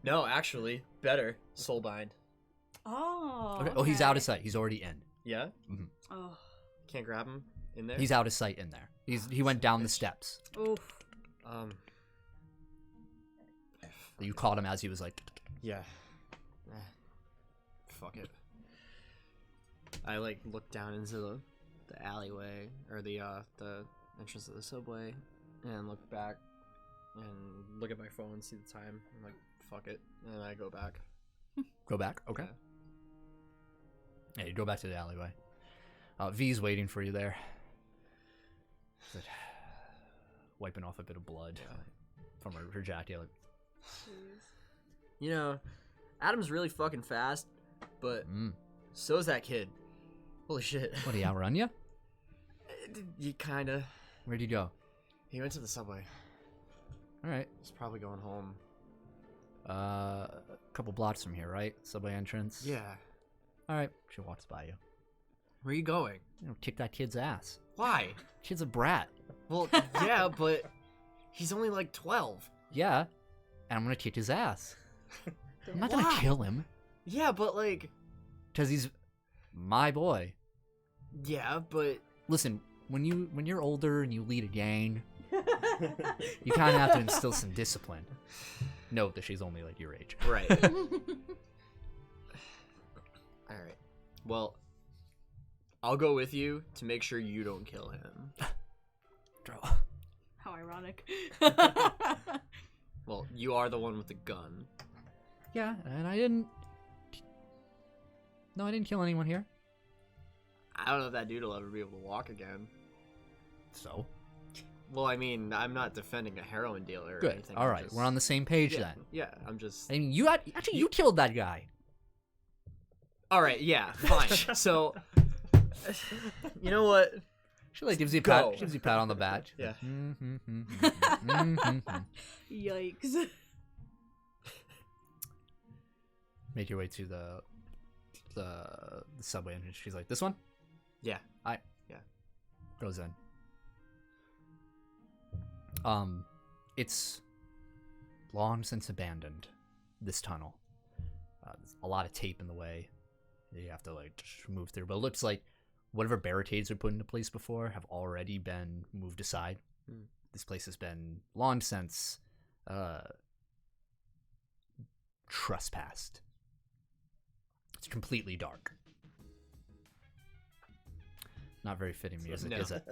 No, actually, better. Soulbind. Oh. Okay. Oh, he's out of sight. He's already in. Yeah? Mm-hmm. Oh. Can't grab him in there? He's out of sight in there. He went down the steps. Oof. You caught him as he was like... Yeah. Fuck it. I like look down into the alleyway or the entrance of the subway and look back and look at my phone, see the time. I'm like, fuck it, and I go back. Go back? Okay. Yeah, you go back to the alleyway. V's waiting for you there. Wiping off a bit of blood from her jacket. Like, you know, Adam's really fucking fast, but so's that kid. Holy shit. what, did he outrun you? You kinda. Where'd you go? He went to the subway. Alright. He's probably going home. A couple blocks from here, right? Subway entrance? Yeah. Alright. She walks by you. Where are you going? You know, kick that kid's ass. Why? Kid's a brat. Well, yeah, but he's only like 12. Yeah. And I'm gonna kick his ass. I'm not gonna kill him. Yeah, but like... Because he's my boy. Yeah, but... Listen, when you're older and you lead a gang, you kind of have to instill some discipline. Note that she's only like your age. Right. Alright. Well, I'll go with you to make sure you don't kill him. Draw. How ironic. Well, you are the one with the gun. Yeah, and I didn't... No, I didn't kill anyone here. I don't know if that dude will ever be able to walk again. So? Well, I mean, I'm not defending a heroin dealer or Good. anything. All right, we're on the same page then. Yeah, I'm just... I mean, you killed that guy. All right, yeah, fine. So, you know what? She like gives you a Go. pat. Gives you a pat on the back. Yeah. Yikes. Make your way to the subway, and she's like, "This one." Yeah. Goes in. It's long since abandoned. This tunnel. There's a lot of tape in the way. You have to like just move through, but it looks like whatever barricades were put into place before have already been moved aside. This place has been long since trespassed. It's completely dark. Not very fitting music, No. is it?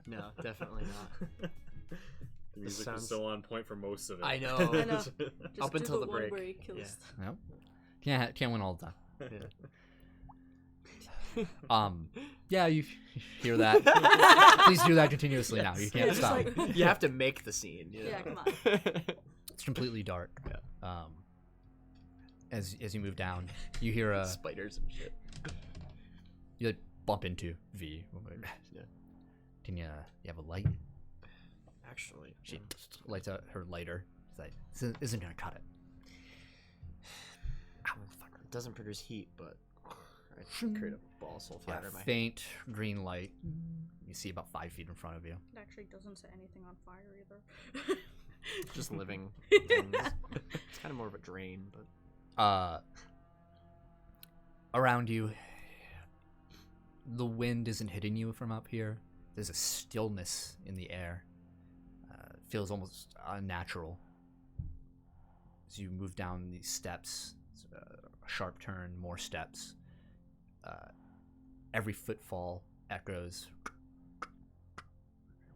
No, definitely not. The music sounds- was still on point for most of it. I know. I know. Just Up do until the one break. where he kills. Nope. Can't win all the time. Yeah. Yeah, you hear that. Please do that continuously now. You can't Yeah, just stop. like- You have to make the scene. You know? Yeah, come on. It's completely dark. As you move down, you hear a Spiders and shit. you like, bump into V. Yeah. Can you have a light? Actually, She lights out her lighter. She's like, "This isn't gonna cut it." it doesn't produce heat, but I create a ball of Yeah, fire in my hand. faint green light. You see about 5 feet in front of you. It actually doesn't set anything on fire either. Just living things. It's kind of more of a drain, but Around you, the wind isn't hitting you from up here. There's a stillness in the air. It feels almost unnatural. As you move down these steps, a sharp turn, more steps. Every footfall echoes,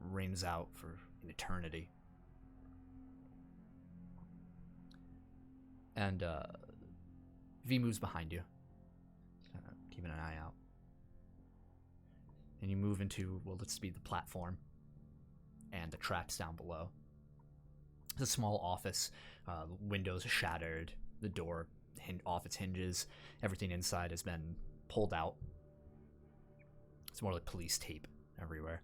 rings out for an eternity. And V moves behind you, kind of keeping an eye out. And you move into, well, let's be the platform and the tracks down below. It's a small office. The windows are shattered. The door off its hinges. Everything inside has been pulled out. It's more like police tape everywhere.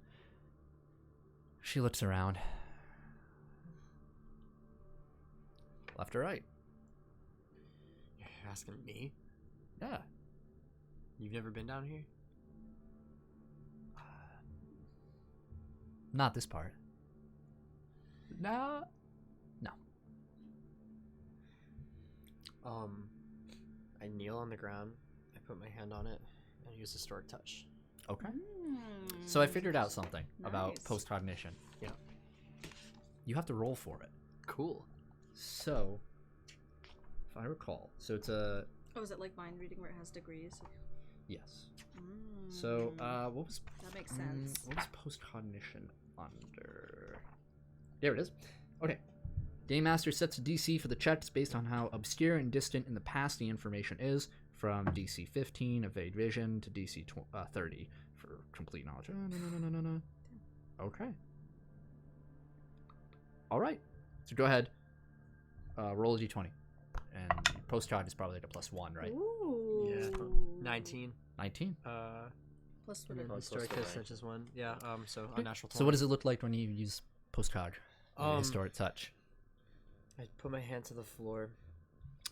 She looks around. Left or right? you're asking me? Yeah. You've never been down here? Not this part. No. I kneel on the ground. I put my hand on it and use historic touch. Okay. So I figured out something about Nice. post-cognition. Yeah. You have to roll for it. Cool. So, if I recall, so it's a Oh, is it like mind reading where it has degrees? yes. So, what was That makes sense. what was post-cognition under? There it is. Okay. Game Master sets a DC for the checks based on how obscure and distant in the past the information is, from DC 15, Evade Vision, to DC 30 for complete knowledge. No. Okay. All right. So go ahead. Roll a d20. And post-cog is probably like a +1, right? Ooh. Yeah. 19. 19. Plus And then Plus historic the touch, rank. such as one. Yeah. So unnatural 20. So what does it look like when you use post-cog? Historic touch. I put my hand to the floor.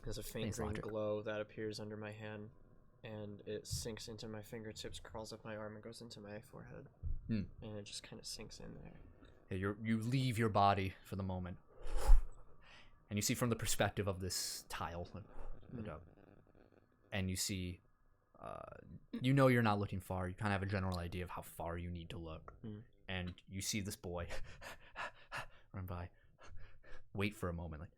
There's a faint Thanks, green Logic. glow that appears under my hand, and it sinks into my fingertips, crawls up my arm, and goes into my forehead. And it just kind of sinks in there. Yeah, you leave your body for the moment, and you see from the perspective of this tile, and you see, you know you're not looking far. You kind of have a general idea of how far you need to look, and you see this boy run by. Wait for a moment, like.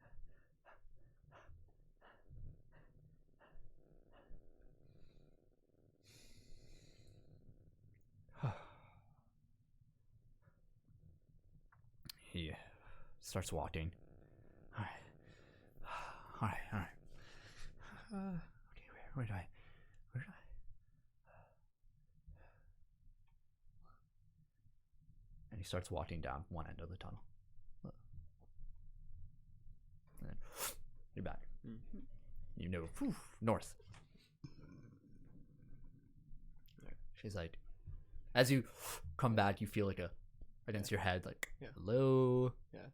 He starts walking. All right. All right. Okay, where do I? And he starts walking down one end of the tunnel. And then you're back. Mm-hmm. You know, north. She's like, as you come back, you feel like against your head, like, hello,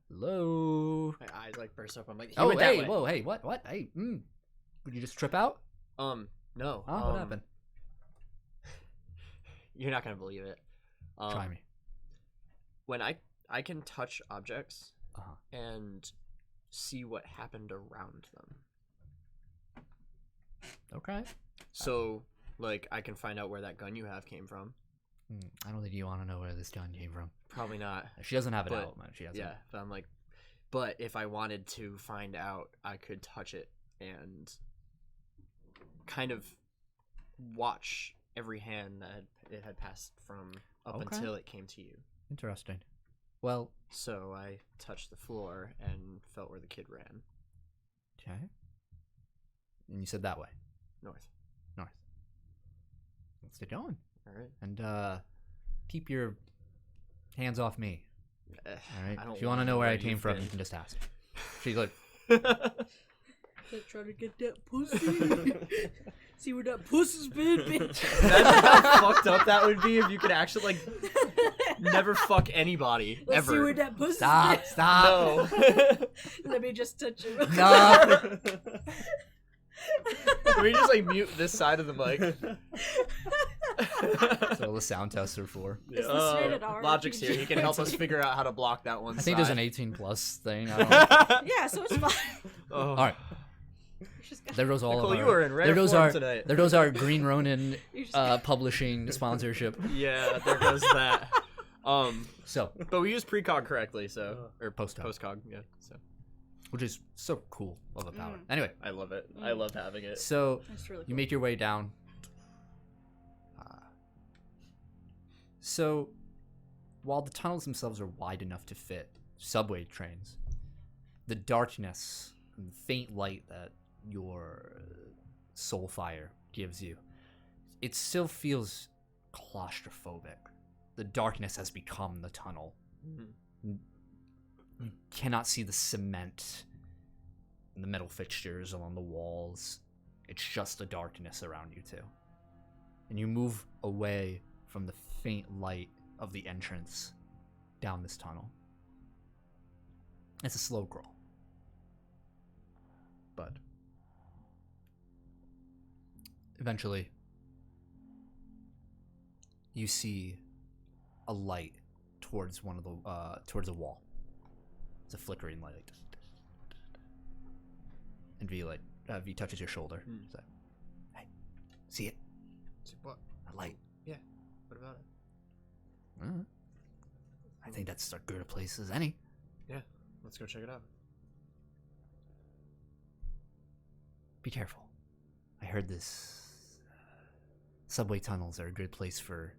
hello. My eyes like burst up. I'm like, oh, hey, whoa, hey, what, hey, Would you just trip out? No. What happened? You're not gonna believe it. Try me. When I can touch objects Uh-huh. and see what happened around them. Okay. So, like, I can find out where that gun you have came from. I don't think you want to know where this gun came from. Probably not. She doesn't have it out, man. She doesn't. Yeah, but I'm like, but if I wanted to find out, I could touch it and kind of watch every hand that it had passed from up until it came to you. Interesting. Well, so I touched the floor and felt where the kid ran. Okay. And you said that way? North. Let's get going. All right. And keep your hands off me. All right. If you want to know where I came from, you can just ask. She's like, They're trying to get that pussy. See where that pussy's been, bitch. Imagine how fucked up that would be if you could actually, like, never fuck anybody. Let's ever. see where that pussy's stop. No. Let me just touch you. No. Can we just, like, mute this side of the mic? That's all the sound tests are for. It's the rated R. Logic's here. He can help us figure out how to block that one I think there's an 18+ thing. I don't know. Yeah, so it's fine. All right. There goes all Nicole, of our. you were in rare form tonight. There goes our Green Ronin Publishing sponsorship. Yeah, there goes that. So, but we use precog correctly, so or postcog. Postcog, yeah. So, which is so cool. Love the power. Anyway, I love it. I love having it. So really cool. You make your way down. So, while the tunnels themselves are wide enough to fit subway trains, the darkness and the faint light that your soul fire gives you, it still feels claustrophobic. The darkness has become the tunnel. Mm-hmm. You cannot see the cement and the metal fixtures along the walls. It's just the darkness around you two. And you move away from the faint light of the entrance down this tunnel. It's a slow crawl. But eventually you see a light towards one of the towards a wall. It's a flickering light. And V touches your shoulder. He's like, hey, see it? See what? A light. Yeah. What about it? I think that's as good a place as any. Yeah. Let's go check it out. Be careful. I heard this subway tunnels are a good place for,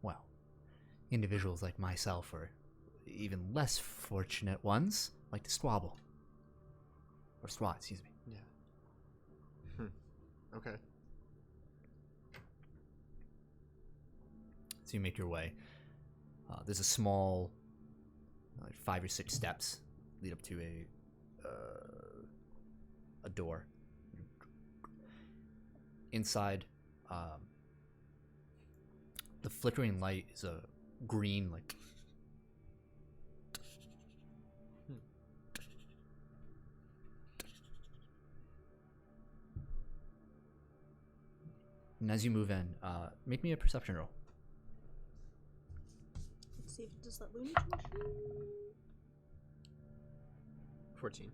well, individuals like myself or even less fortunate ones like to squabble. Or swat, excuse me. Yeah. Okay. So you make your way. There's a small, like 5 or 6 steps lead up to a door. Inside, the flickering light is a green, like. And as you move in, make me a perception roll. Let's see if it does that Looney Tunes. 14.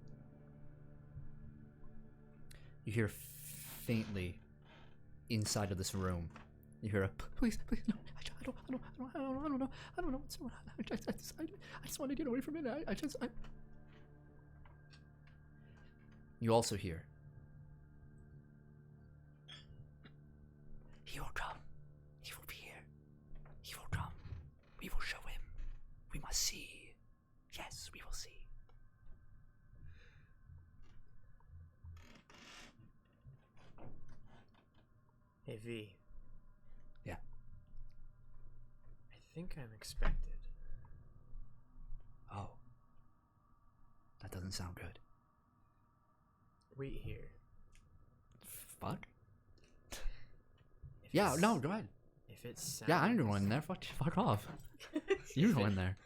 You hear faintly inside of this room. You hear a please, no, I don't know what's going on. I just want to get away from it. I. You also hear. He will come. He will be here. He will come. We will show him. We must see. Yes, we will see. Hey, V. Yeah. I think I'm expected. Oh. That doesn't sound good. Wait here. Fuck? If Yeah, it's- no, go ahead. If it sounds... Yeah, I'm going in there. Fuck off. You go in there.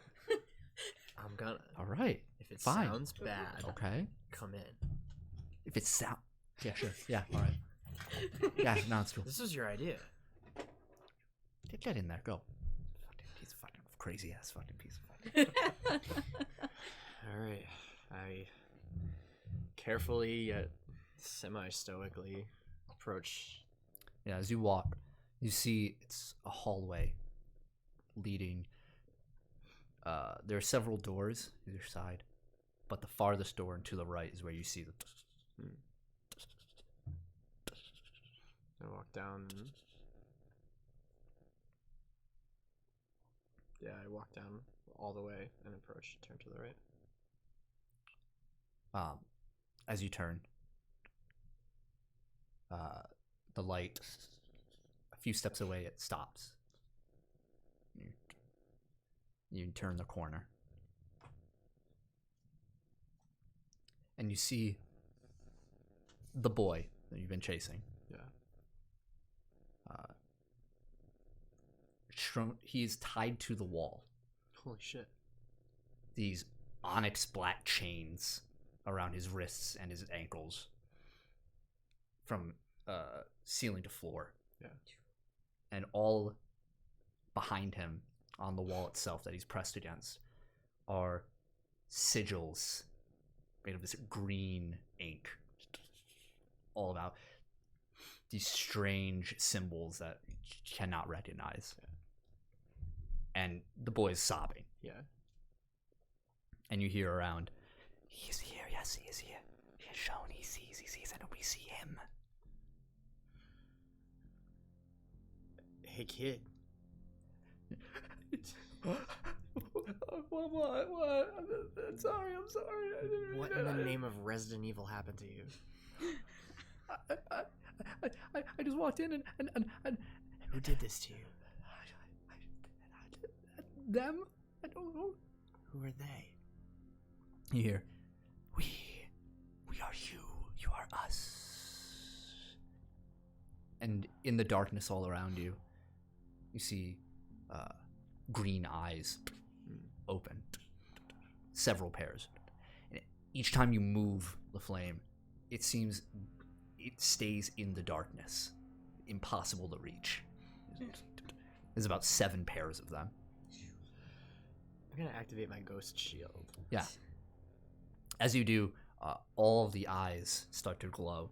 I'm gonna. Alright. If it Fine. sounds bad, Okay. come in. If it sound... Yeah, sure. Yeah, alright. Yeah, no, it's cool. This was your idea. Get in there, go. Fucking piece of fucking crazy ass fucking piece of fucking... Alright. I carefully yet semi-stoically approach. Yeah, as you walk, you see it's a hallway leading. There are several doors either side, but the farthest door and to the right is where you see the. I walk down. Yeah, I walk down all the way and approach. Turn to the right. As you turn, the light, a few steps away, it stops. You turn the corner. And you see the boy that you've been chasing. Yeah. He is tied to the wall. Holy shit. These onyx black chains around his wrists and his ankles from ceiling to floor. Yeah. And all behind him on the wall itself that he's pressed against are sigils made of this green ink, all about these strange symbols that you cannot recognize. Yeah. And the boy is sobbing. Yeah. And you hear around, he is here, yes, he is here. He has shown, he sees, and we see him. Hey, kid. What? I'm sorry. What in the name of Resident Evil happened to you? I just walked in and Who did this to you? them? I don't know. Who are they? You hear, we are you are us. And in the darkness all around you, you see green eyes open, several pairs. And each time you move the flame, it seems it stays in the darkness, impossible to reach. There's about 7 pairs of them. I'm gonna activate my ghost shield. Yeah. As you do, all of the eyes start to glow.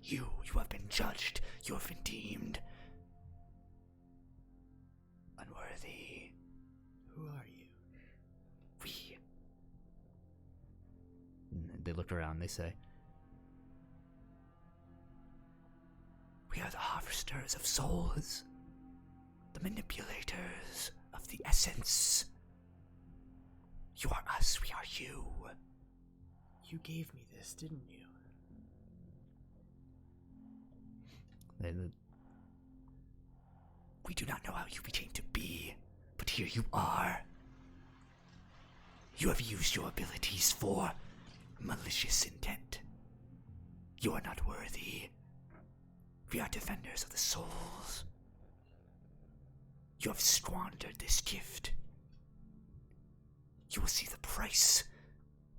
You have been judged. You have been deemed unworthy. Who are you? We. And they look around. They say, "We are the harvesters of souls, the manipulators of the essence. You are us. We are you." You gave me this, didn't you? We do not know how you became to be, but here you are. You have used your abilities for malicious intent. You are not worthy. We are defenders of the souls. You have squandered this gift. You will see the price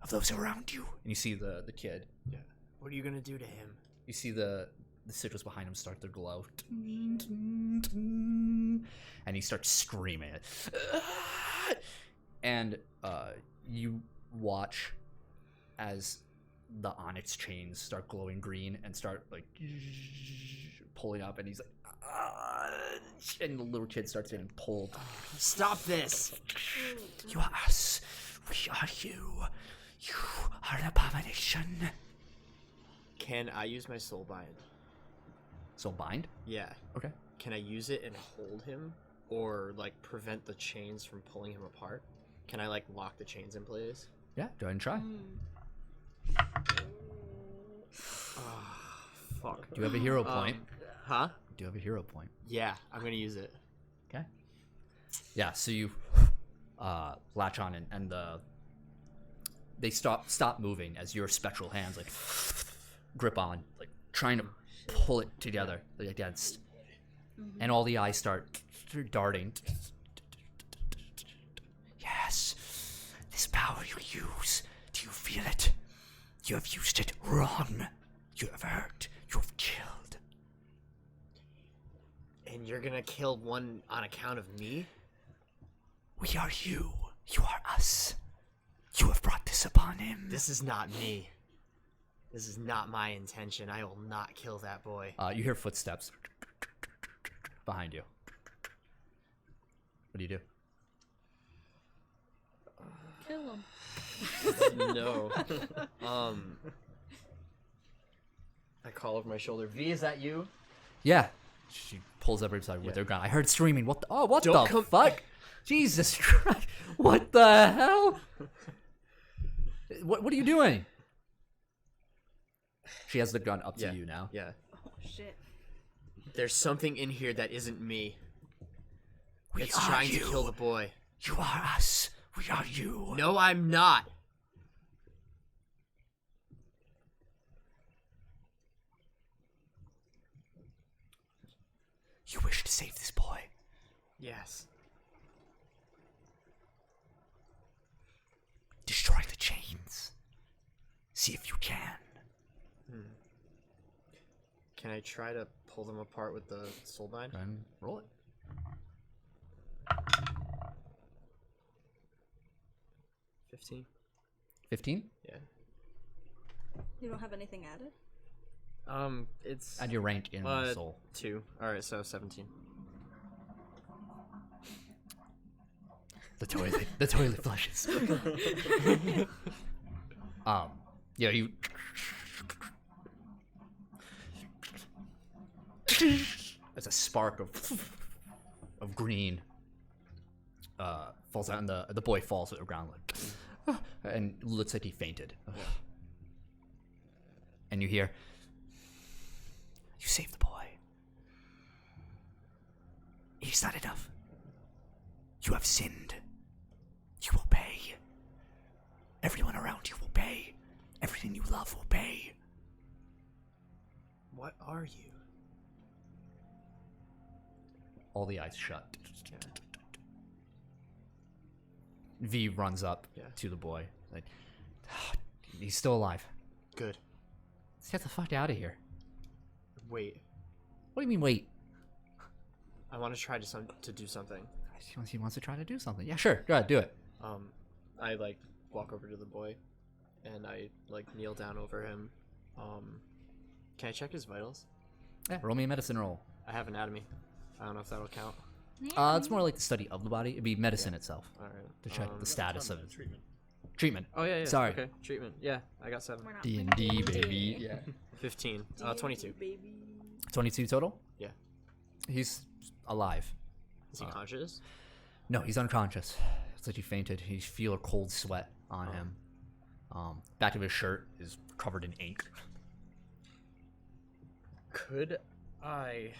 of those around you. And you see the kid. Yeah. What are you gonna do to him? You see the sigils behind him start to glow. And he starts screaming. And you watch as the onyx chains start glowing green and start like pulling up, and he's like, and the little kid starts getting pulled. Stop this! You are us. We are you. You are an abomination. Can I use my soul bind? So bind? Yeah. Okay. Can I use it and hold him? Or, like, prevent the chains from pulling him apart? Can I, like, lock the chains in place? Yeah, go ahead and try. Fuck. Do you have a hero point? Huh? Do you have a hero point? Yeah, I'm gonna use it. Okay. Yeah, so you latch on and they stop moving as your spectral hands like grip on, like trying to pull it together against, and all the eyes start darting. Yes, this power you use. Do you feel it? You have used it wrong. You have hurt. You have killed. And you're gonna kill one on account of me? We are you. You are us. You have brought this upon him. This is not me. This is not my intention. I will not kill that boy. You hear footsteps behind you. What do you do? Kill him. No. I call over my shoulder. V, is that you? Yeah. She pulls up her side with her gun. I heard screaming. What the Don't the fuck? Jesus Christ. What the hell? What are you doing? She has the gun up to you now. Yeah. Oh shit. There's something in here that isn't me. We It's are trying you. to kill the boy. You are us. We are you. No, I'm not. You wish to save this boy. Yes. Destroy the chains. See if you can. Can I try to pull them apart with the soul bind? Go ahead and roll it. 15? 15? Yeah. You don't have anything added? It's Add your rank in soul. 2. Alright, so 17. The toilet flushes. Yeah, you. As a spark of green falls out, and the boy falls to the ground like, and looks like he fainted. And you hear, "You saved the boy. It is not enough. You have sinned. You will pay. Everyone around you will pay. Everything you love will pay." What are you? All the eyes shut. V runs up to the boy. Like, he's still alive. Good. Let's get the fuck out of here. Wait. What do you mean, wait? I want to try to do something. He wants to try to do something. Yeah, sure. Go ahead, do it. I walk over to the boy, and I kneel down over him. Can I check his vitals? Yeah, roll me a medicine roll. I have anatomy. I don't know if that'll count. It's more like the study of the body. It'd be medicine itself All right. to check the status of it. treatment. Treatment. Oh yeah. Sorry. Okay. Treatment. Yeah, I got 7. We're not D&D, baby. Yeah. 15. 22. Baby. 22 total? Yeah. He's alive. Is he conscious? No, he's unconscious. It's like he fainted. You feel a cold sweat on him. Back of his shirt is covered in ink. Could I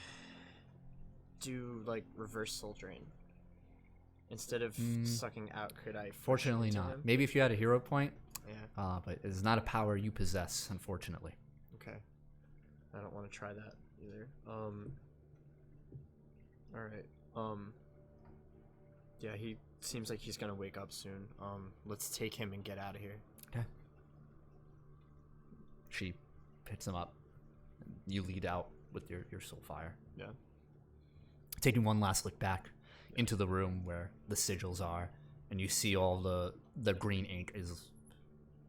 do reverse soul drain instead of sucking out? Could I? Fortunately push into not. him? Maybe if you had a hero point, Yeah. but it is not a power you possess, unfortunately. Okay. I don't want to try that either. All right. Yeah, he seems like he's gonna wake up soon. Let's take him and get out of here. Okay. She picks him up. You lead out with your soul fire. Yeah. Taking one last look back into the room where the sigils are, and you see all the green ink is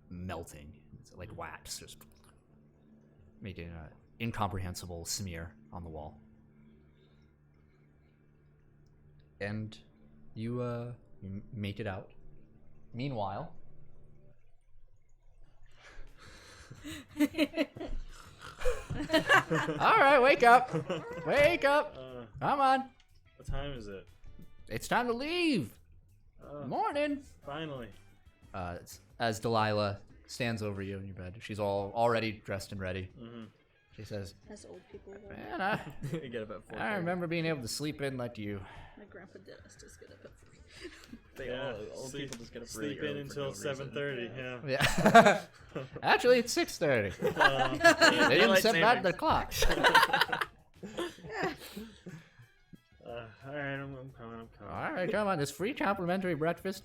melting. It's like wax, just making an incomprehensible smear on the wall. And you make it out. Meanwhile, all right, wake up, wake up, come on. What time is it? It's time to leave. Morning. Finally. As Delilah stands over you in your bed, she's already dressed and ready. Mm-hmm. She says, As old people will. man, You get about 4. I remember being able to sleep in like you. My grandpa did us just get up at 3. Old sleep, people just get up sleep really in early for until no reason. 7:30. Yeah. Yeah. Actually, it's 6:30. They didn't Daylight set back savings. the clock. All right, I'm coming. All right, come on. There's free complimentary breakfast.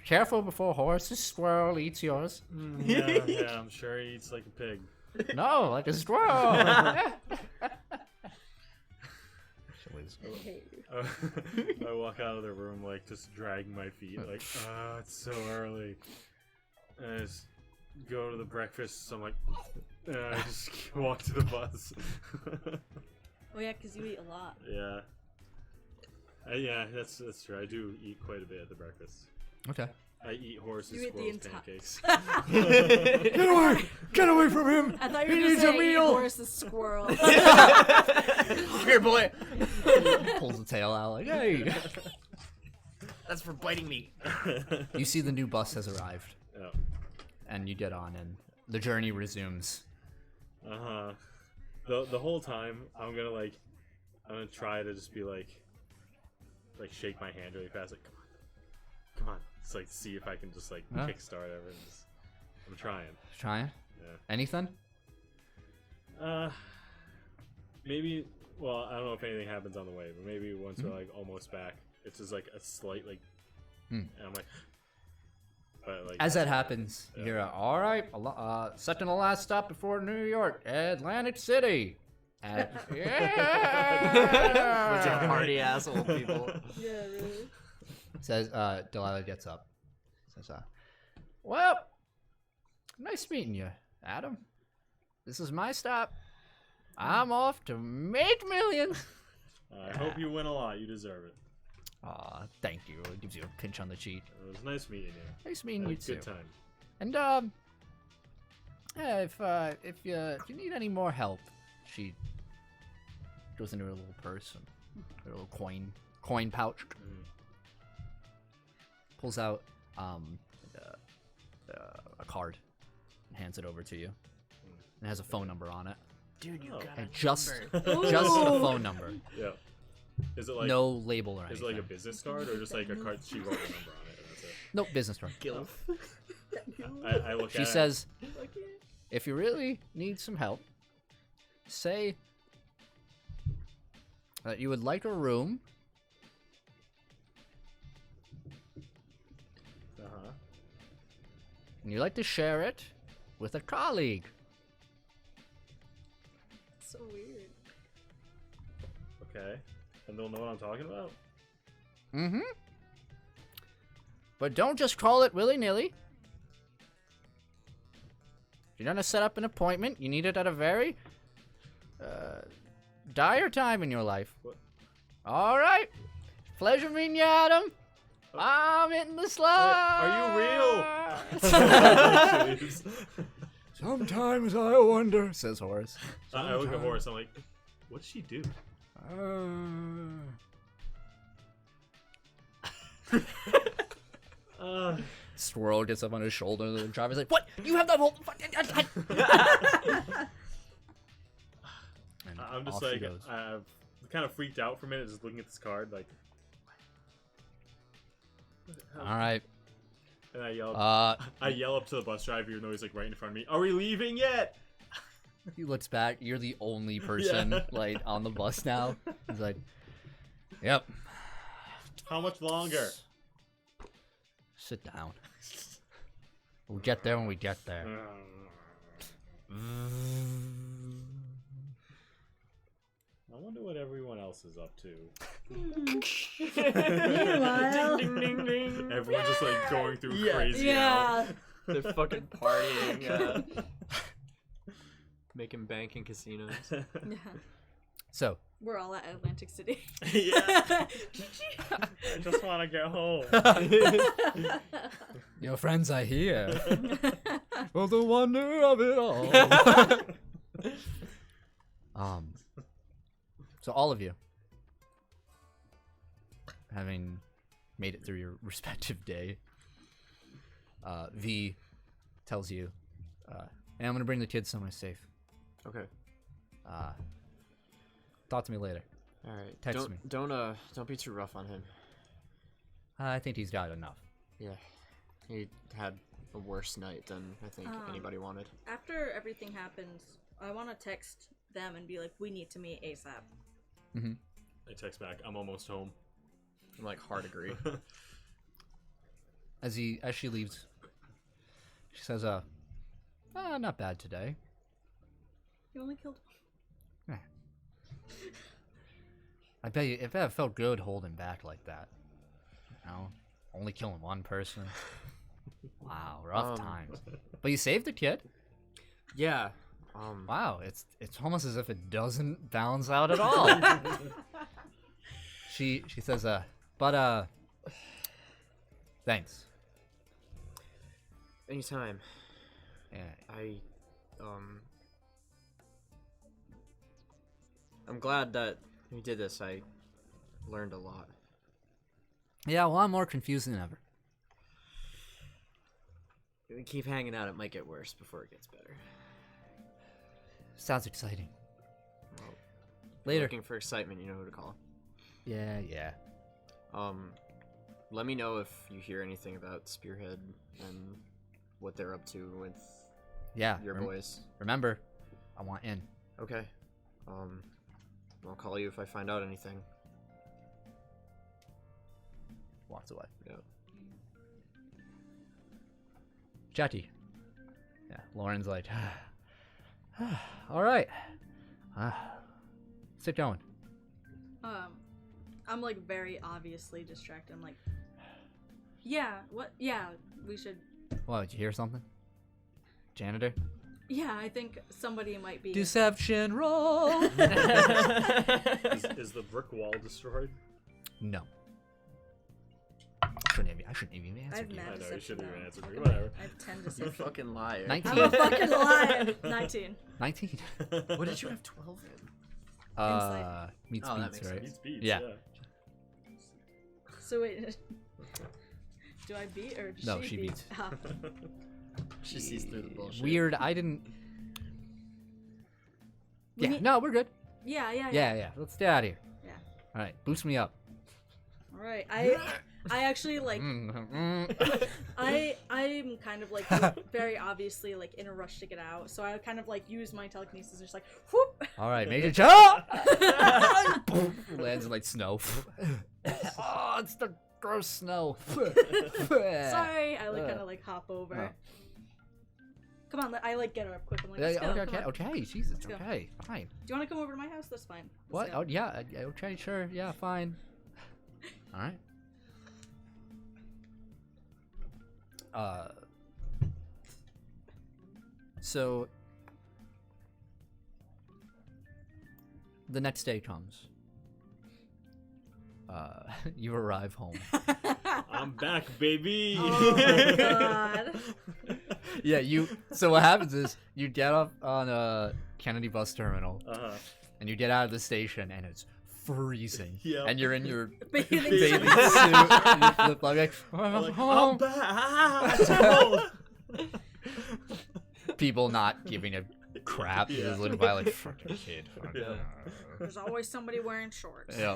Careful before horse. Squirrel eats yours. Yeah, I'm sure he eats like a pig. No, like a squirrel. I hate you. I walk out of the room like just dragging my feet, like, it's so early. And I just go to the breakfast. So I'm like, and I just walk to the bus. Oh yeah, because you eat a lot. Yeah. Yeah, that's true. I do eat quite a bit at the breakfast. Okay. I eat horses, You eat the squirrels, entire- pancakes. Get away! Get away from him! I thought you He were needs going a to say meal! horse is squirrel. Here, boy. Pulls the tail out like, hey. That's for biting me. You see the new bus has arrived, Yeah. and you get on, and the journey resumes. The whole time I'm gonna try to just be like shake my hand really fast, like come on, it's like see if I can just like Huh? kickstart everything. I'm trying. Trying? Yeah. Anything? Maybe. Well, I don't know if anything happens on the way, but maybe once we're like almost back, it's just like a slight like, and I'm like, but like As that happens, you hear, all right, set to the last stop before New York, Atlantic City. Bunch of Yeah. party ass old people. Yeah, really. Says, Delilah gets up. Says, well, nice meeting you, Adam. This is my stop. I'm off to make millions. I hope you win a lot. You deserve it. Aw, thank you. It gives you a pinch on the cheek. It was nice meeting you. Nice meeting Had you a too. good time. And yeah, if you need any more help, she goes into her little purse and her little coin pouch, pulls out a card and hands it over to you. It has a phone number on it. Dude, you Oh. got And a just number. just a phone number. Yeah. Is it like No label or anything. Is it like a business card or just like a card she wrote a number on it and that's it? Nope, business card. Gilf. I look She at says, if you really need some help, say that you would like a room it. and you'd like to share it with a colleague. So weird. Okay. And they'll know what I'm talking about? Mm-hmm. But don't just call it willy-nilly. If you're gonna set up an appointment, you need it at a very dire time in your life. What? All right. Pleasure meeting you, Adam. I'm hitting the slide. Are you real? Sometimes I wonder, says Horace. I look at Horace, I'm like, what does she do? Swirl gets up on his shoulder, and the driver's like, "What? You have that whole?" And I'm just off she like, goes. I've kind of freaked out for a minute just looking at this card, like, All right. and I yell, Uh, up to the bus driver, even though he's like right in front of me. Are we leaving yet? he looks back. You're the only person like on the bus now. He's like, "Yep. How much longer? Sit down. We'll get there when we get there." I wonder what everyone else is up to. Meanwhile, Ding, ding, ding. Everyone's just like going through Yeah. crazy. yeah. They're fucking partying, making bank in casinos. Yeah. So, We're all at Atlantic City. Yeah. I just want to get home. your friends are here. For the wonder of it all. So all of you, having made it through your respective day, V tells you, "Hey, I'm gonna bring the kids somewhere safe." Okay. Talk to me later. All right. Text me. Don't be too rough on him. I think he's got enough. Yeah. He had a worse night than I think anybody wanted. After everything happens, I want to text them and be like, we need to meet ASAP. Mm-hmm. I text back, I'm almost home. I'm like, hard agree. As she leaves, she says, not bad today. You only killed one. I bet it felt good holding back like that. You know, only killing one person. Wow, rough times. But you saved the kid. Yeah. Wow, it's almost as if it doesn't balance out at all. She says, but thanks. Anytime. Yeah. I'm glad that we did this. I learned a lot. Yeah, well, I'm more confused than ever. If we keep hanging out, it might get worse before it gets better. Sounds exciting. Well, Later. Looking for excitement, you know who to call. Yeah. Let me know if you hear anything about Spearhead and what they're up to with your boys. Remember, I want in. Okay. I'll call you if I find out anything. Walks away. Yeah. Chatty. Yeah, Lauren's like, all right. Sit going. I'm like very obviously distracted. I'm like, yeah, what? Yeah, we should. What, did you hear something? Janitor? Yeah, I think somebody might be. Deception roll! Is the brick wall destroyed? No. I shouldn't even I have answered you. mad I know, you deception. shouldn't even though. answer me. Fucking- Whatever. I have 10 You deception. fucking liar. 19. I'm a fucking liar. 19. 19. What did you have 12 in? Meets Oh, that beats, makes right? Beats beats, Yeah. So wait, do I beat or does No, she she beat? beats. Ah. She sees through the bullshit. Weird, I didn't... We Yeah, need- no, we're good. Yeah. Yeah, let's get out of here. Yeah. Alright, boost me up. All right. I actually like I'm kind of like very obviously like in a rush to get out, so I kind of like use my telekinesis, just like whoop. Alright, Major Jump! Lands in like snow. Oh, it's the gross snow. Sorry, I like kind of like hop over. Oh. Come on, I like get her up quick. I'm like, let's go. Come on. Okay, Jesus, Let's go. okay, fine. Do you want to come over to my house? That's fine. What? Let's go. Oh, yeah, okay, sure, yeah, fine. Alright. So the next day comes. You arrive home. I'm back, baby. Oh my god. Yeah, so what happens is you get up on a Kennedy bus terminal and you get out of the station and it's freezing. Yep. And you're in your Bathing bathing suit. suit. And you flip flop, like, I'm like, home. I'm back. Ah, it's cold. People not giving a crap. You just live by like, fuck your kid. Fuck. Yeah. There's always somebody wearing shorts. Yeah.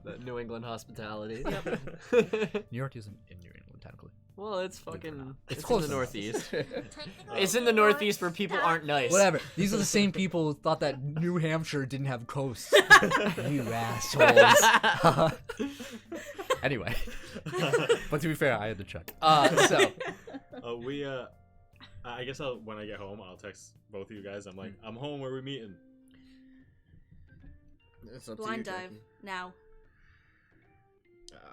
That New England hospitality. New York isn't in New England, technically. Well, it's fucking. It's It's close in the enough. Northeast. It's in the Northeast where people aren't nice. Whatever. These are the same people who thought that New Hampshire didn't have coasts. You assholes. Anyway. But to be fair, I had to check. So. I guess when I get home, I'll text both of you guys. I'm like, I'm home. Where we meeting? It's up to Blind you, dive Jackie. now.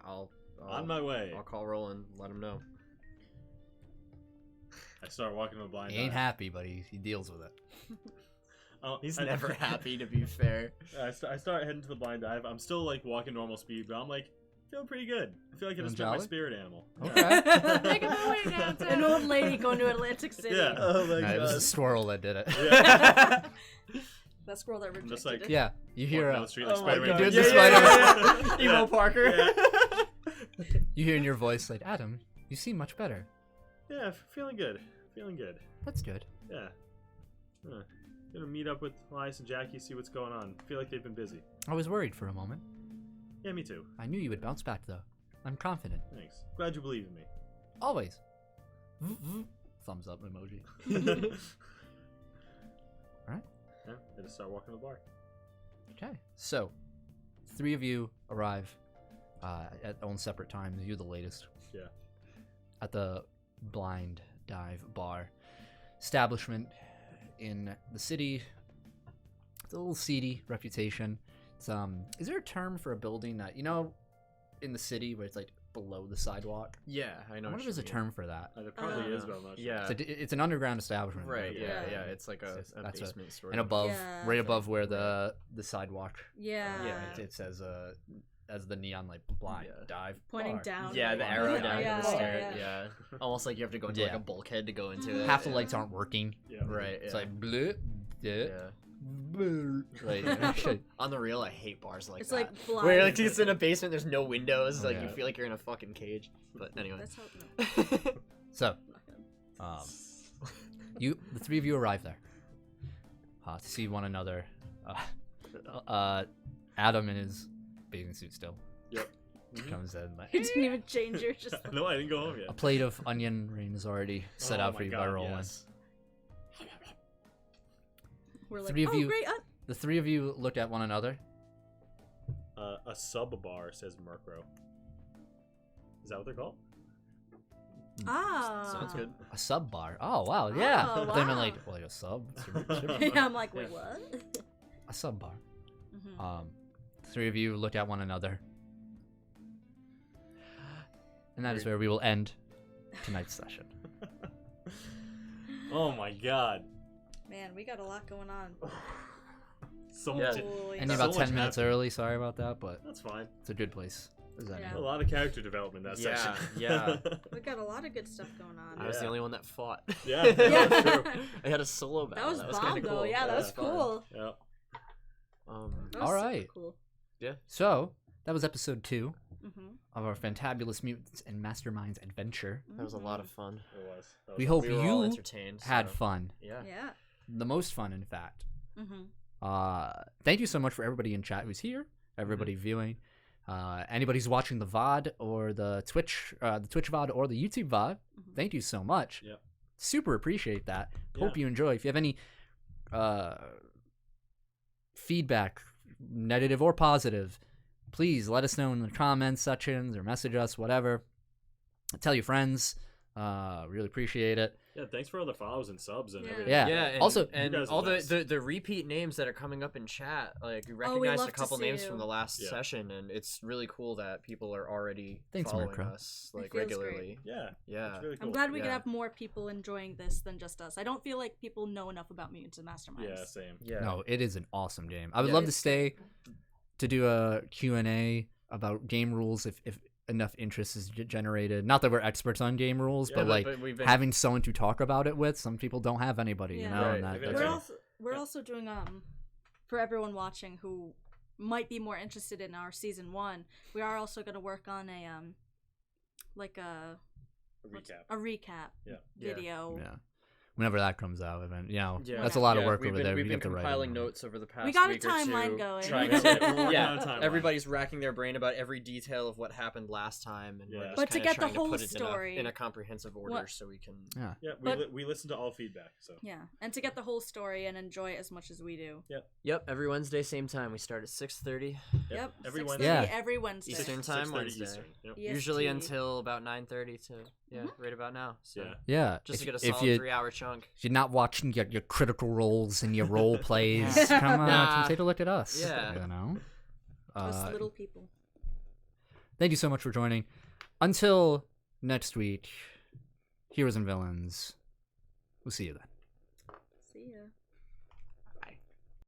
I'll On my way. I'll call Roland. Let him know. I start walking to the blind. He ain't dive. happy, but he deals with it. He's never happy, to be fair. I start heading to the blind dive. I'm still like walking normal speed, but I'm like feeling pretty good. I feel like I just met my Jolly? spirit animal. Okay. Making my way downtown. An old lady going to Atlantic City. Yeah. Oh my Nah, it was god. the squirrel that did it. Yeah. That squirrel that rejected Just like- it. Yeah, you hear Walking down the street like Oh my Spider-Man. God. Dude, Yeah, the yeah, Spider-Man. yeah. Emo Parker. Yeah. you hear in your voice like, Adam, you seem much better. Yeah, feeling good. Feeling good. That's good. Yeah. Gonna meet up with Elias and Jackie, see what's going on. Feel like they've been busy. I was worried for a moment. Yeah, me too. I knew you would bounce back, though. I'm confident. Thanks. Glad you believe in me. Always. Thumbs up emoji. Alright. Yeah, gonna start walking to the bar. Okay. So, 3 of you arrive at own separate times. You're the latest. Yeah. At the Blind Dive Bar establishment in the city. It's a little seedy reputation. It's is there a term for a building that, you know, in the city where it's like below the sidewalk? Yeah, I know. I wonder if there's a term for that. There probably is, but I'm not sure. Yeah. It's an underground establishment. Right. Yeah. Yeah. It's like a That's basement sort And of. above, Yeah. right above where the sidewalk, Yeah. it says as the neon like blind dive Pointing bar. down. Yeah, the arrow down Yeah, to the stair. yeah. Yeah. Almost like you have to go into like Yeah. a bulkhead to go into it. Half the Yeah. lights aren't working. Yeah. Right. It's yeah. like bleh, bleh, Yeah. bleh. Like, shit. On the real, I hate bars like It's that. like blind. Where like it's in a basement, there's no windows, Oh, like yeah. you feel like you're in a fucking cage. But anyway. That's how. No, So, not good. the 3 of you arrive there to see one another. Adam in his bathing suit still Yep. comes in. Like, You didn't even change your just. No, I didn't go home a yet. plate of onion ring is already set Oh out my for you God, by rolling. yes. We're like, 3 of oh you- great. The 3 of you look at one another. A sub bar says Murkrow. Is that what they're called? Ah. Sounds good. A sub bar. Oh wow, yeah. Oh, Then I'm wow. like a sub. Yeah, I'm like, wait, what? A sub bar. Mhm. 3 of you look at one another, and that is where we will end tonight's session. Oh my God. Man, we got a lot going on. So Yeah. much. Holy Ending So about much 10 minutes happened. early. Sorry about that, but That's fine. it's a good place. Is that Yeah. A lot of character development that Yeah, section. yeah. We got a lot of good stuff going on. I was the Yeah. only one that fought. Yeah, Yeah. that's true. I had a solo battle. That was kinda bomb though. cool. Yeah, that was fun. cool. Yeah. That was All super right. Cool. So that was episode 2 Mm-hmm. of our Fantabulous Mutants and Masterminds adventure. That was a lot of fun. It was. That was We hope We were all you entertained. had so- fun. Yeah. Yeah. The most fun, in fact. Mm-hmm. Thank you so much for everybody in chat who's here, everybody viewing, anybody who's watching the VOD or the Twitch VOD or the YouTube VOD. Thank you so much. Yep. Super appreciate that. Hope Yeah. you enjoy. If you have any feedback, negative or positive, please let us know in the comments sections or message us, whatever. Tell your friends. Really appreciate it. Yeah, thanks for all the follows and subs and Yeah. everything. Yeah. Yeah, and, Also- and You guys are all the the, best. the repeat names that are coming up in chat, like we Oh, we recognized love a to couple see names you. from the last Yeah. session, and it's really cool that people are already Thanks, following Murkrow. us It like feels regularly. Yeah. Yeah. It's really cool. I'm glad we could Yeah. have more people enjoying this than just us. I don't feel like people know enough about Mutants and Masterminds. Yeah, same. Yeah. No, it is an awesome game. I would Yeah, love to it's stay to do a Q&A about game rules if enough interest is generated. Not that we're experts on game rules, Yeah, but like but we've been having someone to talk about it with. Some people don't have anybody, you Yeah. know. Right, And that, exactly. that's We're Okay. also we're Yeah. also doing for everyone watching who might be more interested in our season 1. We are also going to work on a like A recap. a recap Yeah. video. yeah. Whenever that comes out, and Yeah. that's a lot of Yeah, work we've over been, there. We've We been have to write compiling them. notes over the past We got a week or timeline two, going. trying We're to, working on yeah, a timeline. everybody's racking their brain about every detail of what happened last time, and we're Yeah. just But to kinda get the trying whole put it story- in a comprehensive order, What- so we can. Yeah. Yeah, But- we listen to all feedback. So Yeah, and to get the whole story and enjoy it as much as we do. Yep, every Wednesday, same time. We start at 6:30, Yep. Every 6:30 Wednesday. Yeah. every Wednesday. Eastern time 6:30 Wednesday. Eastern. Yep. usually EST. until about 9:30 to right about now. So Yeah. Yeah. just to get a if solid you 3-hour chunk. if you're not watching your critical roles and your role plays, come on, Nah. take a look at us. Yeah. You know. Us little people. Thank you so much for joining. Until next week, heroes and villains. We'll see you then. See ya.